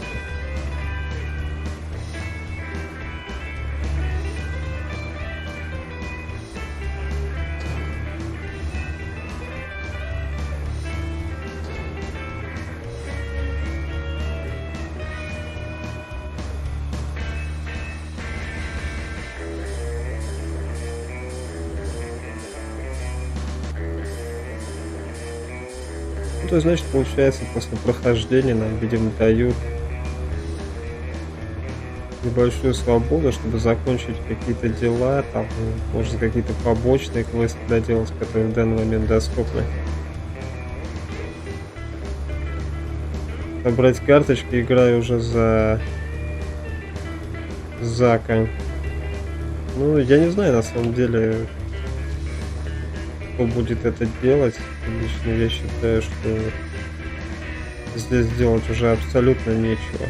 То есть, значит, получается, после прохождения нам, видимо, дают небольшую свободу, чтобы закончить какие-то дела, там, может, какие-то побочные квесты доделать, которые в данный момент доступны. собрать карточки, играю уже за Зака. Ну, я не знаю, на самом деле, кто будет это делать. Лично я считаю, что здесь делать уже абсолютно нечего.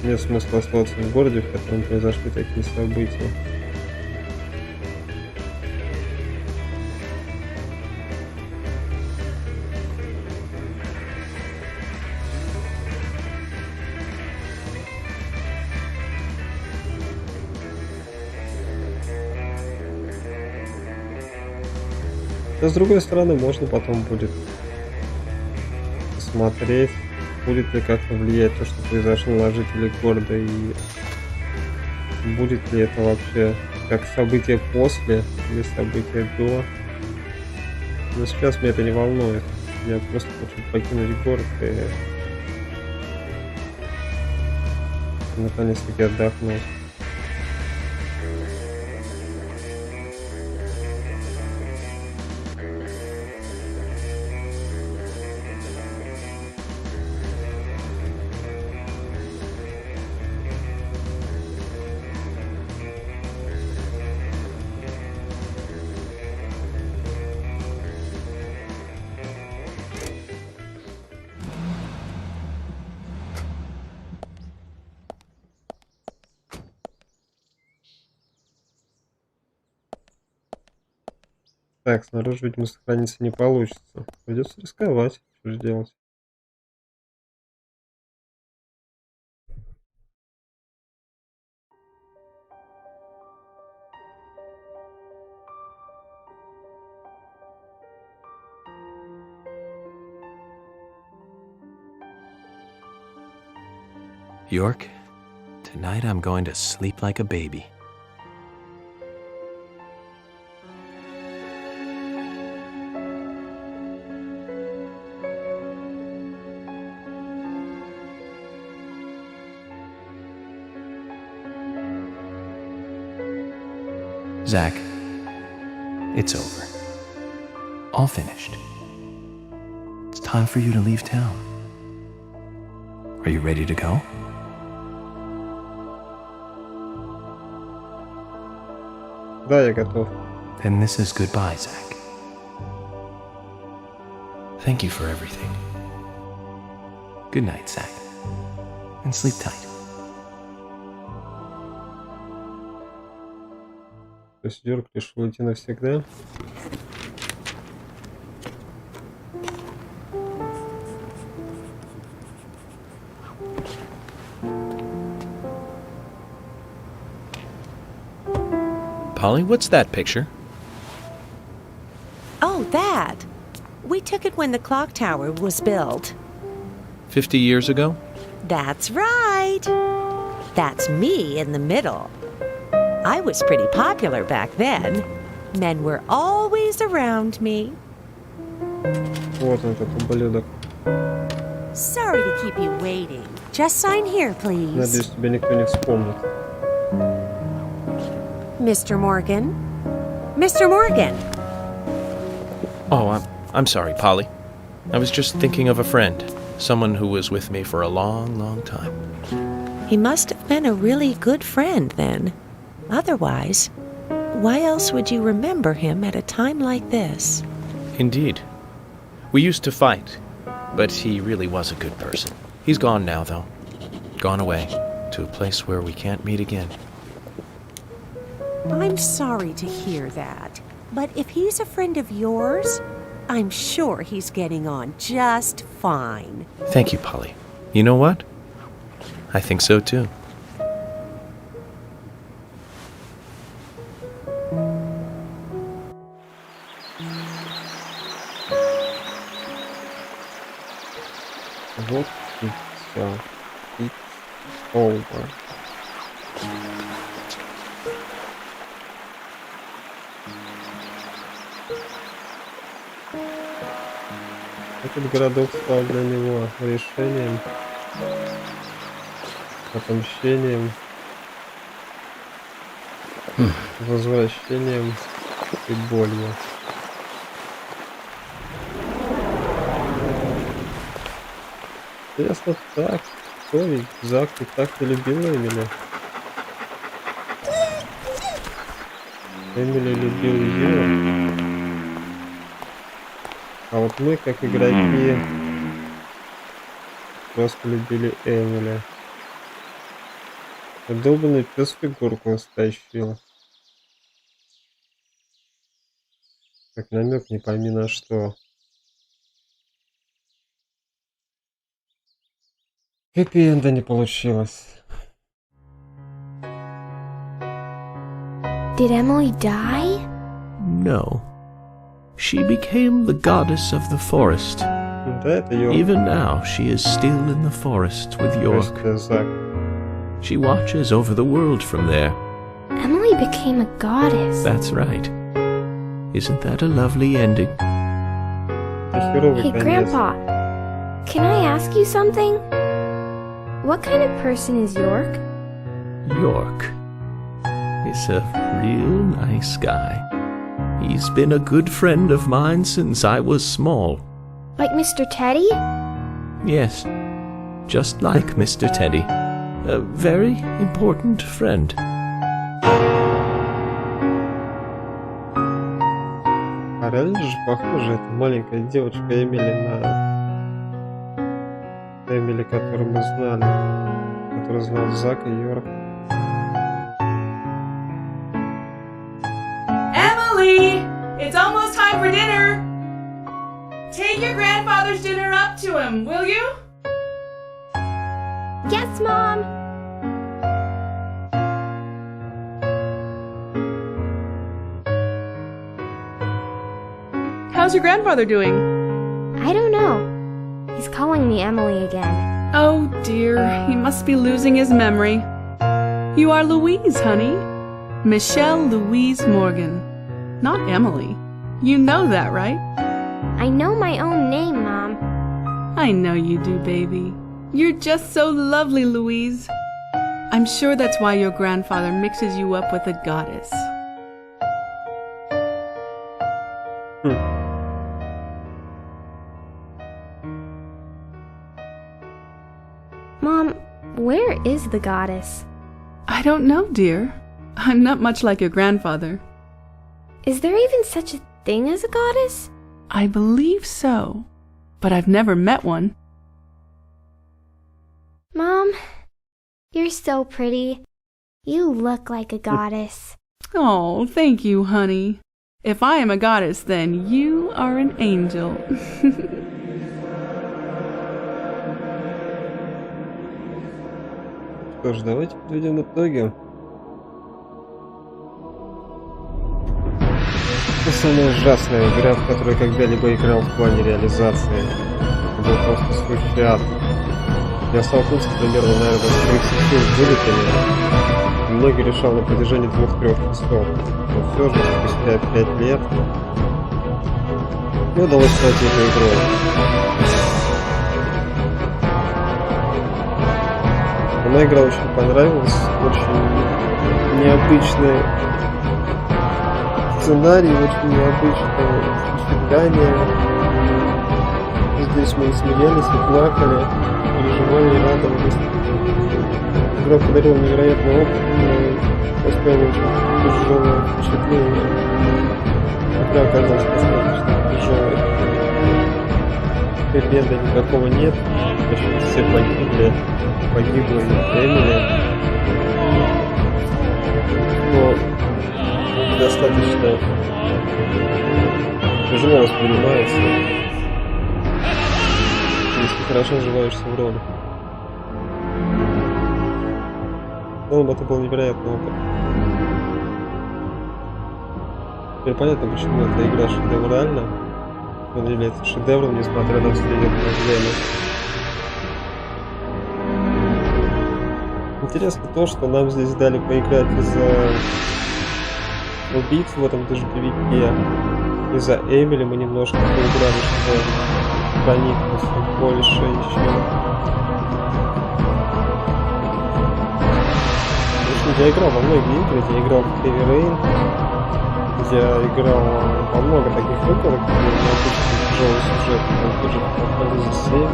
Нет смысла оставаться в городе, в котором произошли такие события. А с другой стороны, можно потом будет посмотреть, будет ли как-то влиять то, что произошло на жителей города, и будет ли это вообще как событие после или событие до. Но сейчас меня это не волнует. Я просто хочу покинуть город и наконец-таки отдохнуть. Так, снаружи, видимо, сохраниться не получится. Придется рисковать. Что же делать? York, tonight I'm going to sleep like a baby. Zach, it's over. All finished. It's time for you to leave town. Are you ready to go? Да, я готов. Then this is goodbye, Zach. Thank you for everything. Good night, Zach. And sleep tight. То есть Йорк решил уйти навсегда. Polly, what's that picture? Oh, that. We took it when the clock tower was built. 50 years ago? That's right. That's me in the middle. I was pretty popular back then. Men were always around me. Вот он, этот ублюдок. Sorry to keep you waiting. Just sign here, please. Надеюсь, тебя никто не вспомнит. Mr. Morgan? Mr. Morgan! Oh, I'm sorry, Polly. I was just thinking of a friend. Someone who was with me for a long, long time. He must have been a really good friend then. Otherwise, why else would you remember him at a time like this? Indeed. We used to fight, but he really was a good person. He's gone now, though. Gone away to a place where we can't meet again. I'm sorry to hear that, but if he's a friend of yours, I'm sure he's getting on just fine. Thank you, Polly. You know what? I think so, too. Вот и все. It's over. Этот городок стал для него решением, отомщением, возвращением и болью. Интересно, так, кто ведь Зак и так-то любил Эмили? Эмили любил ее. А вот мы, как игроки, просто любили Эмили. Долбанный пес фигурку стащил. Как намек не пойми на что. Хэппи-энда не получилось. Did Emily die? No. She became the goddess of the forest. Да, это Йорк. Even now, she is still in the forest with York. She watches over the world from there. Emily became a goddess. That's right. Isn't that a lovely ending? Hey, Grandpa, can I ask you something? What kind of person is York? York is a real nice guy. He's been a good friend of mine since I was small. Like Mr. Teddy? Yes, just like Mr. Teddy. A very important friend. А реально же похоже эта маленькая девочка Эмили на Эмили, которую мы знали, которую знал Зак и Йорк. Emily! It's almost time for dinner! Take your grandfather's dinner up to him, will you? Yes, Mom! How's your grandfather doing? I don't know. He's calling me Emily again. Oh dear, he must be losing his memory. You are Louise, honey. Michelle Louise Morgan. Not Emily. You know that, right? I know my own name, Mom. I know you do, baby. You're just so lovely, Louise. I'm sure that's why your grandfather mixes you up with a goddess. Mom, where is the goddess? I don't know, dear. I'm not much like your grandfather. Is there even such a thing as a goddess? I believe so, but I've never met one. Mom, you're so pretty. You look like a goddess. Oh, thank you, honey. If I am a goddess, then you are an angel. Что ж, давайте подведем итоги. Это самая ужасная игра, в которую когда-либо играл в плане реализации. Это был просто сущий ад. Я столкнулся примерно, наверное, с 30 вылетами. Многие решал на протяжении 2-3 часов. Но все же, спустя 5 лет, мне удалось пройти эту игру. Она игра очень понравилась, очень необычный сценарий, очень необычное впечатление. Здесь мы и смеялись, и плакали, переживали и радовались. Игра подарила невероятный опыт, но оставила очень тяжелое впечатление. Игра оказалась достаточно тяжелой. Хэппи-энда никакого нет, почти все погибли. Погибла и Эмили, но достаточно тяжело воспринимается, если хорошо вживаешься в роль. Но это был невероятный опыт. Теперь понятно, почему эта игра шедевральна. Он является шедевром, несмотря на все ее проблемы. Интересно то, что нам здесь дали поиграть за убийц в этом дождевике, и за Эмили мы немножко поиграли, чтобы проникнуться больше еще. общем, я играл во многие игры, я играл в кривое, я играл во много таких игр, где необычный тяжелый сюжет, там тоже Фантазии 7,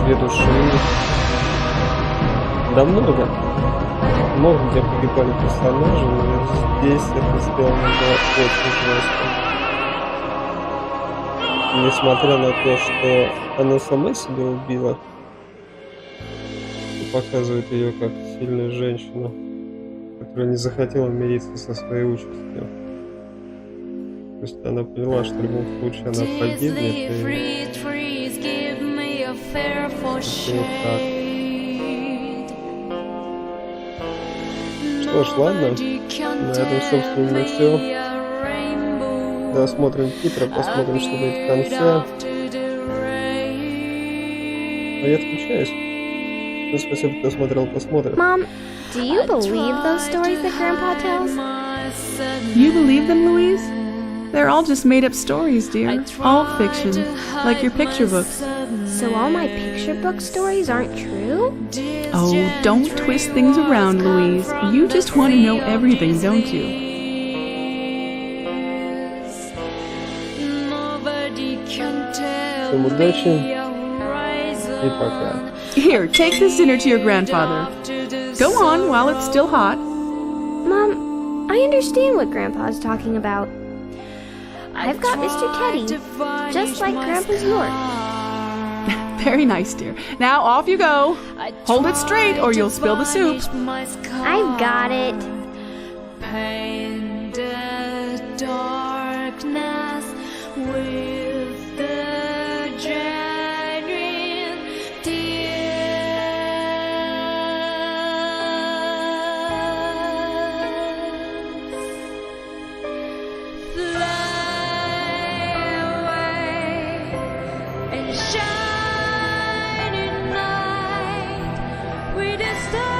Две души, да много. Много где погибали персонажи, но здесь это сделано было очень жестко. Несмотря на то, что она сама себя убила, и показывает ее как сильную женщину, которая не захотела мириться со своей участью. То есть она поняла, что в любом случае она погибнет, и так. Что ж, ладно, на этом, собственно, все. Досмотрим титры, посмотрим, что будет в конце. А я отключаюсь. Ну, спасибо, кто смотрел, посмотрим. Mom, do you believe those stories that Grandpa tells? You believe them, Louise? They're all just made-up stories, dear. All fiction, like your picture books. So all my picture book stories aren't true? Oh, don't twist things around, Louise. You just want to know everything, don't you? Всем удачи и пока. Here, take this dinner to your grandfather. Go on while it's still hot. Mom, I understand what Grandpa's talking about. I've got Mr. Teddy, just like Grandpa's York. Very nice, dear. Now off you go. Hold it straight or you'll spill the soup. I've got it. Painted darkness with the genuine tears. Fly away and shining night with the stars.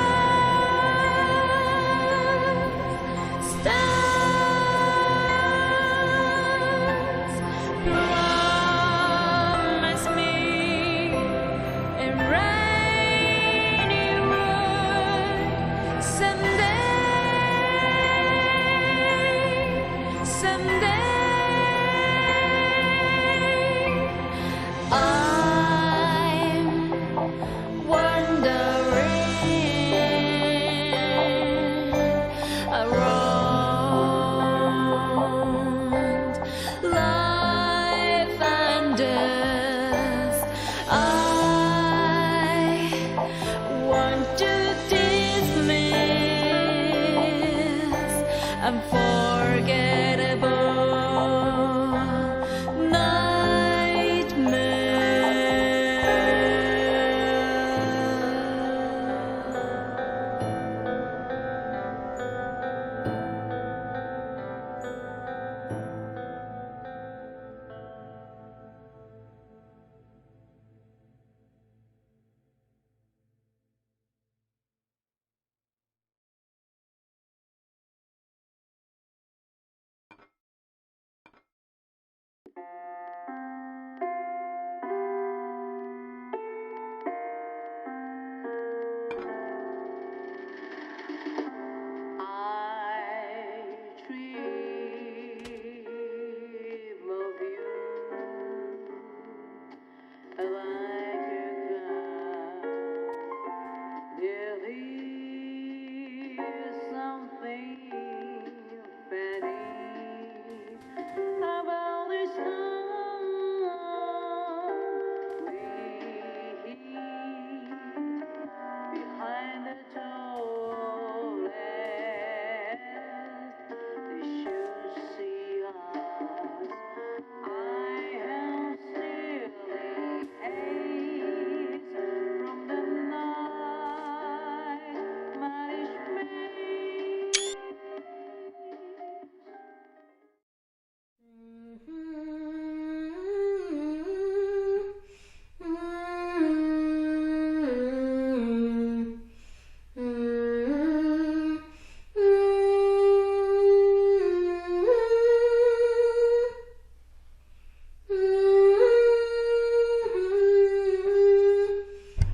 Promise me a rainy wood someday. I'm wandering around life and death. I want to dismiss unforgettable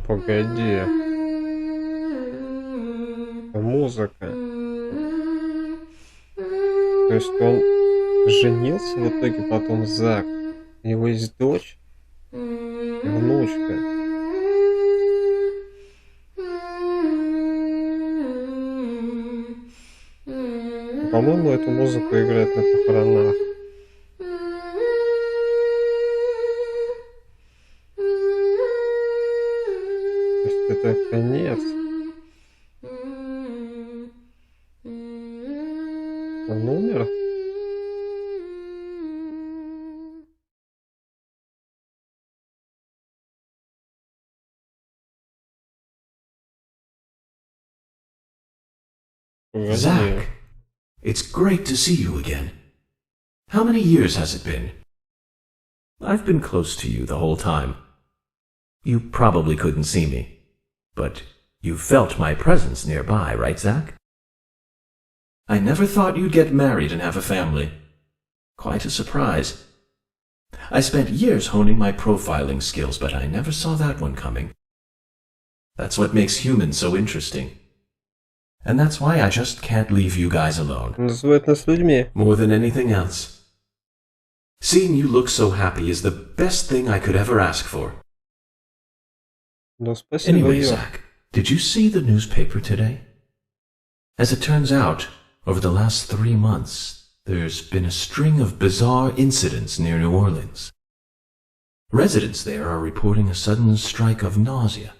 Погоди. Музыка. То есть он женился в итоге потом Зак. У него есть дочь и внучка. По-моему, эту музыку играют на похоронах. То есть это конец. Он умер? Zach, it's great to see you again. How many years has it been? I've been close to you the whole time. You probably couldn't see me, but you felt my presence nearby, right, Zach? I never thought you'd get married and have a family. Quite a surprise. I spent years honing my profiling skills, but I never saw that one coming. That's what makes humans so interesting. And that's why I just can't leave you guys alone. Называют нас людьми. More than anything else. Seeing you look so happy is the best thing I could ever ask for. Ну, спасибо, Anyway, Ё. Zach, did you see the newspaper today? As it turns out, over the last 3 months, there's been a string of bizarre incidents near New Orleans. Residents there are reporting a sudden strike of nausea,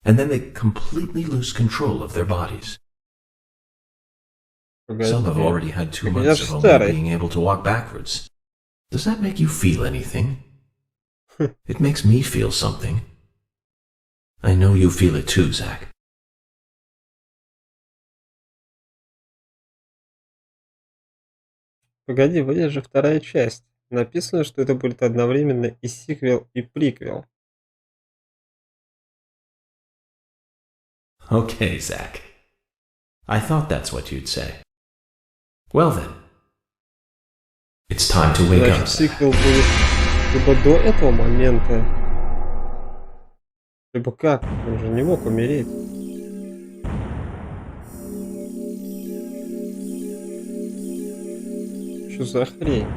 and then they completely lose control of their bodies. Some have already had 2 months of only being able to walk backwards. Does that make you feel anything? It makes me feel something. I know you feel it too, Zach. Погоди, выйдет же вторая часть. Написано, что это будет одновременно и сиквел, и приквел. Okay, Zach. I thought that's what you'd say. Well then. It's time to wake up. Значит, сиквел будет либо до этого момента, либо как? Он же не мог умереть. Что за хрень?